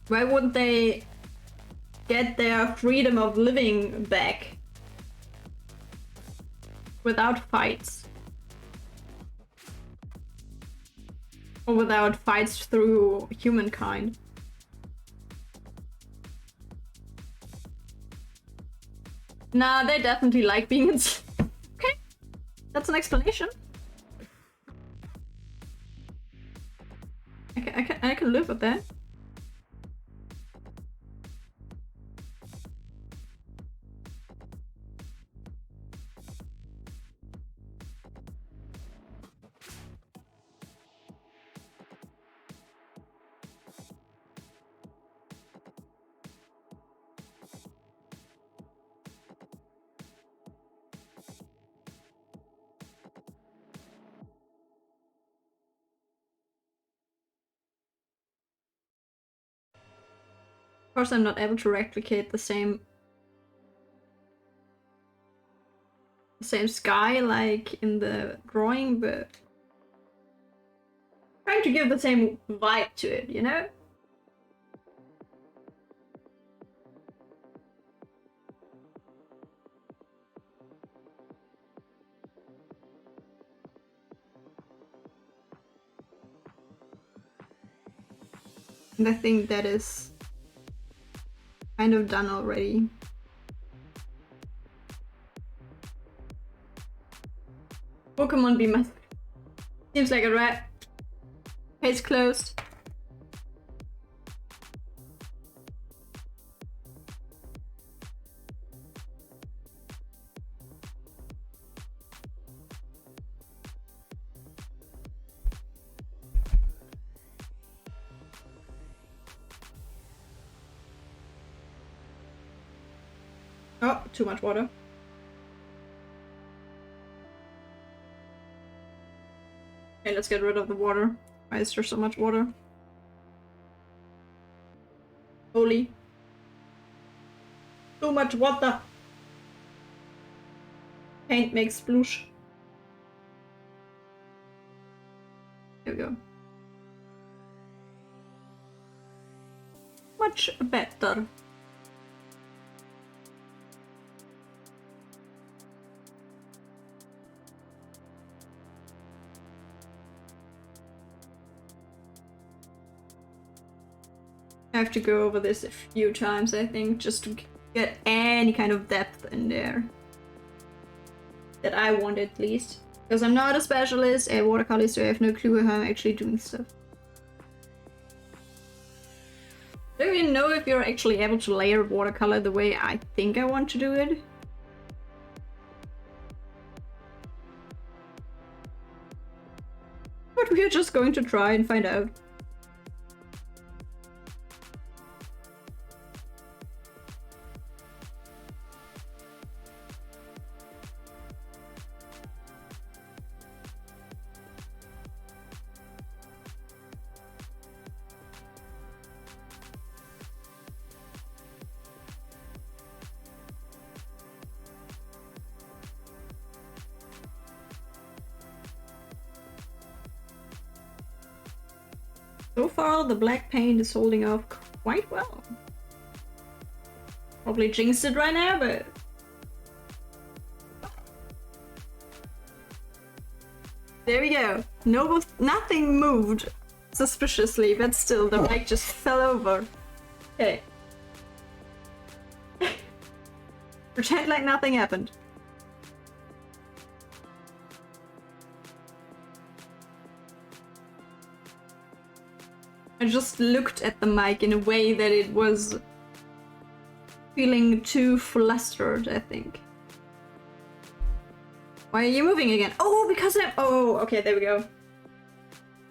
why wouldn't they get their freedom of living back without fights? Or without fights through humankind? Nah, they definitely like being okay, that's an explanation. I can live with that. Of course, I'm not able to replicate the same sky like in the drawing, but trying to give the same vibe to it, you know? And I think that is kind of done already. Pokemon be my... Seems like a rat. Case closed. Oh, too much water. Okay, let's get rid of the water. Why is there so much water? Holy. Too much water. Paint makes sploosh. There we go. Much better. I have to go over this a few times, I think, just to get any kind of depth in there. That I want, at least. Because I'm not a specialist, a watercolorist, so I have no clue how I'm actually doing stuff. I don't even know if you're actually able to layer watercolor the way I think I want to do it. But we're just going to try and find out. So far, the black paint is holding off quite well. Probably jinxed it right now, but... There we go. No, nothing moved suspiciously, but still, the mic just fell over. Okay. Pretend like nothing happened. I just looked at the mic in a way that it was feeling too flustered, I think. Why are you moving again? Oh, because I'm... Oh, okay, there we go.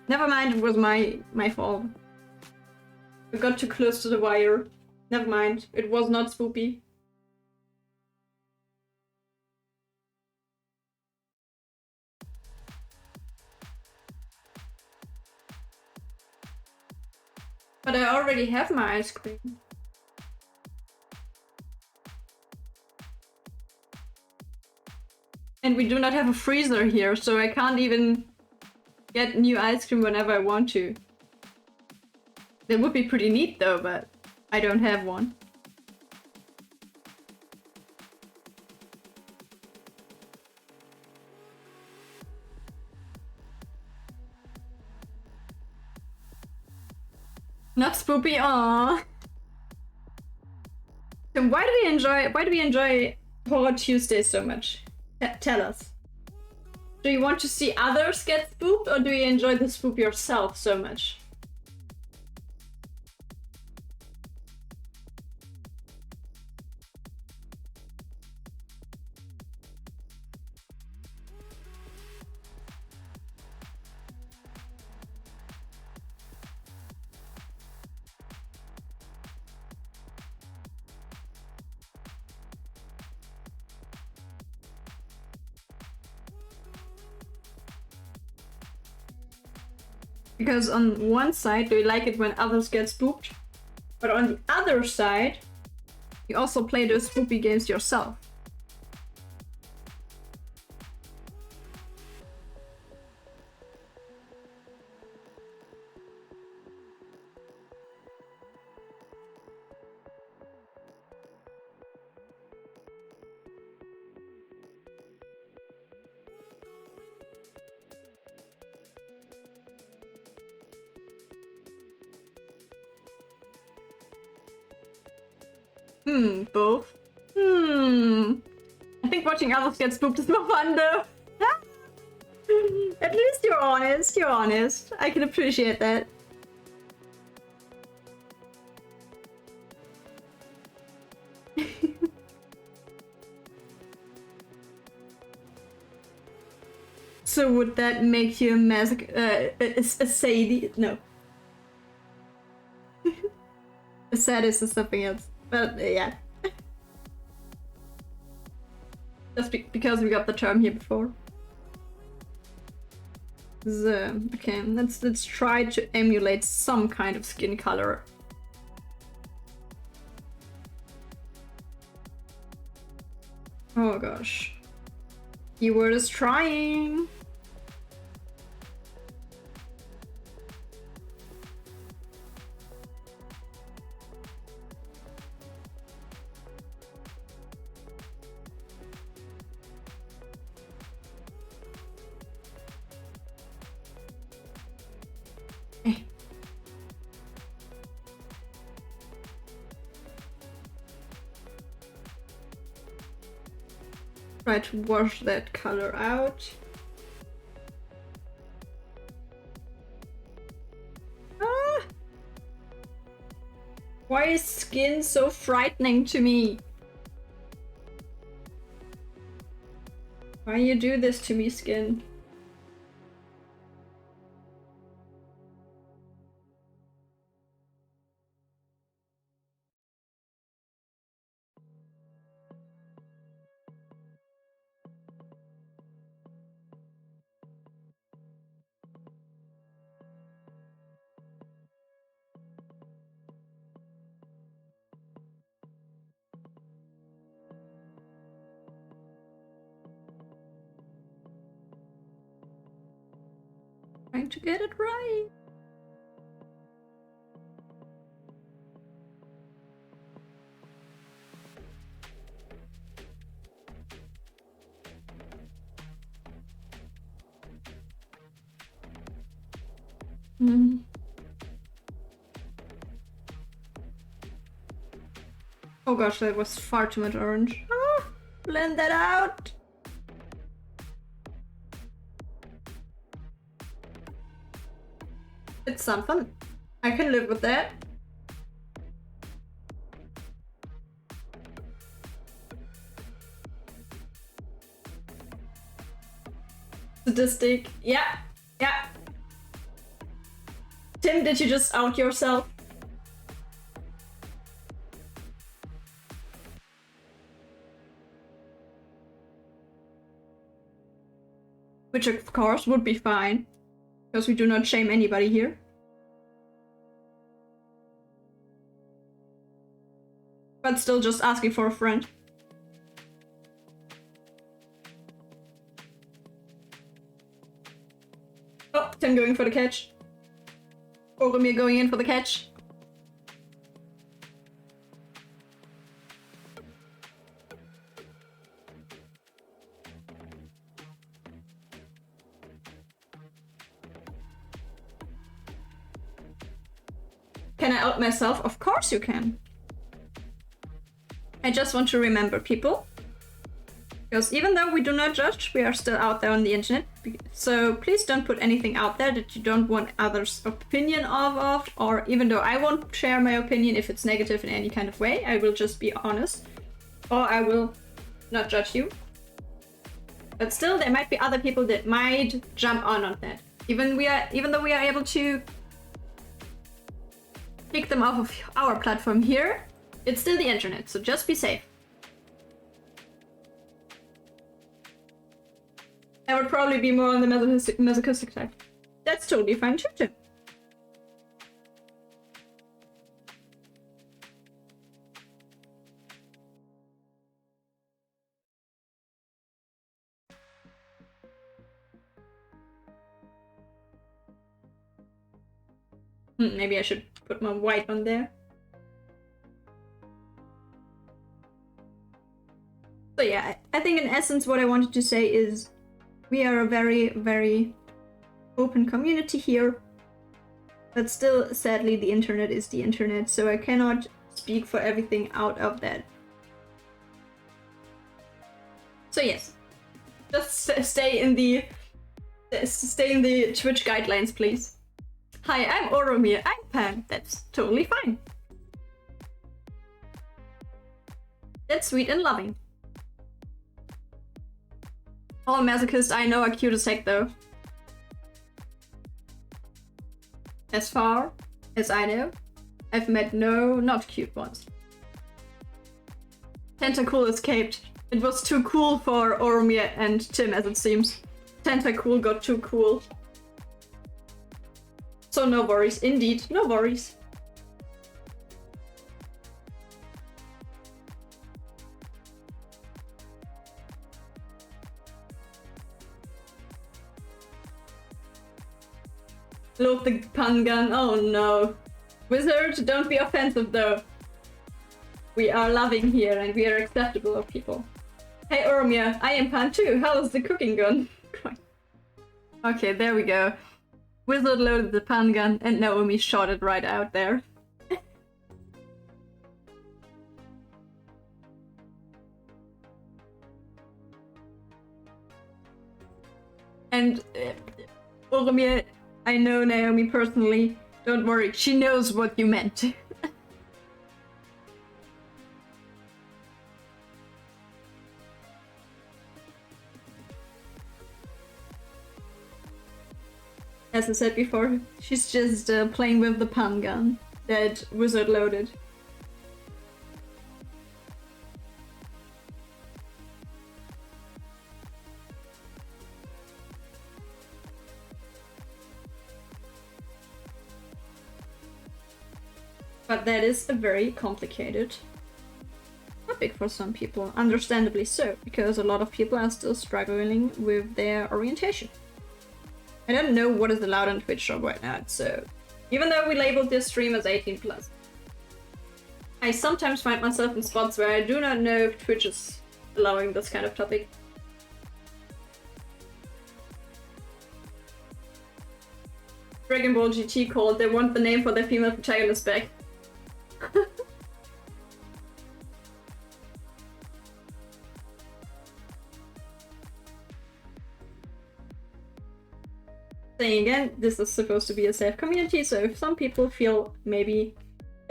Never mind, it was my fault. I got too close to the wire. Never mind, it was not spoopy. But I already have my ice cream. And we do not have a freezer here, so I can't even get new ice cream whenever I want to. That would be pretty neat though, but I don't have one. Not spoopy, aww. Then why do we enjoy Horror Tuesday so much? Tell us. Do you want to see others get spooked, or do you enjoy the spook yourself so much? Because on one side, you like it when others get spooked, but on the other side, you also play those spoopy games yourself. Both. I think watching others get spooked is more fun though. At least you're honest. I can appreciate that. So would that make you a sadie? No. A sadist is something else. But yeah. Just because we got the term here before. So, okay, let's try to emulate some kind of skin color. Oh gosh. Keyword is trying. Try to wash that color out. Ah! Why is skin so frightening to me? Why you do this to me, skin? Trying to get it right. Oh gosh, that was far too much orange. Ah, blend that out. It's something. I can live with that. Sadistic. Yeah. Yeah. Tim, did you just out yourself? Which of course would be fine, because we do not shame anybody here. But still just asking for a friend. Oh, Tim going for the catch. Oromir going in for the catch. Can I out myself? Of course you can. I just want to remember people. Because even though we do not judge, we are still out there on the internet. So please don't put anything out there that you don't want others' opinion of, or even though I won't share my opinion if it's negative in any kind of way, I will just be honest. Or I will not judge you. But still, there might be other people that might jump on that. Even though we are able to kick them off of our platform here, it's still the internet, so just be safe. I would probably be more on the masochistic side. That's totally fine too, Tim. Maybe I should put my white on there. So yeah, I think in essence what I wanted to say is we are a very, very open community here. But still, sadly, the internet is the internet, so I cannot speak for everything out of that. So yes, just stay in the Twitch guidelines, please. Hi, I'm Oromir. I'm Pam. That's totally fine. That's sweet and loving. All masochists I know are cute as heck, though. As far as I know, I've met no not cute ones. Tentacool escaped. It was too cool for Oromir and Tim, as it seems. Tentacool got too cool. So no worries, indeed, no worries. Load the pun gun, oh no. Wizard, don't be offensive though. We are loving here and we are acceptable of people. Hey Oromir, I am Pan too, how's the cooking gun? Okay, there we go. Wizard loaded the pan gun and Naomi shot it right out there. And Oromir, I know Naomi personally. Don't worry, she knows what you meant. As I said before, she's just playing with the pun gun that Wizard loaded. But that is a very complicated topic for some people, understandably so, because a lot of people are still struggling with their orientation. I don't know what is allowed on Twitch shop right now, so even though we labeled this stream as 18+, I sometimes find myself in spots where I do not know if Twitch is allowing this kind of topic. Dragon Ball GT called, they want the name for their female protagonist back. Saying again, this is supposed to be a safe community, so if some people feel maybe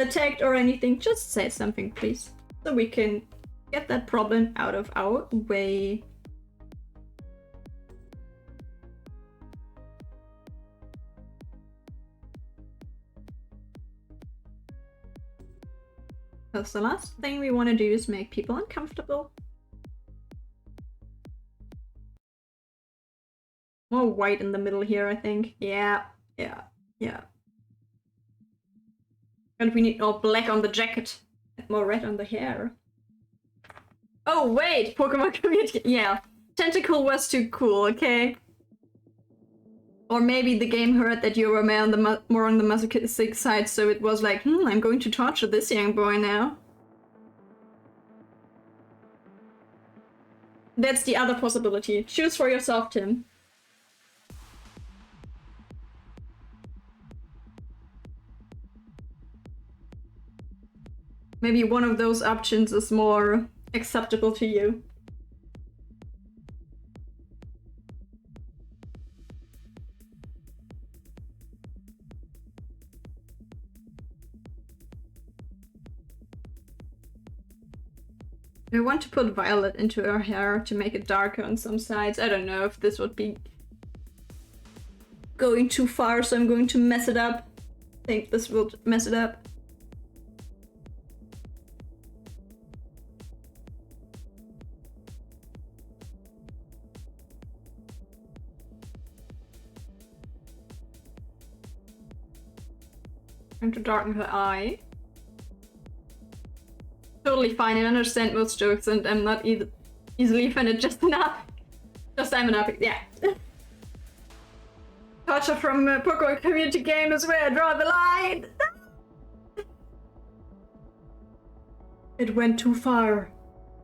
attacked or anything, just say something, please, so we can get that problem out of our way. Because the last thing we want to do is make people uncomfortable. More white in the middle here, I think. Yeah. And we need more black on the jacket and more red on the hair. Oh wait, Pokemon community. Yeah, Tentacle was too cool, okay? Or maybe the game heard that you were more on the masochistic side, so it was like, I'm going to torture this young boy now. That's the other possibility. Choose for yourself, Tim. Maybe one of those options is more acceptable to you. I want to put violet into her hair to make it darker on some sides. I don't know if this would be going too far, so I'm going to mess it up. I think this will mess it up. I'm to darken her eye. Totally fine, I understand most jokes and I'm not easily offended, just enough. Just I'm enough, yeah. Torture from a Pokemon community game is where I draw the line. It went too far.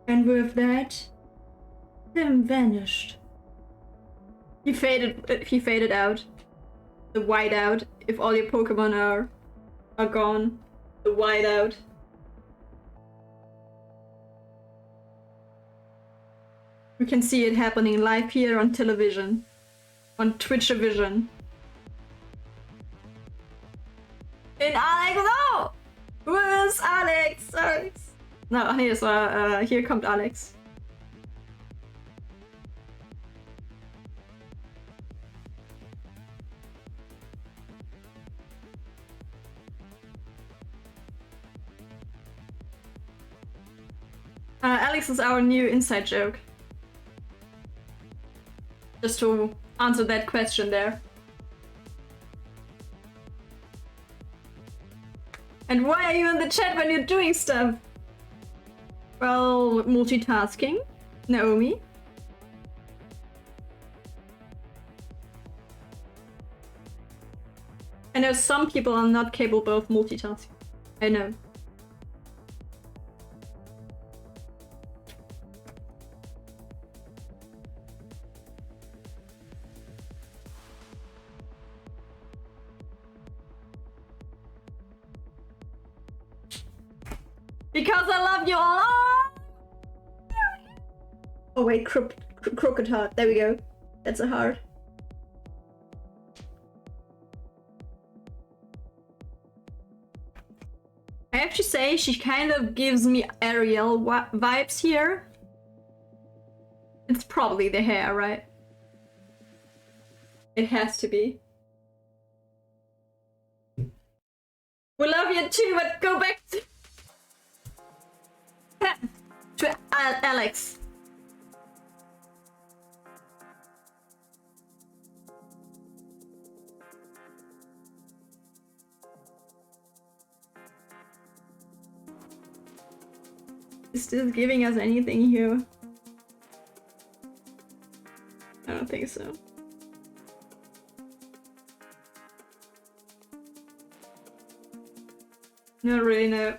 And with that, Tim vanished. He faded out. The white out, if all your Pokemon are gone. The white out. We can see it happening live here on television. On Twitch-vision. And Alex, no! Where's Alex? Alex? No, here comes Alex. Alex is our new inside joke. Just to answer that question there. And why are you in the chat when you're doing stuff? Well, multitasking. Naomi. I know some people are not capable of multitasking. I know. Because I love you all. Oh wait, crooked heart. There we go. That's a heart. I have to say, she kind of gives me Ariel vibes here. It's probably the hair, right? It has to be. We love you too, but go back to Alex. Is this giving us anything here? I don't think so. Not really, no.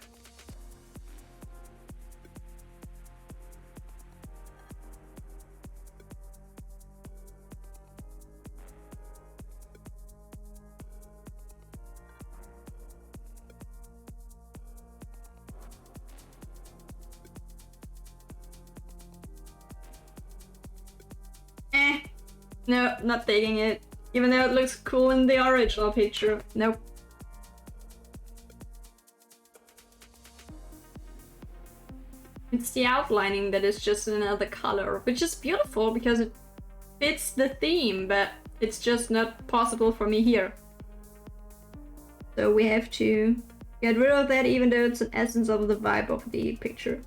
No, not taking it. Even though it looks cool in the original picture. Nope. It's the outlining that is just another color, which is beautiful because it fits the theme, but it's just not possible for me here. So we have to get rid of that, even though it's an essence of the vibe of the picture.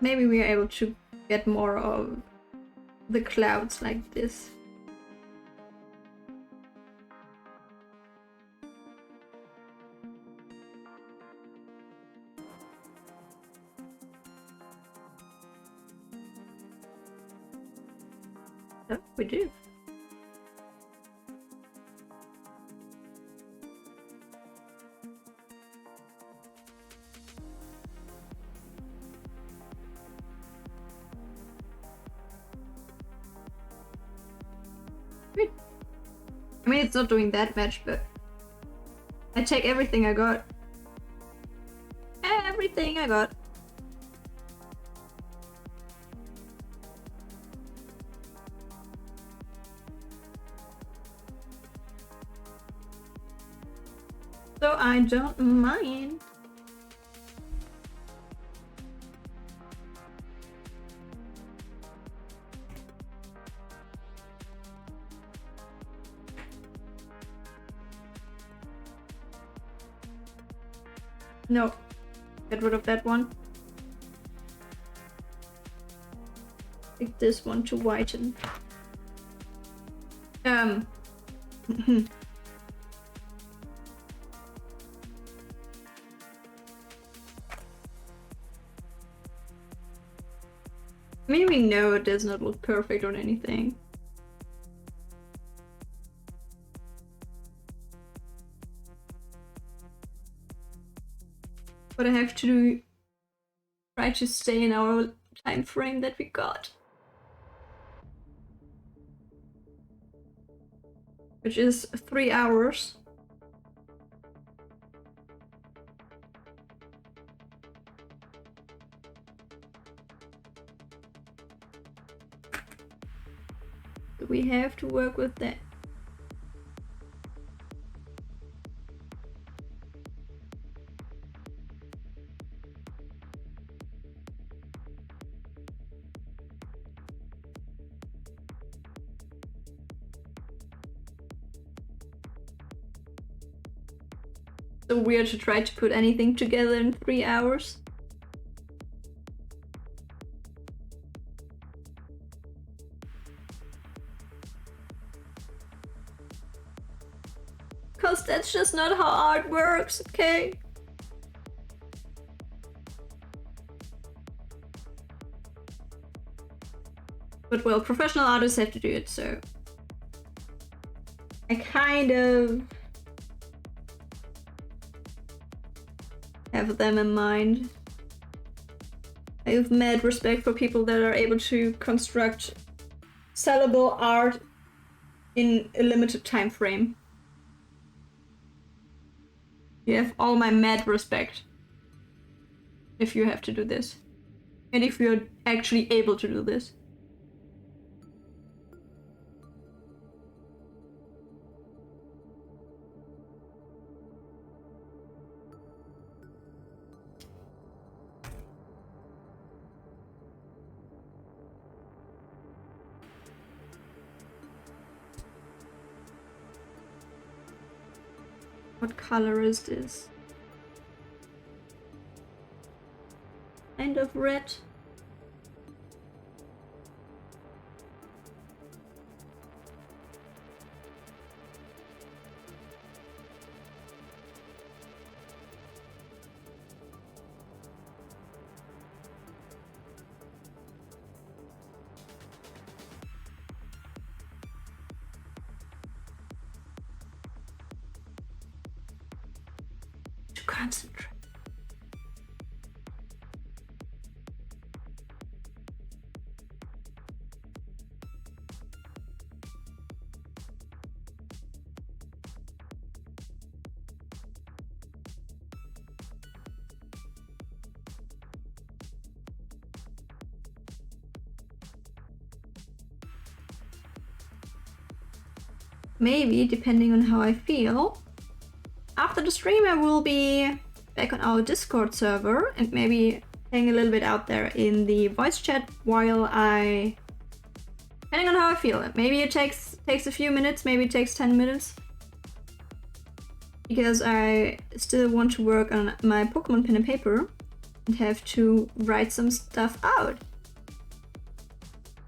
Maybe we are able to get more of the clouds like this. Oh, we do. I mean, it's not doing that much, but I take everything I got. Everything I got. So I don't mind. No, get rid of that one. Take this one to whiten. Maybe no, it does not look perfect on anything. But I have to try to stay in our time frame that we got. Which is 3 hours. We have to work with that. So weird to try to put anything together in 3 hours. Cause that's just not how art works, okay? But well, professional artists have to do it, so I kind of have them in mind. I have mad respect for people that are able to construct sellable art in a limited time frame. You have all my mad respect if you have to do this. And if you're actually able to do this. What color is this? Kind of red. Concentrate. maybe, depending on how I feel, after the stream I will be back on our Discord server and maybe hang a little bit out there in the voice chat while I... Depending on how I feel. Maybe it takes a few minutes, maybe it takes 10 minutes. Because I still want to work on my Pokemon pen and paper and have to write some stuff out.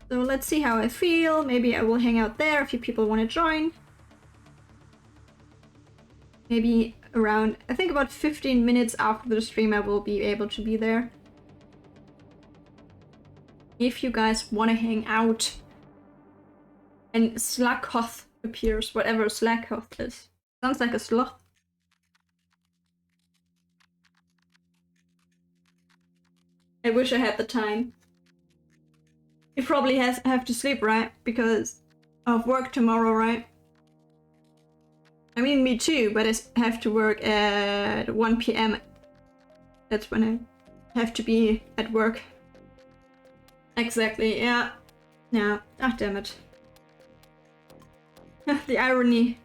So let's see how I feel. Maybe I will hang out there if you people want to join. Maybe around, I think about 15 minutes after the stream I will be able to be there. If you guys want to hang out. And Slackoth appears, whatever Slackoth is. Sounds like a sloth. I wish I had the time. You probably have to sleep, right? Because of work tomorrow, right? I mean, me too, but I have to work at 1 PM. That's when I have to be at work. Exactly, yeah. Yeah, ah, damn it. The irony.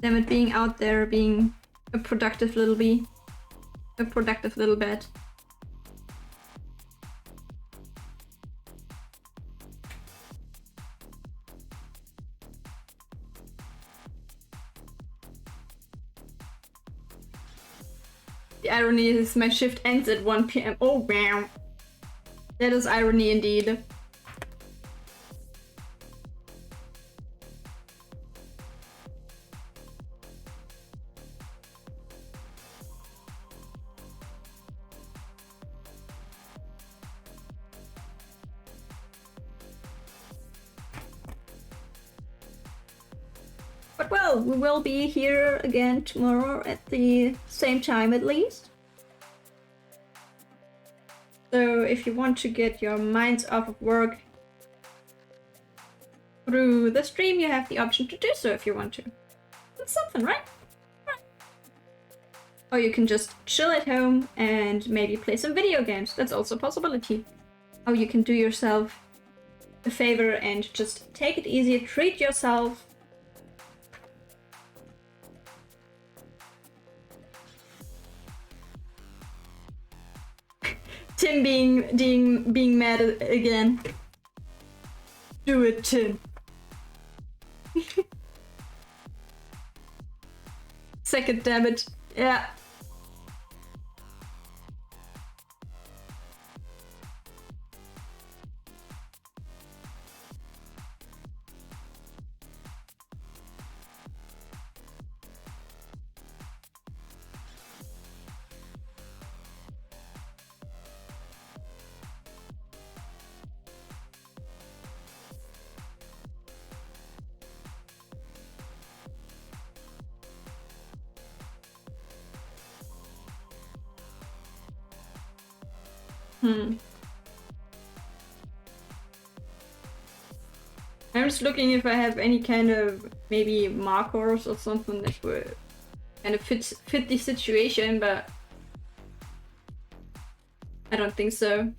Damn it, being out there, being a productive little bee. A productive little bat. The irony is my shift ends at 1 PM. Oh, wow. That is irony indeed. But well, we will be here again tomorrow at the same time at least. So if you want to get your minds off of work through the stream, you have the option to do so if you want to. That's something, right? Or you can just chill at home and maybe play some video games. That's also a possibility. Or you can do yourself a favor and just take it easy, treat yourself. Tim being mad again. Do it, Tim. Second damage. Yeah. I'm just looking if I have any kind of maybe markers or something that would kind of fit the situation, but I don't think so.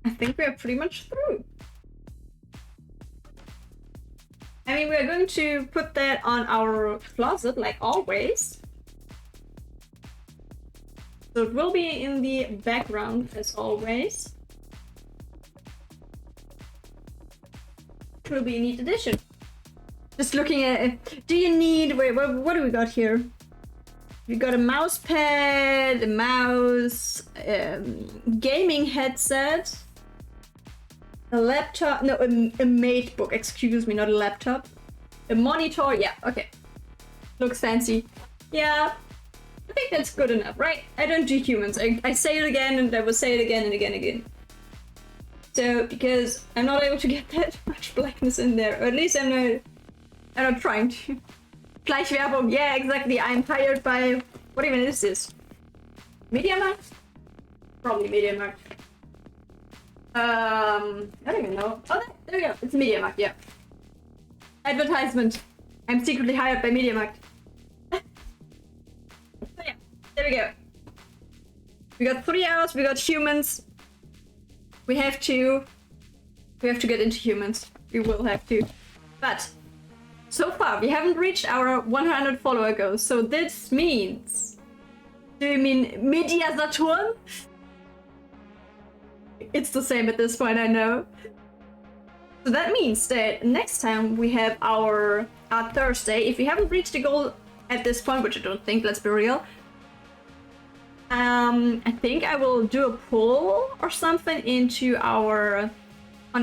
I think we are pretty much through. I mean, we are going to put that on our closet like always. So it will be in the background as always. It will be a neat addition. Just looking at it. Do you need... Wait, what do we got here? We got a mouse pad, a mouse, gaming headset, a laptop, no, a mate book, excuse me, not a laptop. A monitor, yeah, okay. Looks fancy. Yeah, I think that's good enough, right? I don't do humans. I say it again and I will say it again and again and again. So, because I'm not able to get that much blackness in there, or at least I'm not trying to. Schleichwerbung, yeah, exactly. I'm hired by, what even is this? MediaMarkt? Probably MediaMarkt. I don't even know. Oh, there we go. It's MediaMarkt, yeah. Advertisement. I'm secretly hired by MediaMarkt. So yeah, there we go. We got 3 hours, we got humans. We have to get into humans. We will have to. But so far we haven't reached our 100 follower goal. So this means, do you mean Media Saturn? It's the same at this point, I know. So that means that next time we have our Thursday, if we haven't reached the goal at this point, which I don't think, let's be real, I think I will do a poll or something on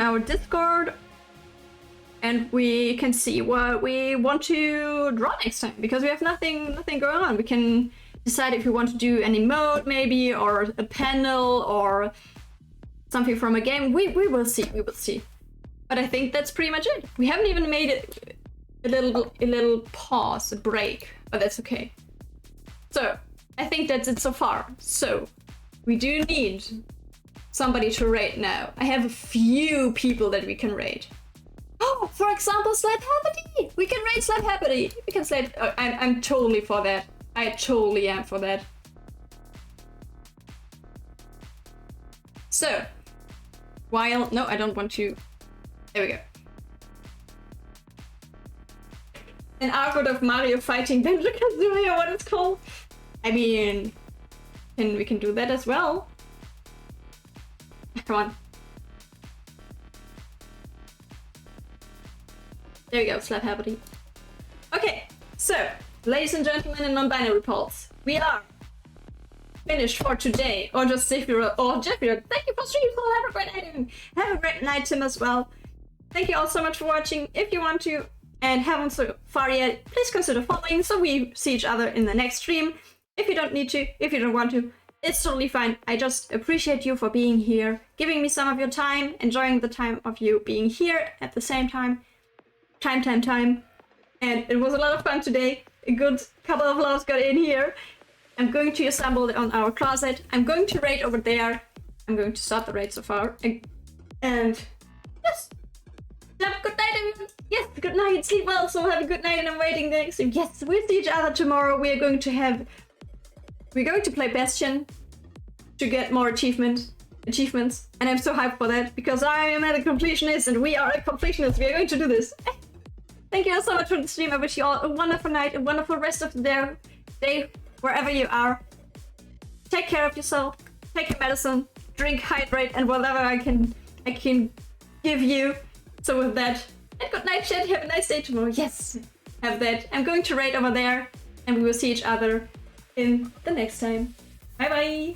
our Discord, and we can see what we want to draw next time, because we have nothing going on. We can decide if we want to do an emote maybe, or a panel, or something from a game. We will see. But I think that's pretty much it. We haven't even made it a little pause, a break, but that's okay. So I think that's it so far. So we do need somebody to rate now. I have a few people that we can rate. Oh, for example, Slap Happity. We can rate Slap Happity. We can say, I'm totally for that. I totally am for that. So, while, no, I don't want to. There we go. An artwork of Mario fighting Banjo-Kazooie, or what it's called. I mean, we can do that as well. Come on. There we go, Slap Happity. Okay, so, ladies and gentlemen and non-binary polls, we are finished for today. Or just Jeffrey, thank you for streaming. Have a great night. Have a great night, Tim, as well. Thank you all so much for watching. If you want to and haven't so far yet, please consider following so we see each other in the next stream. If you don't need to, if you don't want to, it's totally fine. I just appreciate you for being here, giving me some of your time, enjoying the time of you being here at the same time. And it was a lot of fun today. A good couple of loves got in here. I'm going to assemble it on our closet. I'm going to rate over there. I'm going to start the raid so far. And yes. Have a good night, everyone. Yes, good night. Sleep well. So have a good night, and I'm waiting the next stream. Yes, we'll see each other tomorrow. We're going to play Bastion to get more achievements, and I'm so hyped for that because I am a completionist and we are a completionist. We are going to do this. Thank you all so much for the stream. I wish you all a wonderful night, a wonderful rest of the day, wherever you are. Take care of yourself. Take your medicine. Drink, hydrate, and whatever I can give you. So with that, and good night, chat. Have a nice day tomorrow. Yes, have that. I'm going to raid over there, and we will see each other in the next time. Bye bye.